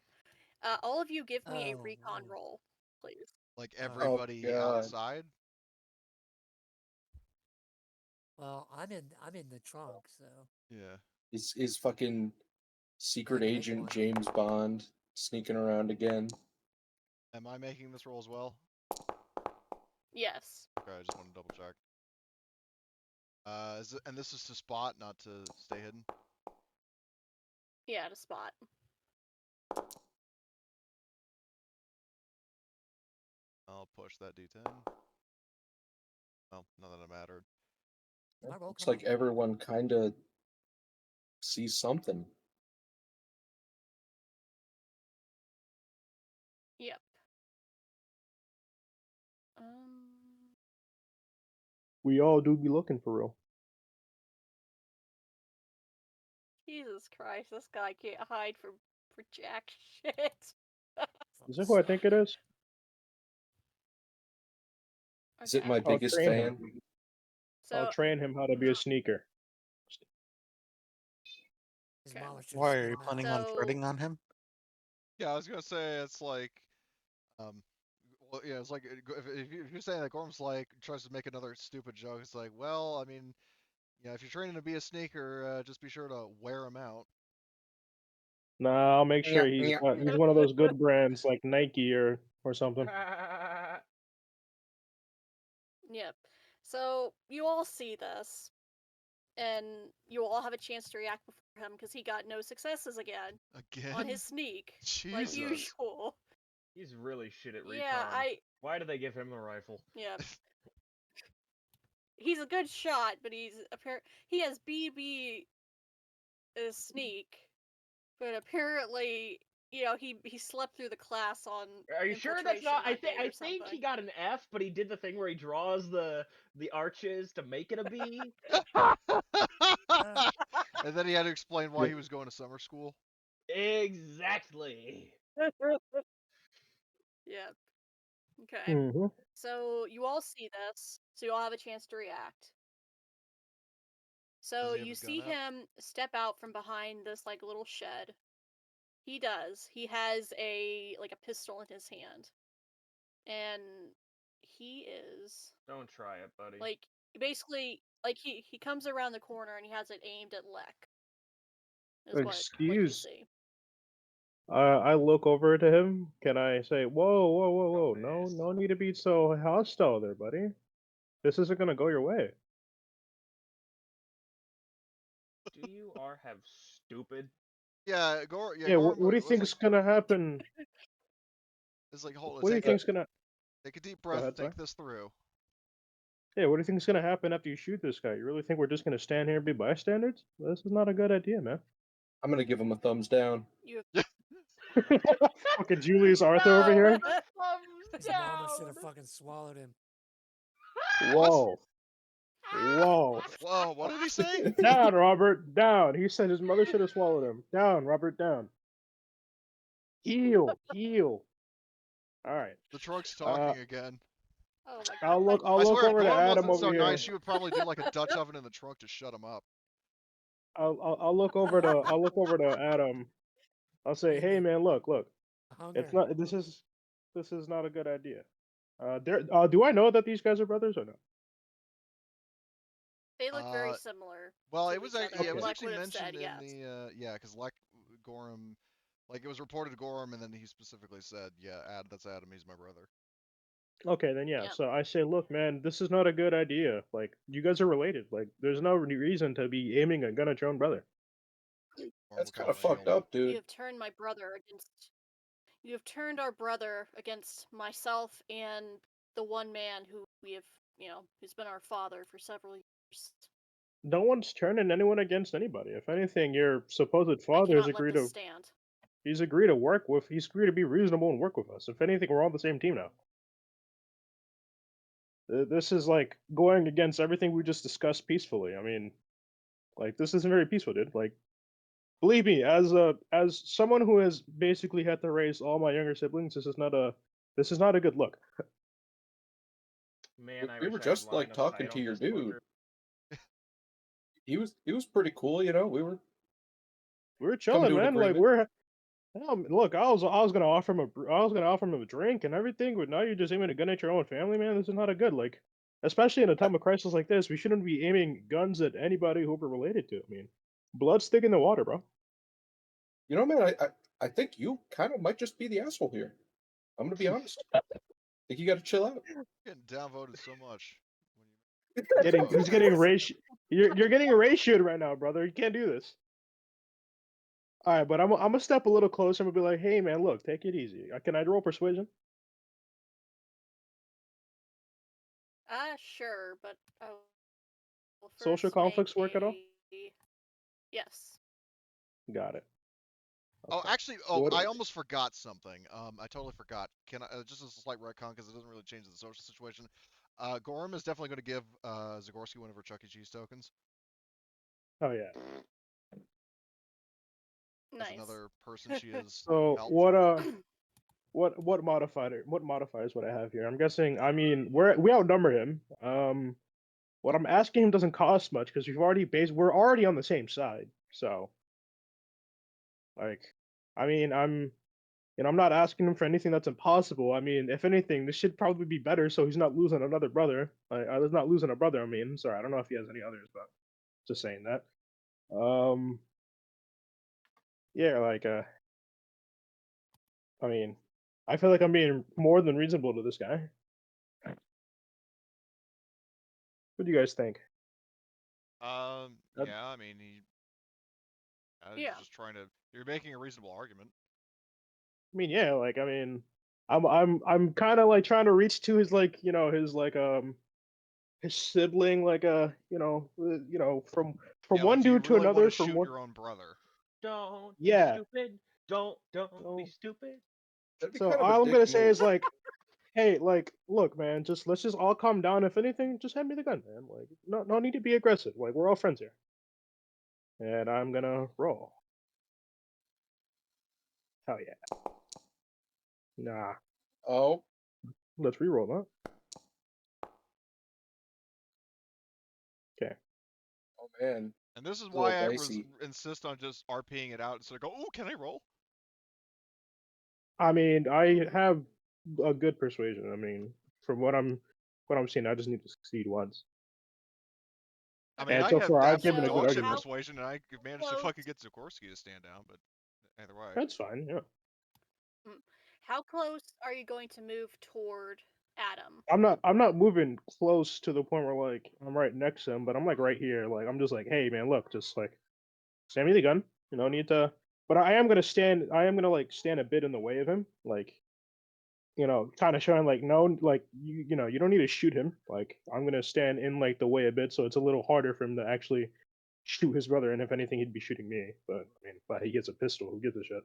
All of you give me a Oh, recon man. roll, please. Like everybody God. outside? Well, I'm in the trunk, so Yeah. Is fucking secret I can make agent one. James Bond sneaking around again? Am I making this roll as well? Yes. Okay, I just want to double check. And this is to spot, not to stay hidden? Yeah, to spot. I'll push that D10. Well, not that it mattered. My roll Looks come like up? everyone kind of sees something. Yep. We all do be looking for real. Jesus Christ, this guy can't hide for jack shit. Is that who I think it is? Is it my Okay. I'll biggest train fan? him. I'll So train him how to be a sneaker. His Okay. mama should Why have are spit you him out. planning on So- treading on him? Yeah, I was gonna say it's like, well, yeah, it's like if you're saying that Gorm's like tries to make another stupid joke, it's like, well, I mean, yeah, if you're training to be a sneaker, just be sure to wear him out. Nah, I'll make sure he's one of those good brands like Nike or something. Yep. So you all see this, and you all have a chance to react before him because he got no successes again Again? on his sneak, like Jesus. usual. He's really shit at recon. Yeah, Why do they give him the rifle? yeah. He's a good shot, but he has BB as sneak, but apparently, he slept through the class on. Are you sure that's not? infiltration that day I or think he something. got an F, but he did the thing where he draws the arches to make it a B. And then he had to explain why he was going to summer school. Exactly. Yeah. Okay. Mm-hmm. So you all see this, so you all have a chance to react. So Does he have you a gun see out? him step out from behind this like little shed. He does. He has a pistol in his hand. And he is Don't try it, buddy. like basically like he comes around the corner and he has it aimed at Lek. Is what you see. I look over to him. Can I say, whoa, Dumbass. no need to be so hostile there, buddy. This isn't gonna go your way. Do you have stupid? Yeah, Yeah, Gorm what do you was think's like, gonna happen? it's like, hold on, What do you take think's gonna? a deep Go breath, ahead, think sorry. this through. Yeah, what do you think's gonna happen after you shoot this guy? You really think we're just gonna stand here and be bystanders? This is not a good idea, man. I'm gonna give him a thumbs down. You Fucking Julius Arthur over No, here. the thumbs His mama should have down. fucking swallowed him. Whoa. Whoa. Whoa, what did he say? Down, Robert, down. He said his mother should have swallowed him. Down, Robert, down. Heal. All right. The trunk's talking again. Oh my I'll god. look. I'll I look swear, if over to Gorham Adam wasn't over so here. nice, she would probably do like a Dutch oven in the trunk to shut him up. I'll look over to. I'll look over to Adam. I'll say, hey man, look. Hunger. It's not. This is not a good idea. Do I know that these guys are brothers or no? They look very Uh, similar. Well, to it was each actually, other. yeah, it was Lek actually would have mentioned said in yes. the yeah, because Gorham, like it was reported to Gorham, and then he specifically said, yeah, that's Adam. He's my brother. Okay, then yeah. Yeah. So I say, look, man, this is not a good idea. Like, you guys are related. Like, there's no reason to be aiming a gun at your own brother. Gorham That's would kind call of fucked shield. up, You dude. have turned my brother against. You have turned our brother against myself and the one man who we have, who's been our father for several years. No one's turning anyone against anybody. If anything, your supposed I father has cannot let agreed this to. stand. He's agreed to work with. He's agreed to be reasonable and work with us. If anything, we're on the same team now. This is like going against everything we just discussed peacefully. I mean, like this isn't very peaceful, dude. Like, believe me, as someone who has basically had to raise all my younger siblings, this is not a good look. Man, I We wish were I had just line like of talking sight to on your this dude. bugger. He was pretty cool, you know. We were Chilling, to an man. Like agreement. we're. Look, I was gonna offer him a drink and everything, but now you're just aiming a gun at your own family, man. This is not a good like, especially in a time of crisis like this. We shouldn't be aiming guns at anybody who we're related to. I mean, blood's thick in the water, bro. You know, man, I think you kind of might just be the asshole here. I'm gonna be honest. I think you got to chill out. Getting downvoted so much. He's getting ratio. You're getting ratioed right now, brother. You can't do this. All right, but I'm gonna step a little closer. I'm gonna be like, hey, man, look, take it easy. Can I roll persuasion? Sure, but I will Social first conflicts make work at all? Yes. Got it. Oh, Okay. actually, What- I almost forgot something. I totally forgot. Can I just a slight retcon because it doesn't really change the social situation. Gorham is definitely going to give Zagorski one of her Chuck E. Cheese tokens. Oh yeah. As Nice. another person she has So helped. what modifiers would I have here? I'm guessing. I mean, we outnumber him. What I'm asking him doesn't cost much because we're already on the same side. So, like, I mean, I'm not asking him for anything that's impossible. I mean, if anything, this should probably be better so he's not losing another brother. He's not losing a brother. I mean, sorry, I don't know if he has any others, but just saying that. Yeah, like, I mean, I feel like I'm being more than reasonable to this guy. What do you guys think? Yeah, I mean, he's Yeah. just trying to. You're making a reasonable argument. I mean, yeah, like, I mean, I'm kind of like trying to reach to his like, his sibling, like from Yeah, one like, do you dude to really want another, to from shoot one. your own brother? Don't be Yeah. stupid. Don't be So, stupid. That'd be so kind of a all I'm dick gonna say move. is like, hey, like, look, man, let's just all calm down. If anything, just hand me the gun, man. Like, no need to be aggressive. Like, we're all friends here. And I'm gonna roll. Hell yeah. Nah. Oh, Let's re-roll that. Okay. oh man. And this is a little why I dicey. insist on just RPing it out instead of go, oh, can I roll? I mean, I have a good persuasion. I mean, from what I'm seeing, I just need to succeed once. I mean, And I so have far, I've given absolute a good dog shit argument. persuasion, and I managed to fucking get Zagorski to stand down, but either way. That's fine. Yeah. How close are you going to move toward Adam? I'm not moving close to the point where like I'm right next to him, but I'm like right here. Like I'm just like, hey man, look, just like stand me the gun. You know, need to. But I am gonna like stand a bit in the way of him, like kind of showing like no, like you don't need to shoot him. Like I'm gonna stand in like the way a bit, so it's a little harder for him to actually shoot his brother. And if anything, he'd be shooting me. But I mean, but he gets a pistol. Who gives a shit?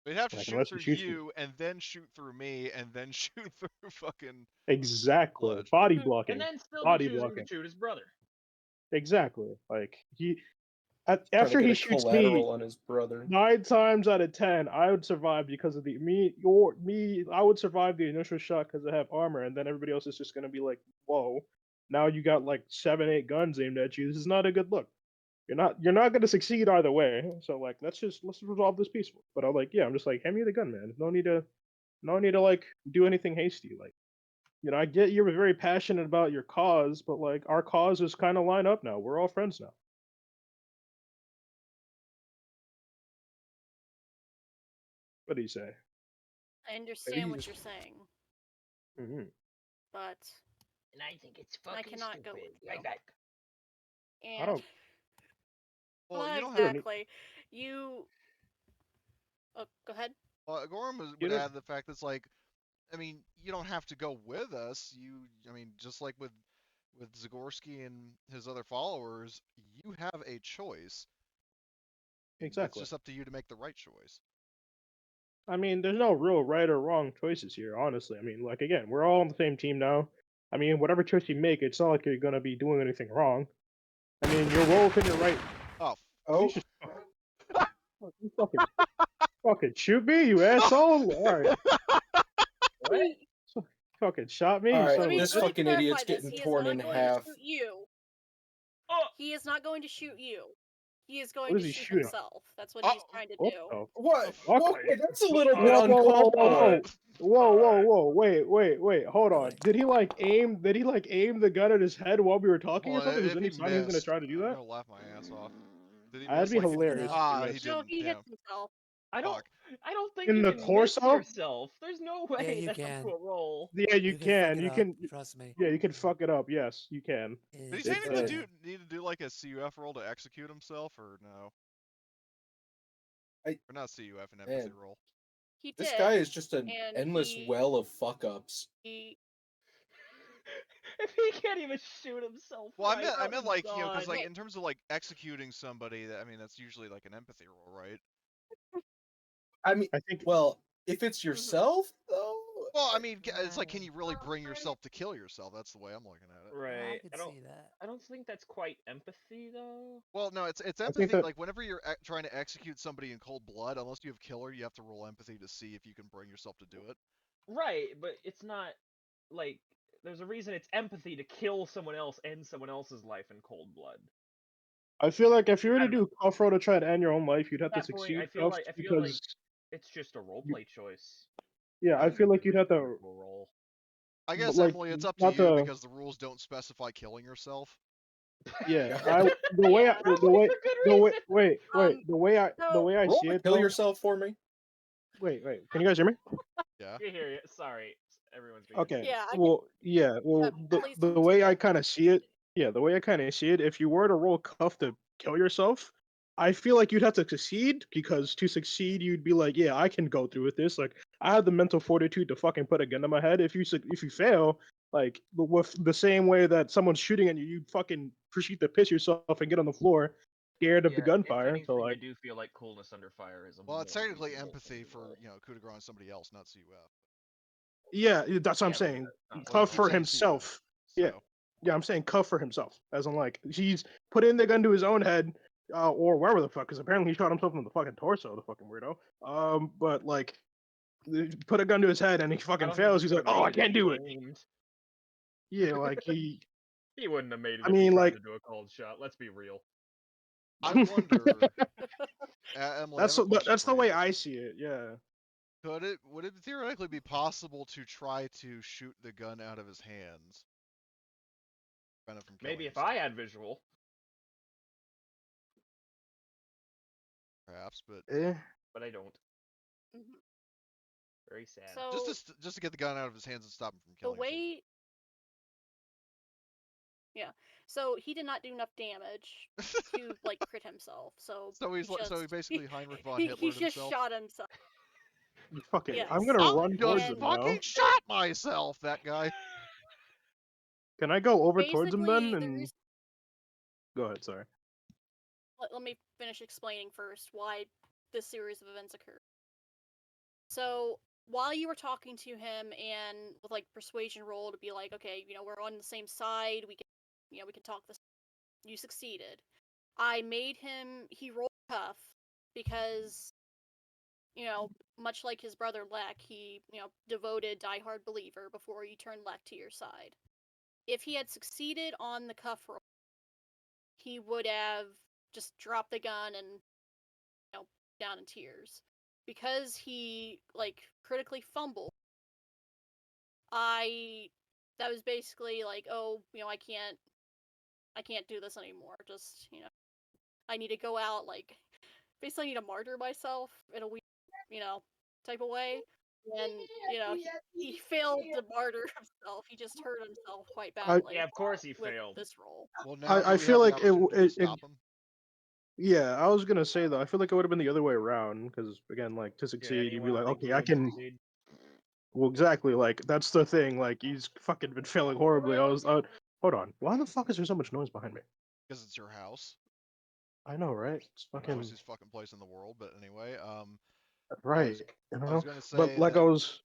We'd have to Like shoot unless he through shoots me. you, and then shoot through me, and then shoot through fucking Exactly. blood. Body blocking. And then still be Body choosing blocking. to shoot his brother. Exactly. Like Trying to after get he a shoots collateral me, on his brother. 9 times out of 10, I would survive because of me. I would survive the initial shot because I have armor, and then everybody else is just gonna be like, "Whoa, now you got like 7, 8 guns aimed at you. This is not a good look. You're not gonna succeed either way. So like, let's resolve this peacefully." But I'm like, yeah, I'm just like, hand me the gun, man. No need to like do anything hasty. Like, I get you're very passionate about your cause, but like our cause is kind of line up now. We're all friends now. What do you say? I understand he what just- you're saying, Hmm. but And I think it's I fucking cannot go stupid. with you. Right back. I And don't. Well, not you don't have. exactly. You. Oh, go ahead. Well, Gorham You would don't- add the fact that's like, I mean, you don't have to go with us. I mean, just like with Zagorski and his other followers, you have a choice. It's Exactly. just up to you to make the right choice. I mean, there's no real right or wrong choices here, honestly. I mean, like again, we're all on the same team now. I mean, whatever choice you make, it's not like you're gonna be doing anything wrong. I mean, your role within your right. Oh, You just you fucking shoot me, you asshole! All right, fucking shot me. All You right, son Let of me a this let me fucking clarify idiot's this. getting He is torn not in going half. to shoot you. Oh, He is not going to shoot you. He is going What to is he shoot shooting? himself. That's what Oh, he's trying to What do. the What? fuck? Okay, that's a little bit Whoa, whoa, whoa, uncalled whoa, for. whoa, wait, hold on. Did he like aim the gun at his head while we were talking or well, something? Was if any he sign he was gonna missed, try to do I'm that? gonna laugh my ass off. Did he That'd miss? be Like, hilarious. ah, if he missed. No, didn't. he Damn. hits himself. I don't. Fuck. I don't think In you the can torso? miss yourself. There's no way you that's up can. to a roll. Yeah, you fuck can. it You up, can. Trust me. Yeah, you can fuck it up. Yes, you can. Did he It say It's, need uh, need to do like a CUF roll to execute himself, or no? I- Or not CUF, an empathy Man. roll. He This did. guy is just an and endless he- well of fuck ups. He If he can't even shoot himself, Well, right? I meant Oh, like, because God. like in terms of like executing somebody, I mean that's usually like an empathy roll, right? I mean, I think. well, if it's yourself, though. Well, I mean, it's like, can you really bring yourself to kill yourself? That's the way I'm looking at it. Right. I could see that. I don't think that's quite empathy though. Well, no, it's think empathy. that- Like whenever you're trying to execute somebody in cold blood, unless you have killer, you have to roll empathy to see if you can bring yourself to do it. Right, but it's not like there's a reason it's empathy to kill someone else, end someone else's life in cold blood. I feel like if you were I to don't do cuff roll to try and end your own life, you'd have to At that point, succeed I feel cuff like because it's just a roleplay choice. yeah, I feel like you'd have to. Critical roll. I guess like, Emily, it's up to not you to- because the rules don't specify killing yourself. Yeah, the way I, Probably the way for good the way reason. wait the way I Roll see to it kill though. yourself for me. Wait, can you guys hear me? Yeah. We hear you. Sorry, everyone's being Okay. Yeah, I Well, please the way continue. I kind of see it, the way I kind of see it, if you were to roll cuff to kill yourself, I feel like you'd have to succeed because to succeed, you'd be like, yeah, I can go through with this. Like, I have the mental fortitude to fucking put a gun to my head. If you fail, like with the same way that someone's shooting at you, you fucking proceed to piss yourself and get on the floor, scared of the gunfire. If So anything, I like, do feel like coolness under fire is a Well, it's more technically reasonable empathy thing to for roll. coup de grace on somebody else, not CUF. yeah, that's what I'm Yeah, but saying. that's not Well, you Cuff keep for saying himself. CUF, Yeah. so. Yeah, I'm saying cuff for himself, as in like he's putting the gun to his own head, or wherever the fuck, because apparently he shot himself in the fucking torso, the fucking weirdo. But like, put a gun to his head and he I fucking don't think fails. he He's like, could've oh, I made can't do it. aimed. Yeah, like he. He wouldn't have made it I if he mean, tried like- to do a cold shot. Let's be real. I wonder, Emily, I have a question That's for the way you. I see it. Yeah. Would it theoretically be possible to try to shoot the gun out of his hands? Prevent it from killing Maybe if himself, I had visual. perhaps, but But I don't. Mhm. Very sad. So just to get the gun out of his hands and stop him from the killing himself. way, yeah, so he did not do enough damage to like crit himself. So So he he basically Heinrich von he Hitler just himself. shot himself. Fuck it. Yes. I'm gonna I run towards just him now. fucking shot myself. That guy. Can I go over towards him Basically, then? the And reason- go ahead. Sorry. let me finish explaining first why this series of events occurred. So while you were talking to him and with like persuasion roll to be like, okay, we're on the same side, we can talk this. You succeeded. I made him. He rolled tough because, much like his brother Lek, he, devoted diehard believer before you turn Lek to your side. If he had succeeded on the cuff roll, he would have just dropped the gun and, down in tears. Because he, critically fumbled, that was basically like, oh, I can't do this anymore. Just, I need to go out, basically I need to martyr myself in a weird, type of way. And, he failed to martyr himself. He just hurt himself quite badly. Yeah, of course he with failed. this roll. Well, now do I we feel have the like opportunity to stop him? yeah, I was gonna say though, I feel like it would have been the other way around because again, like to Yeah, succeed, you'd be anyone like, think okay, he I would can. succeed? Well, exactly. Like that's the thing. Like he's fucking been failing horribly. Hold on. Why the fuck is there so much noise behind me? Because it's your house. I know, right? It's fucking Noisiest fucking place in the world. But anyway, right. I was gonna But say like that I was.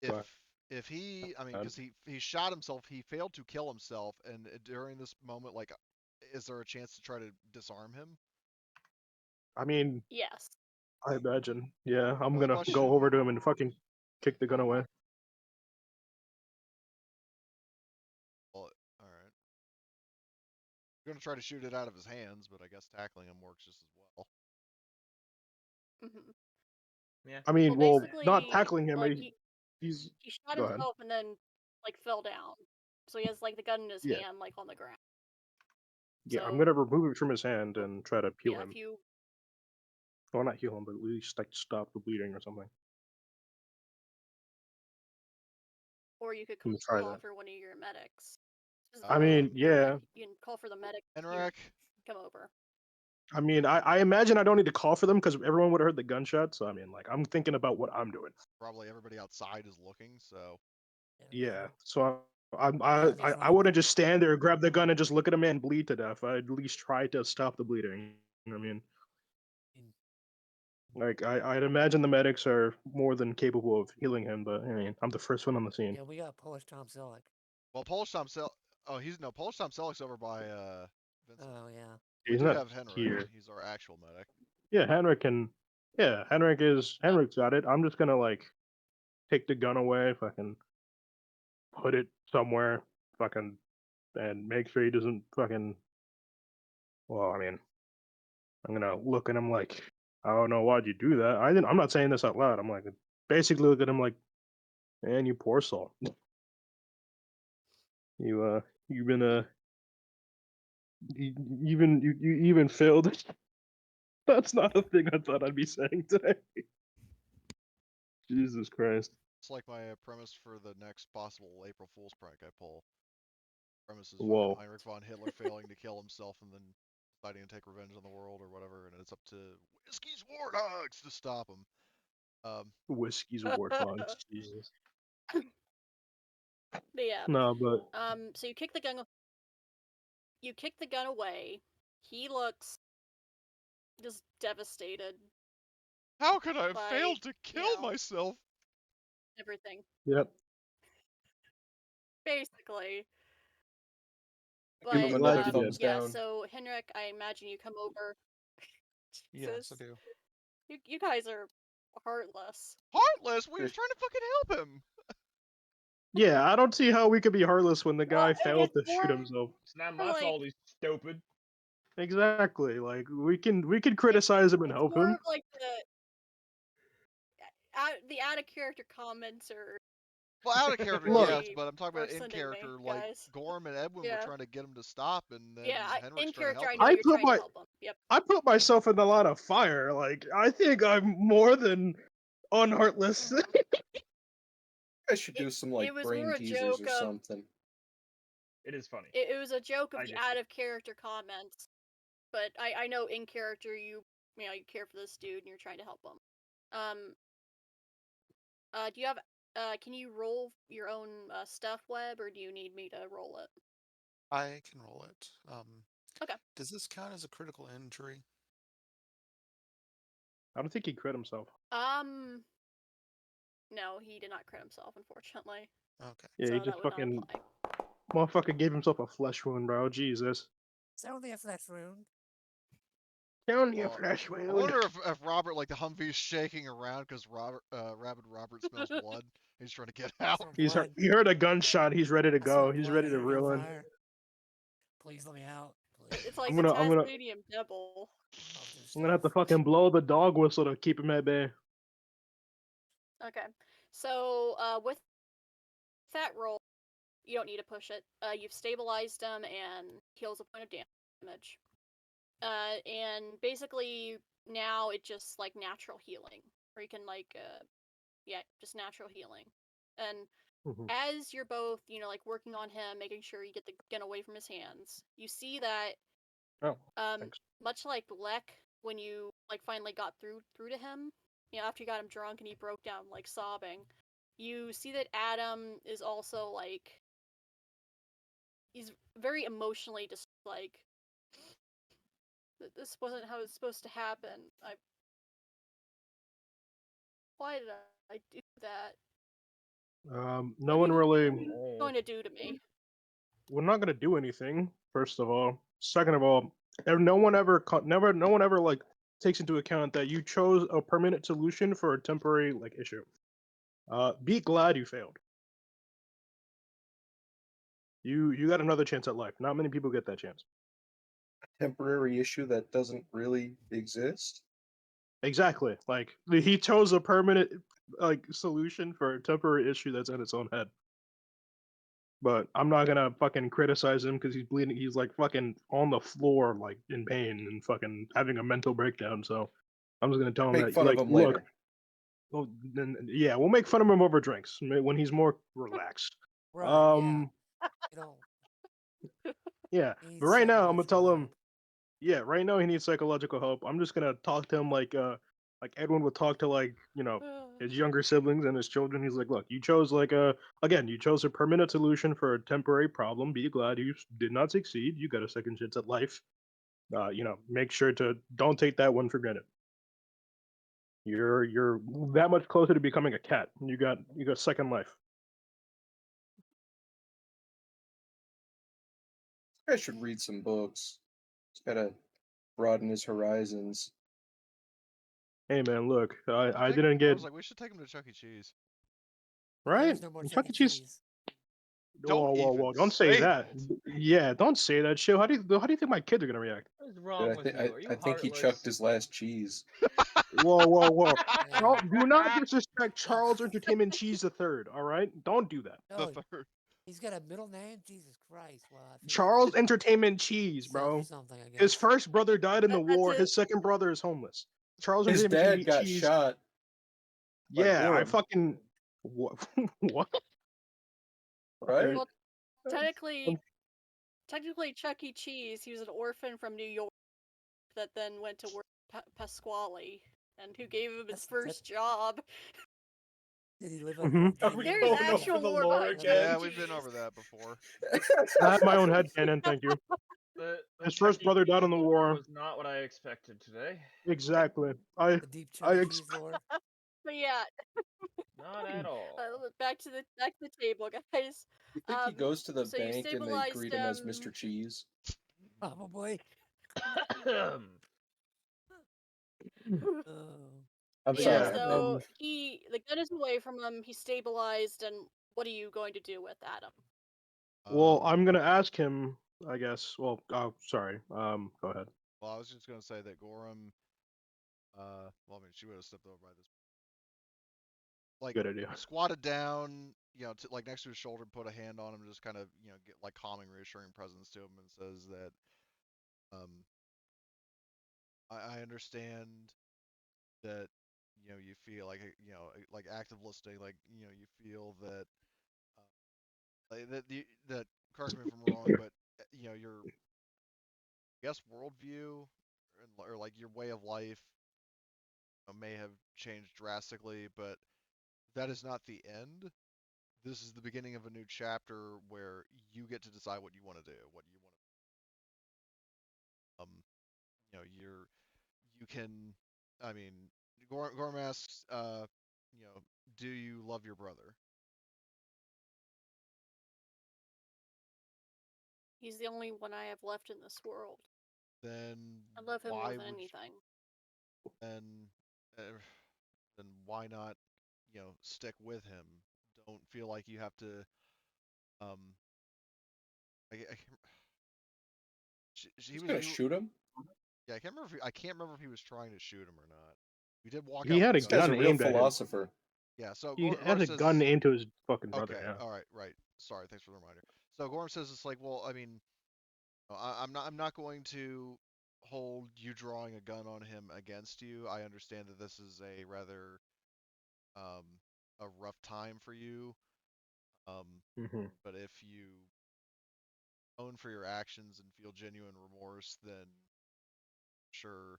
if What? if he, I mean, Um, because he shot himself, he failed to kill himself, and during this moment, like, is there a chance to try to disarm him? I mean, Yes. I imagine. Yeah, I'm Well, the gonna question. go over to him and fucking kick the gun away. Well, all right. I'm gonna try to shoot it out of his hands, but I guess tackling him works just as well. Hmm. Yeah. I mean, Well, well, basically, not tackling him. like He's. he shot Go ahead. himself and then fell down. So he has the gun in his Yeah. hand, on the ground. Yeah, I'm So, gonna remove it from his hand and try to heal yeah, him. if you Well, not heal him, but at least like stop the bleeding or something. or you could Let me try call that. for one of your medics. I mean, yeah. You can call for the medic. Henrik. Come over. I mean, I imagine I don't need to call for them because everyone would have heard the gunshot. So I mean, like, I'm thinking about what I'm doing. Probably everybody outside is looking, so. Yeah. So I Yeah, wouldn't just stand there, grab the gun, and just look at a man bleed to death. I'd at least try to stop the bleeding. I mean, like, I'd imagine the medics are more than capable of healing him, but I mean, I'm the first one on the scene. Yeah, we got Polish Tom Selleck. Well, Polish Tom Polish Tom Selleck's over by Vincent. Oh yeah. We He's do not have Henrik. here. He's our actual medic. Yeah, Henrik can. Yeah, Henrik's got it. I'm just gonna like take the gun away, fucking put it somewhere, fucking, and make sure he doesn't fucking. Well, I mean, I'm gonna look at him like, I don't know why'd you do that. I'm not saying this out loud. I'm like, basically look at him like, man, you poor soul. You've been you even failed. That's not a thing I thought I'd be saying today. Jesus Christ. It's like my premise for the next possible April Fool's prank I pull. Premise is Whoa. Heinrich von Hitler failing to kill himself and then deciding to take revenge on the world or whatever, and it's up to Whiskey's Warthogs to stop him. Whiskey's warthogs. Jesus. But yeah. No, but So you kick the gun. You kick the gun away. He looks just devastated. How could I have by, failed to kill myself? Everything. yep. Basically. Give him But another glad you thumbs did. yeah, down. so Henrik, I imagine you come over. Yes, I Jesus. do. You guys are heartless. Heartless? We were trying to fucking help him. Yeah, I don't see how we could be heartless when the Well, guy failed to it's shoot more himself. It's not my like- fault he's stupid. Exactly. Like we can criticize him and it's help more him. of like the out of character comments are Well, out of character, Look. yes, but I'm talking about in worsening me, character. Like guys. Gorm and Edwin were Yeah. trying to get him to stop, and then Yeah, Henrik's in trying to character, help I him. know I you're put trying my- to help them. Yep. I put myself in a lot of fire. Like I think I'm more than unheartless. I should do some like it was brain more a teasers joke or of- something. It is funny. It was a joke of I the just- out of character comments, but I know in character you care for this dude and you're trying to help him. Do you have can you roll your own stuff, Web, or do you need me to roll it? I can roll it. Okay. Does this count as a critical injury? I don't think he crit himself. No, he did not crit himself, unfortunately. Okay. Yeah, So he that just would not fucking apply. motherfucker gave himself a flesh wound, bro. Jesus. It's only a flesh wound. Down here, Well, flesh I wound. wonder if Robert, like the Humvee's shaking around because Rabid Robert smells blood. He's trying to get out. Some He's heard, blood. he heard a gunshot. He's ready to I saw go. He's blood. ready I to heard reel in. gunfire. Please let me out. Please. It's like I'm the gonna, I'm gonna, Tasmanian devil. I'll do I'm gonna have to stuff. fucking blow the dog whistle to keep him at bay. Okay. So, with that roll, you don't need to push it. You've stabilized him and heals a point of damage. And basically now it's just like natural healing, where you can like, yeah, just natural healing. And Mhm. as you're both, like working on him, making sure you get the gun away from his hands, you see that, Oh, thanks. much like Lek, when you like finally got through to him, after you got him drunk and he broke down like sobbing, you see that Adam is also like, he's very emotionally just like, this wasn't how it's supposed to happen. Why did I do that? No What one are you really. going to do to me? We're not gonna do anything. First of all. Second of all, no one ever, no one ever like takes into account that you chose a permanent solution for a temporary like issue. Be glad you failed. You got another chance at life. Not many people get that chance. Temporary issue that doesn't really exist. Exactly. Like he chose a permanent like solution for a temporary issue that's in its own head. But I'm not gonna fucking criticize him because he's bleeding. He's like fucking on the floor, like in pain and fucking having a mental breakdown. So I'm just gonna tell him Make that, fun of like, him look, later. well, then yeah, we'll make fun of him over drinks when he's more relaxed. Right. Um, You know, yeah. he But needs right now, I'm gonna psychological tell him, help. yeah, right now he needs psychological help. I'm just gonna talk to him like Edwin would talk to like his younger siblings and his children. He's like, look, you chose you chose a permanent solution for a temporary problem. Be glad you did not succeed. You got a second chance at life. Make sure to don't take that one for granted. You're that much closer to becoming a cat. You got second life. I should read some books. He's gotta broaden his horizons. Hey man, look, I think- didn't I get was like, we should take him to Chuck E. Cheese. right. There's no more Chuck Chuck E. E. Cheese. Cheese. Don't Whoa! even Don't say say that. Yeah, don't say that shit. How do you think my kids are gonna react? What is Dude, wrong with you? Are you I think he heartless? chucked his last cheese. Whoa! Yeah. Do not disrespect Charles Entertainment Cheese the Third. All right, don't do that. the No, third. he's got a middle name. Jesus Christ! Well, I figured Charles Entertainment Cheese, stand bro. for something, I His guess. first brother died in the That's war. it. His second brother is homeless. Charles His Entertainment dad got Cheese. shot by Yeah, I Gorham, fucking what? What? right? Well, technically, Um, Chuck E. Cheese, he was an orphan from New York that then went to work Pasquale, and who gave him his That's- first job. Did he live Mhm. up? Did Are he we live There's going up- actual over the lore lore behind again? Yeah, Chuck E. we've been Cheese. over that before. I have my own headcanon, thank you. The His Chuck first E. brother died Cheese in the lore war. was not what I expected today. Exactly. The deep Chuck I E. ex- Cheese lore. But yeah, Not at all. back to the table, guys. You think he goes to the So you bank and they stabilized greet him as Mr. Cheese? Probably. Oh. I'm Yeah, sorry. so the gun is away from him. He's stabilized, and what are you going to do with Adam? Well, Um, I'm gonna ask him. I guess. Well, sorry. Go ahead. Well, I was just gonna say that Gorham. Well, I mean, she would have stepped over by this. Like, Good idea. squatted down, like next to his shoulder, put a hand on him, just kind of, get like calming, reassuring presence to him, and says that, I understand that, you feel like, like active listening, like, you feel that, like, that, correct me if I'm wrong, but, your, I guess, worldview, or like your way of life, may have changed drastically, but that is not the end. This is the beginning of a new chapter where you get to decide what you want to do, what you want to, you can, I mean, Gorm asks, do you love your brother? He's the only one I have left in this world. then I love him why more than would anything. then then why not, stick with him? Don't feel like you have to. I can't, he He's was gonna shoot him. yeah, I can't remember if he was trying to shoot him or not. We did walk He out had with a This guy's a gun real aimed at him. philosopher. Yeah, so He Gorm had a gun says, aimed to his fucking brother. okay, Yeah. all right, right. Sorry, thanks for the reminder. So Gorm says it's like, well, I mean, I'm not going to hold you drawing a gun on him against you. I understand that this is a rather um a rough time for you. Um, Hmm. but if you own for your actions and feel genuine remorse, then sure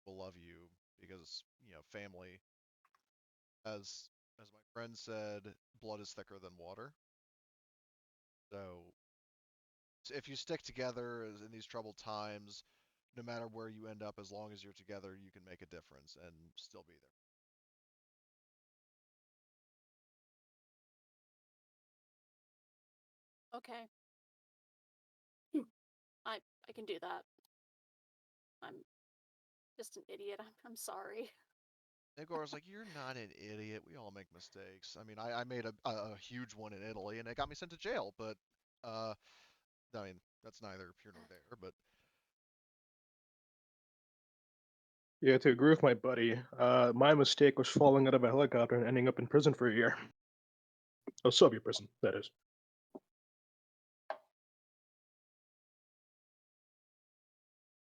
we'll love you because, family, as my friend said, blood is thicker than water. So if you stick together in these troubled times, no matter where you end up, as long as you're together, you can make a difference and still be there. Okay. I can do that. I'm just an idiot. I'm sorry. Igor's like, you're not an idiot. We all make mistakes. I mean, I made a huge one in Italy, and it got me sent to jail. But, I mean, that's neither here nor there. But Yeah, to agree with my buddy, my mistake was falling out of a helicopter and ending up in prison for a year. A Soviet prison, that is.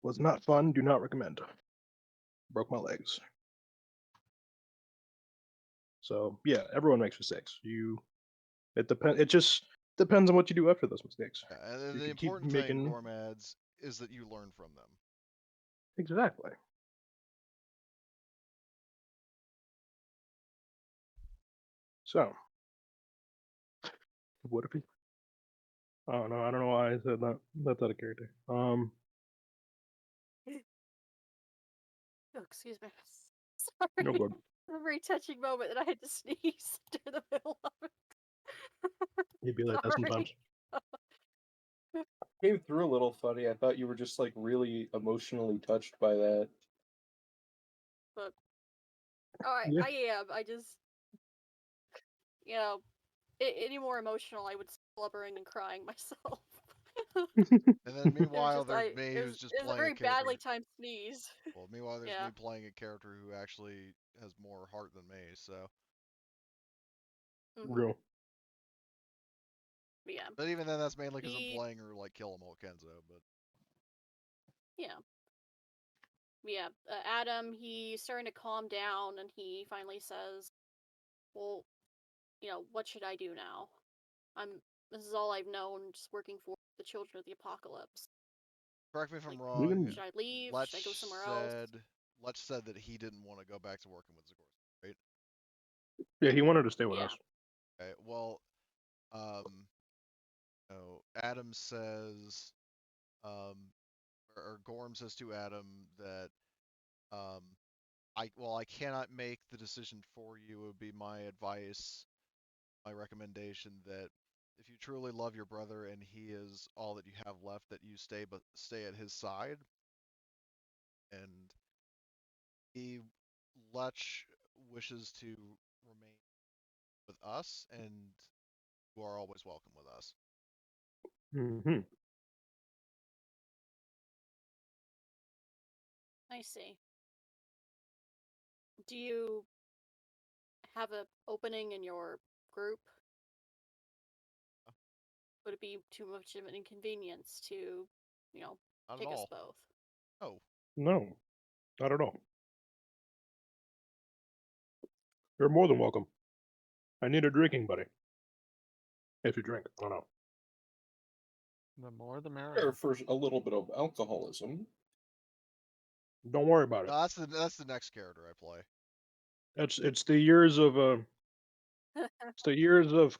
Was not fun. Do not recommend. Broke my legs. So yeah, everyone makes mistakes. It just depends on what you do after those mistakes. yeah, and You the can keep important thing, making Gorm adds, is that you learn from them. exactly. So, what if he? I don't know. I don't know why I said that. That's out of character. Oh, excuse me. Sorry. No good. A very touching moment that I had to sneeze during the middle of it. He'd be like that sometimes. Sorry. Came through a little funny. I thought you were just like really emotionally touched by that. But oh, Yeah. I am. I just, any more emotional, I would blubbering and crying myself. And then meanwhile, there's It me who's was just it was a playing a very badly character. timed sneeze. Well, meanwhile, there's Yeah. me playing a character who actually has more heart than me. So, Real. But yeah. but even then, that's mainly because I'm He playing her like Kill 'Em All Kenzo. But yeah. Yeah. Adam, he's starting to calm down and he finally says, "Well, what should I do now? This is all I've known, just working for the children of the apocalypse. correct me if I'm Like, We wrong. can. should I leave? Letch Should I go somewhere else?" said Letch said that he didn't want to go back to working with Zagorski, right? Yeah, he wanted to stay with Yeah. us. Okay. Well, um, Adam says, um, or Gorm says to Adam that, um, I cannot make the decision for you. It would be my advice, my recommendation that if you truly love your brother and he is all that you have left, that you stay at his side. And he Lech wishes to remain with us, and you are always welcome with us. Hmm. I see. Do you have an opening in your group? Would it be too much of an inconvenience to, Not at take us all. both? Oh, No, not at all. You're more than welcome. I need a drinking buddy. If you drink, I don't know. The more the There merrier. for a little bit of alcoholism. Don't worry about it. no, that's the next character I play. It's the years of it's the years of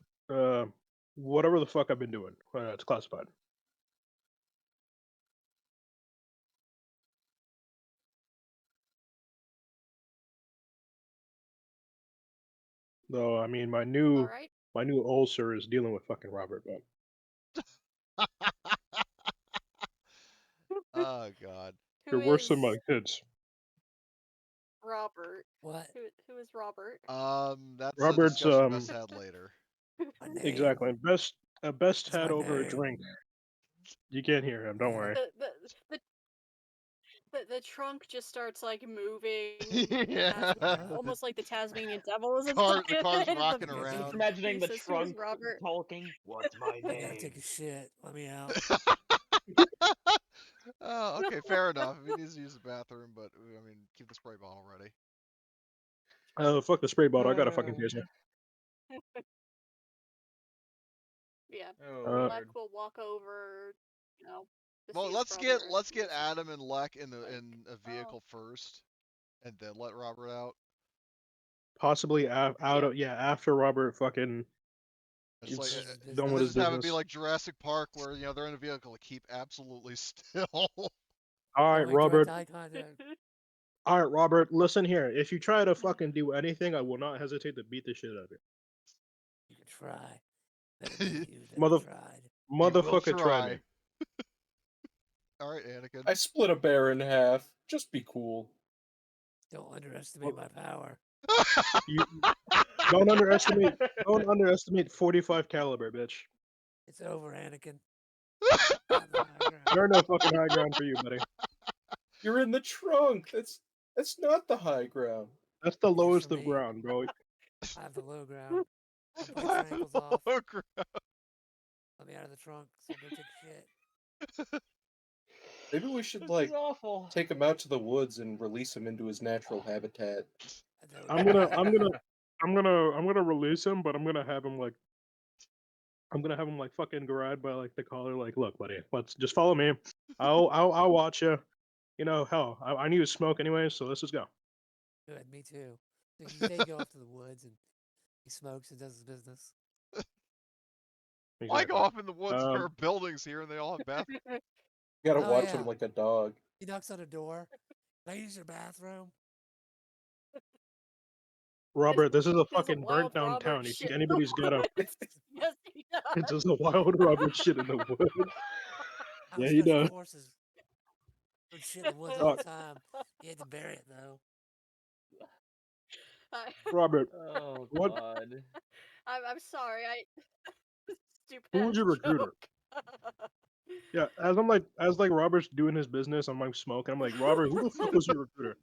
whatever the fuck I've been doing. It's classified. Though I mean, All right. my new ulcer is dealing with fucking Robert, but Oh God. Who You're worse than is my kids. Robert? What? Who is Robert? That's a Robert's discussion best had later. My name. exactly best That's had my over a name. drink. You can't hear him. Don't worry. The trunk just starts like moving, Yeah. almost like the Tasmanian devil is The inside car's of it. rocking The around. Just imagining the says, "Who is trunk Robert?" talking. What's my I gotta name? take a shit. Let me out. Oh, okay, fair enough. If he needs to use the bathroom, but I mean, keep the spray bottle ready. Oh, fuck the spray bottle. I got a fucking taser. Yeah, Oh Lek lord. will walk over, you know. To Well, see his let's brother. get He's Adam and Lek in like, a vehicle first, and then let Robert out. Possibly out Yeah. of after Robert fucking It's like, Does his done and with then his just have it be business. like Jurassic Park, where they're in a vehicle, keep absolutely still. All right, Don't make direct Robert. eye contact. All right, Robert. Listen here. If you try to fucking do anything, I will not hesitate to beat the shit out of you. You can try. Better bet you that Mother- I tried. He will Motherfucker, try me. All right, Anakin. I split a bear in half. Just be cool. Don't underestimate my power. You don't underestimate 45 caliber, bitch. It's over, Anakin. On the high ground. There ain't no fucking high ground for you, buddy. You're in the trunk. That's not the high ground. That's the It is lowest for of me. ground, bro. I have the low ground. I'll bite your ankles off. Oh, crap. Let me out of the trunk so I go take a shit. Maybe we should This like is awful. take him out to the woods and release him into his natural habitat. That would I'm be gonna great. I'm gonna release him, but I'm gonna have him like fucking garage by like the collar. Like, look, buddy, let's just follow me. I'll watch you. You know, hell, I need to smoke anyway, so let's just go. Good, me too. So you take you off to the woods and he smokes and does his business. Why go Exactly. off in the woods? There are buildings here, and they all have bathrooms. You gotta Oh, watch yeah. him like a dog. He knocks on a door. Can I use your bathroom? Robert, this is a There's fucking burnt wild down Robert town. You shit think in the anybody's got a? woods. Yes, he does. It's just a wild Robert shit in the woods. Our Yeah, he special does. forces would shit in the woods all the time. He had to bury it though. Robert, Oh what? god. I'm sorry. Stupid Who was your recruiter? joke. Yeah, as Robert's doing his business, I'm like smoking. I'm like, Robert, who the fuck was your recruiter?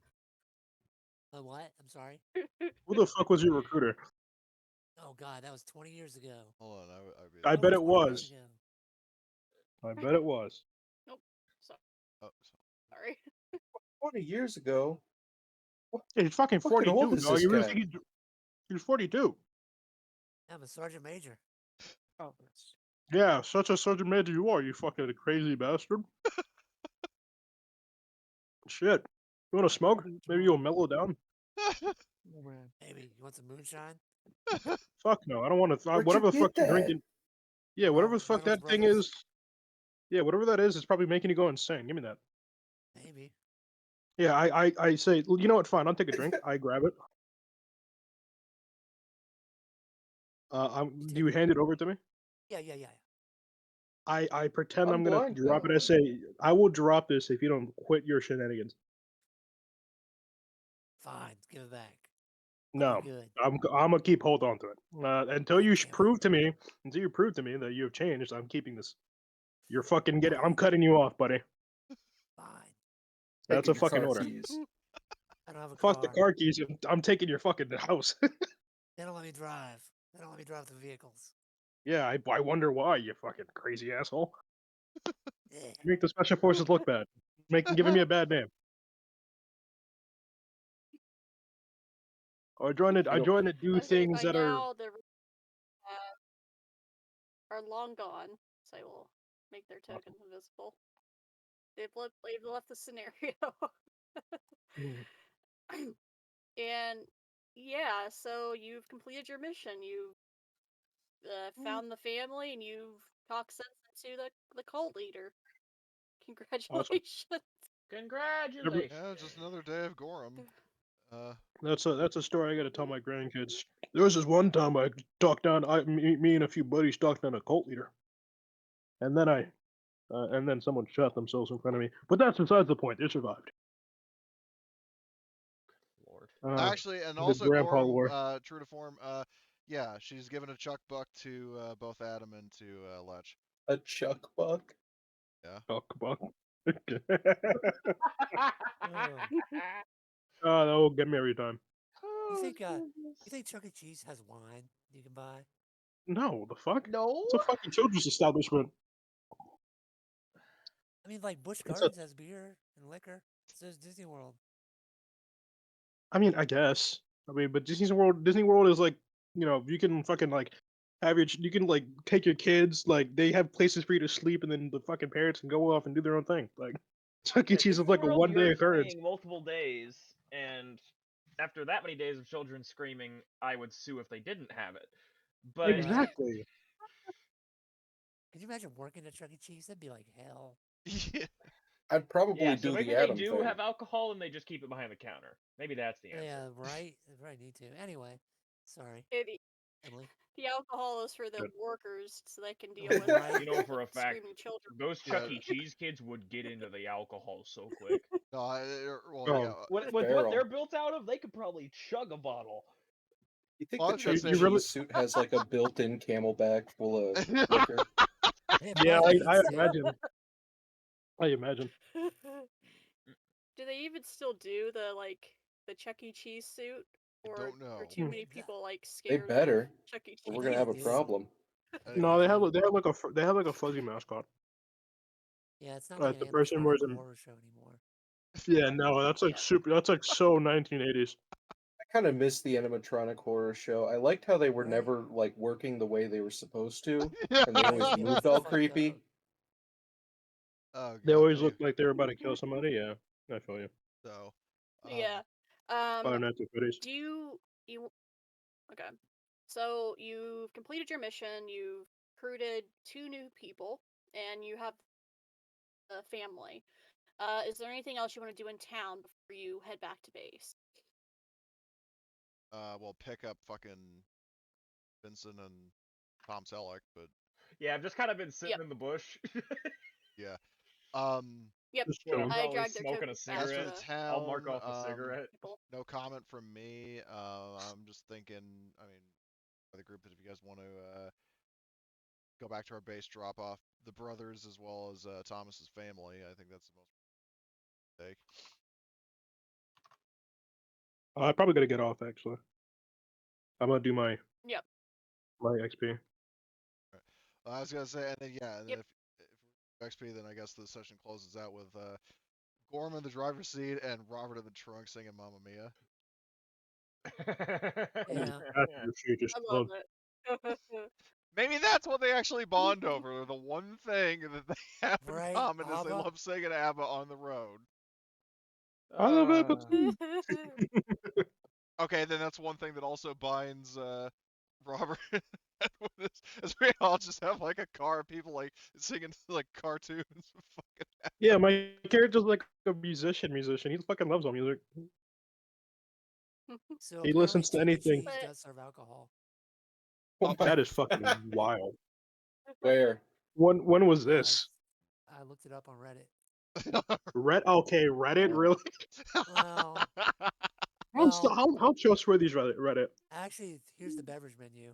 What? I'm sorry. Who the fuck was your recruiter? Oh God, that was 20 years ago. Hold on, I Over bet it 20 years was. ago. I bet it was. Nope. Oh, Sorry. 20 years ago. Yeah, he's fucking Fucking old 42, is dog. this You really guy? think he's 42? I'm a sergeant major. Oh. Yeah, such a sergeant major you are, you fucking crazy bastard. Shit. You want to smoke? Maybe you'll mellow down. Maybe you want some moonshine? Fuck no, I don't want to. Where'd Whatever you the fuck get you're that? drinking. Yeah, whatever the fuck Reynolds that thing Brothers. is. Yeah, whatever that is probably making you go insane. Give me that. Maybe. Yeah, I say, you know what? Fine, I'll take a drink. I grab it. Do you hand it over to me? Yeah. I pretend I'm I'm gonna blind drop now. it. I say, I will drop this if you don't quit your shenanigans. Fine, give it back. No, Good. I'm gonna keep hold on to it until you damn it. prove to me. Until you prove to me that you have changed, I'm keeping this. You're fucking getting. I'm cutting you off, buddy. Fine. That's a Taking your fucking car order. keys. I don't have a Fuck the car. car keys. I'm taking your fucking house. They don't let me drive. They don't let me drive the vehicles. Yeah, I wonder why, you fucking crazy asshole. Yeah. You make the special forces look bad. Giving me a bad name. I joined to do Luckily, things by that are. now, the are long gone, so I will make their tokens invisible. They've left the scenario. And yeah, so you've completed your mission. You've found the family, and you've talked sense into the cult leader. Congratulations. Congratulations. yeah, just another day of Gorham. That's a story I gotta tell my grandkids. There was this one time I me and a few buddies stalked down a cult leader, and then I and then someone shot themselves in front of me. But that's besides the point. They survived. Lord. Actually, and the also grandpa Gorham, lore. true to form, yeah, she's given a chuck buck to both Adam and to Lech. A chuck buck? Yeah. Oh, come on. Oh. Oh, that will get me every time. You think goodness. you think Chuck E. Cheese has wine you can buy? No, the fuck? No. It's a fucking children's establishment. I mean, like Busch It's a- Gardens has beer and liquor. So does Disney World. I mean, I guess. I mean, but Disney World is like, you can fucking like have you can like take your kids, like they have places for you to sleep, and then the fucking parents can go off and do their own thing. Like Chuck E. Yeah, Cheese is Disney like a World, 1-day you're occurrence. staying multiple days, and after that many days of children screaming, I would sue if they didn't have it. But Right. Exactly. Could you imagine working at Chuck E. Cheese? That'd be like hell. Yeah. I'd probably yeah, so do maybe the they Adam do thing. have alcohol and they just keep it behind the counter. Maybe that's the answer. Yeah, right. They probably need to. Anyway, sorry, The, Emily. the alcohol is for the Good. workers so they can deal Oh, with right. You know for a fact, screaming children. those Chuck Yeah. E. Cheese kids would get into the alcohol so quick. No, well, Oh. yeah. With what Barrel. they're built out of, they could probably chug a bottle. You think Well, I the was gonna Chuck E. say- You really- Cheese suit has like a built-in camelback full of liquor? It Yeah, probably I needs to. imagine. I imagine. Do they even still do the Chuck E. Cheese suit? I Or don't know. are too Hmm. many people like They scared better. of Chuck E. Or Cheese? we're gonna have a do. problem. No, they have do. they have like a fuzzy mascot. Yeah, it's not like The an person wears animatronic a horror show anymore. Yeah, no, that's like super. That's like so 1980s. I kind of missed the animatronic horror show. I liked how they were Right. never like working the way they were supposed to, Yeah. and they Right, always they moved look all fucked creepy. up. Oh They god. always Anyway, look like they were about to kill somebody. Yeah, I feel you. so. Yeah. Probably 1950s. Do you okay. So you've completed your mission, you've recruited 2 new people, and you have a family. Is there anything else you want to do in town before you head back to base? Well, pick up fucking Vincent and Tom Selleck, but Yeah, I've just kind of been sitting Yep. in the bush. yeah. Yep. Just When I'm chilling. I probably dragged their smoking a tokens back As for cigarette, the to town, I'll mark off a cigarette. people. no comment from me. I'm just thinking. I mean, for the group, that if you guys want to go back to our base, drop off the brothers as well as Thomas's family, I think that's the most take. I probably gotta get off actually. I'm gonna do my Yep. XP. I was gonna say, and then yeah, and Yep. if XP, then I guess the session closes out with Gorm in the driver's seat and Robert in the trunk singing "Mamma Mia." Yeah. Just I love it. Maybe that's what they actually bond over. The one thing that they have in Right, common is they ABBA. love singing ABBA on the road. I love it, but Okay, then that's one thing that also binds Robert and Edwin is we all just have like a car of people like singing like cartoons. Fucking yeah, my character's like a musician. He fucking loves all music. So He apparently listens to Chuck E. anything. Cheese does serve alcohol. Oh my That is fucking wild. Where? When was Uh, this? I looked it up on Reddit. Okay, Reddit, really? Well, How trustworthy is Reddit? actually, here's the beverage menu.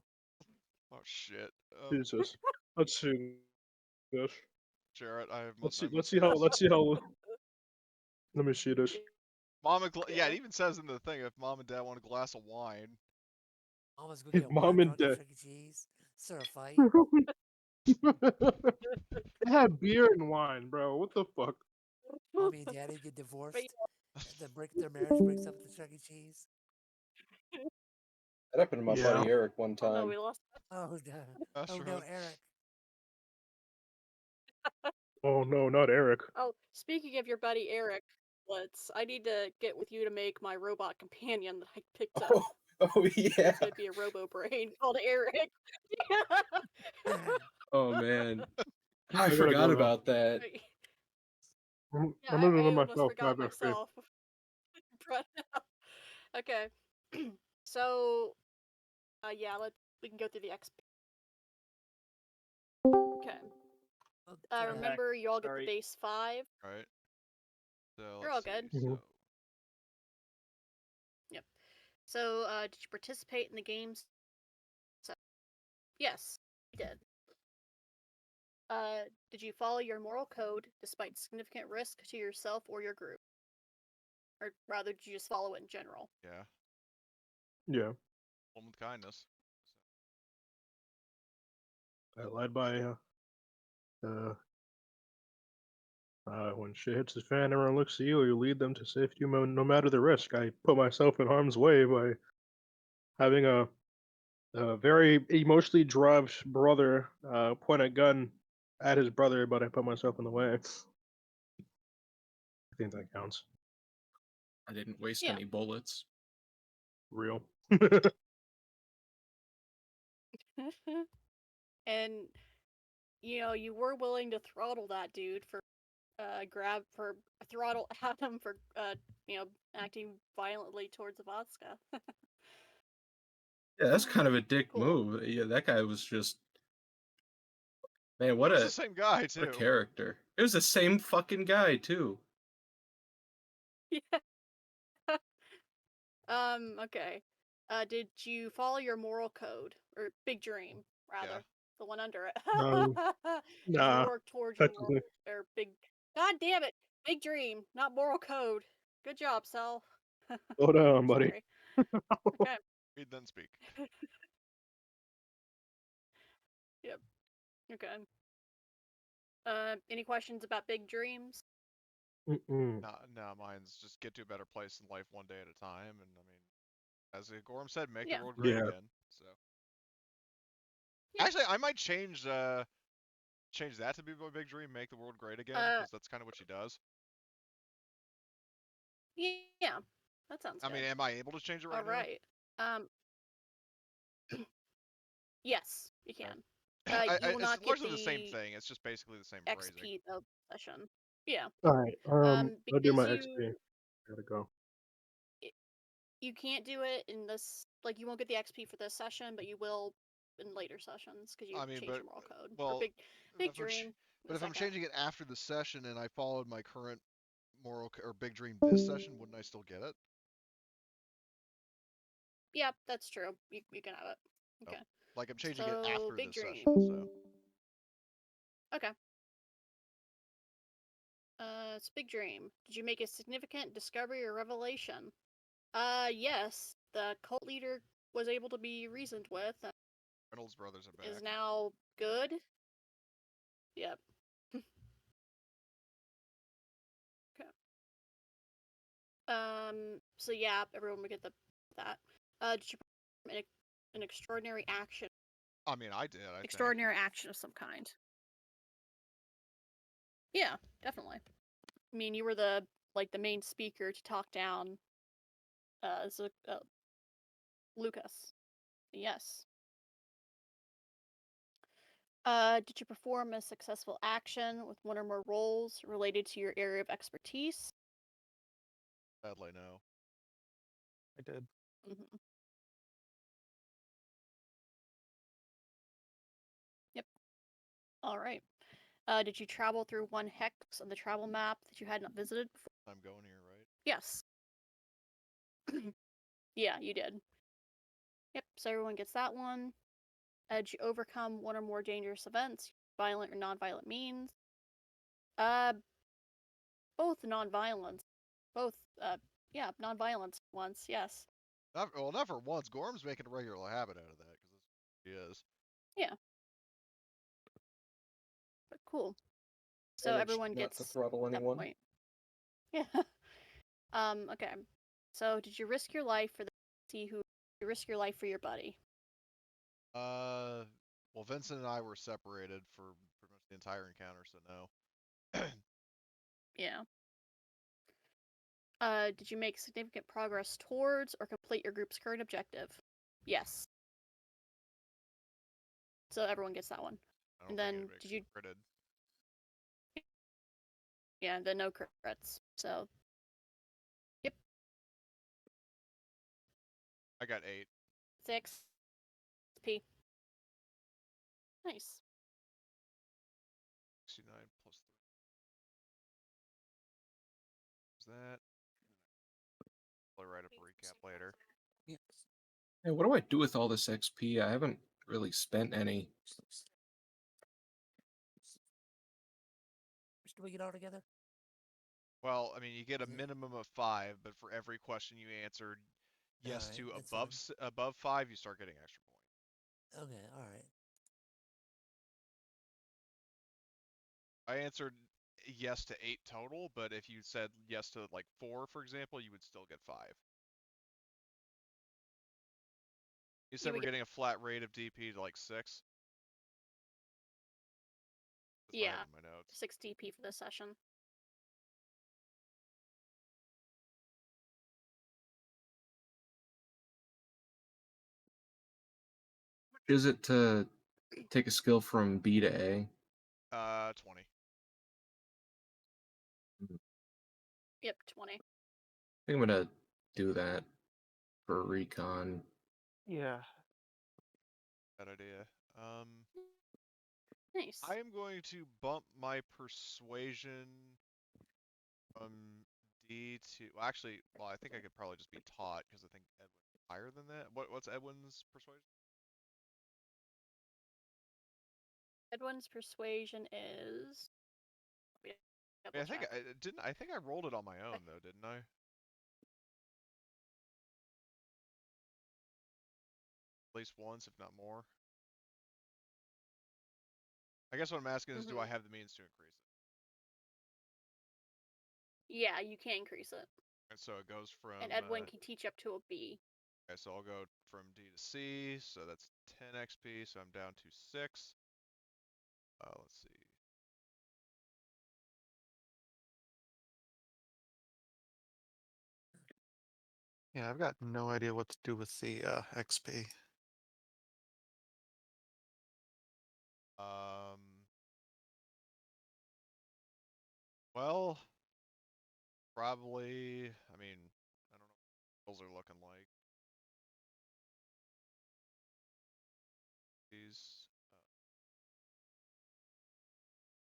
Oh shit. Jesus. Let's see this. Jarrett, I have Let's see. I Let's must see how. Let me see this. Mom and yeah, it even says in the thing if mom and dad want a glass of wine. Almost go If get mom wine and drunk at dad. Chuck E. Cheese. Start a fight. They have beer and wine, bro. What the fuck? Mommy and daddy get divorced. But Their marriage breaks up at the Chuck E. Cheese. That happened to my Yeah. buddy Eric one oh no, time. we lost. Oh no! That's Oh no, right. Eric. Oh no, not Eric. Oh, speaking of your buddy Eric, I need to get with you to make my robot companion that I picked up. Oh yeah. It's gonna be a robo brain called Eric. Oh man. I gotta forgot go now. about that. I'm Yeah, gonna do I it almost myself. forgot I've XP. myself. But, okay. So, yeah, we can go through the XP. Okay. Remember, you all get Sorry. the base 5. Right. So You're all let's good. see. So Yep. So, did you participate in the games? So, yes, you did. Did you follow your moral code despite significant risk to yourself or your group? Or rather, did you just follow it in general? yeah, Yeah. one with kindness. I led by when shit hits the fan, everyone looks to you. You lead them to safety, no matter the risk. I put myself in harm's way by having a very emotionally drugged brother point a gun at his brother, but I put myself in the way. I think that counts. I didn't waste Yeah. any bullets. Real. And you were willing to throttle that dude for throttle Adam for acting violently towards Vodka. Yeah, that's kind of a dick Cool. move. Yeah, that guy was just man. What It was a the same guy what too. a character. It was the same fucking guy too. Yeah. Okay. Did you follow your moral code or big dream rather? Yeah. The one under it. Did Nah, you work towards your moral technically. or big? God damn it! Big dream, not moral code. Good job, Sal. Slow down, buddy. Sorry. Okay. Read then speak. Yep. Okay. Any questions about big dreams? No, mine's just get to a better place in life one day at a time, and I mean, as Gorm said, make Yeah. the world great Yeah. again. So Yeah. actually, I might change that to be my big dream, make the world great again, because that's kind of what she does. Yeah. That sounds I good. mean, am I able to change it right All right. Yes, you can. now? You will not It's get largely the same the thing. It's just basically the same phrasing. XP of session. Yeah. All right. I'll do Because my XP. Gotta go. you can't do it in this. Like, you won't get the XP for this session, but you will in later sessions because you I mean, changed but your moral code. well, Or big if I'm ch- dream. but the if I'm second. changing it after the session and I followed my current or big dream this session, wouldn't I still get it? Yeah, that's true. You can have it. Okay. Like I'm changing it So, after big this dream. session, so Okay. It's a big dream. Did you make a significant discovery or revelation? Yes. The cult leader was able to be reasoned with and Reynolds brothers are is back. now good. Yep. Okay. So yeah, everyone would get that. Did you perform an extraordinary action? I mean, I did. I think. Extraordinary action of some kind. Yeah, definitely. I mean, you were the main speaker to talk down Lucas. Yes. Did you perform a successful action with one or more roles related to your area of expertise? Sadly, no. I did. Mm-hmm. Yep. All right. Did you travel through one hex on the travel map that you had not visited before? I'm going here, right? Yes. Yeah, you did. Yep, so everyone gets that one. Did you overcome one or more dangerous events, violent or non-violent means? Both non-violence. Both, yeah, non-violence once, yes. Not for once. Gorm's making a regular habit out of that, because he is. Yeah. But cool. So everyone gets not to throttle that anyone. point. Yeah. Okay. So did you risk your life for you risk your life for your buddy? Well, Vincent and I were separated for pretty much the entire encounter, so no. Yeah. Did you make significant progress towards or complete your group's current objective? Yes. So everyone gets that one. I don't And think then anybody did you? critted. Yeah, then no crits. So. Yep. I got 8. 6. P. Nice. recap later. Hey, what do I do with all this XP? I haven't really spent any. Do we get all together? Well, I mean, you get a Is it- minimum of 5, but for every question you answered yes Alright, to that's above 5, you start getting extra points. Okay, alright. I answered yes to 8 total, but if you said yes to like 4, for example, you would still get 5. You said would we're get- getting a flat rate of DP to like 6. That's what I Yeah, have in my notes. 6 DP for this session. Is it to take a skill from B to A? 20. Yep, 20. I think I'm gonna do that for recon. Yeah. Bad idea. Nice. I am going to bump my persuasion from D to. Well, actually, well, I think I could probably just be taught because I think Edwin's higher than that. What's Edwin's persuasion? Edwin's persuasion is. I mean, I think I didn't. I think I rolled it on my own though, didn't I? At least once, if not more. I guess what I'm asking is, do I have the means to increase it? Yeah, you can increase it. And so it goes from. And Edwin can teach up to a B. Okay, so I'll go from D to C, so that's 10 XP, so I'm down to 6. Let's see. Yeah, I've got no idea what to do with the XP. Well, probably, I mean, I don't know what skills are looking like. These,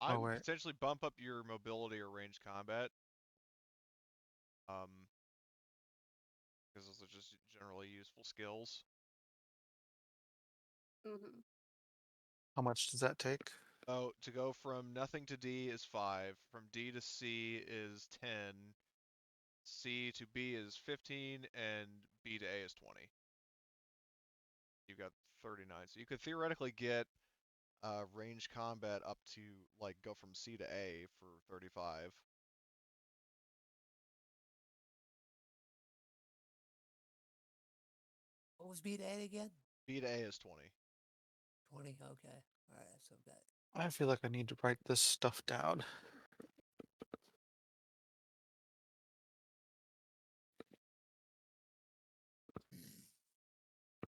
I Oh, would wait. potentially bump up your mobility or range combat. Because those are just generally useful skills. Mm-hmm. How much does that take? So to go from nothing to D is 5, from D to C is 10, C to B is 15, and B to A is 20. You've got 39. So you could theoretically get range combat up to, like, go from C to A for 35. What was B to A again? B to A is 20. 20, okay. Alright, so that. I feel like I need to write this stuff down.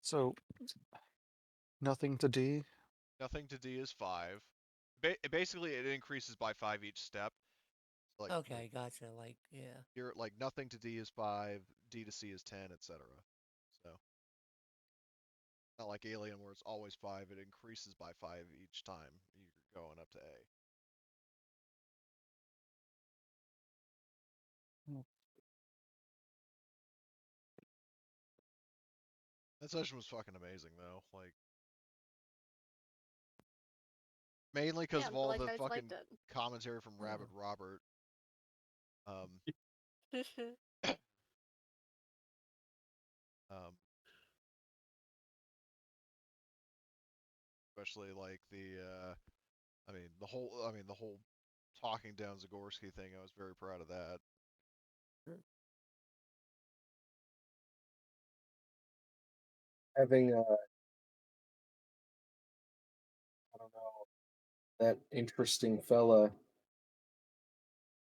So, nothing to D. Nothing to D is 5. Basically, it increases by 5 each step. Like, Okay, gotcha. Like, yeah. you're like nothing to D is 5, D to C is 10, etc. So, not like Alien where it's always 5. It increases by 5 each time you're going up to A. That session was fucking amazing though. Like, mainly because Yeah, of I'm all glad the you guys fucking liked it. commentary from Rabid Robert. Especially like the whole talking down Zagorski thing. I was very proud of that. Having I don't know, that interesting fella.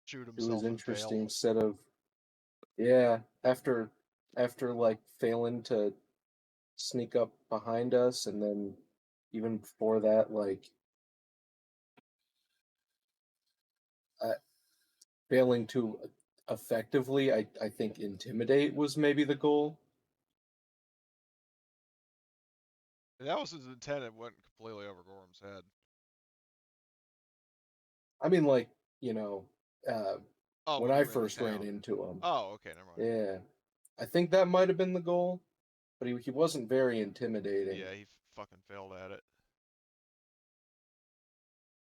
Shoot It was himself and fail. interesting set of, yeah, after like failing to sneak up behind us, and then even before that, like failing to effectively, I think, intimidate was maybe the goal. That was his intent. It went completely over Gorham's head. I mean, like, you know, Oh, when when I you were in the first ran town. into him. Oh, okay, never mind. Yeah. I think that might have been the goal, but he wasn't very intimidating. Yeah, he fucking failed at it.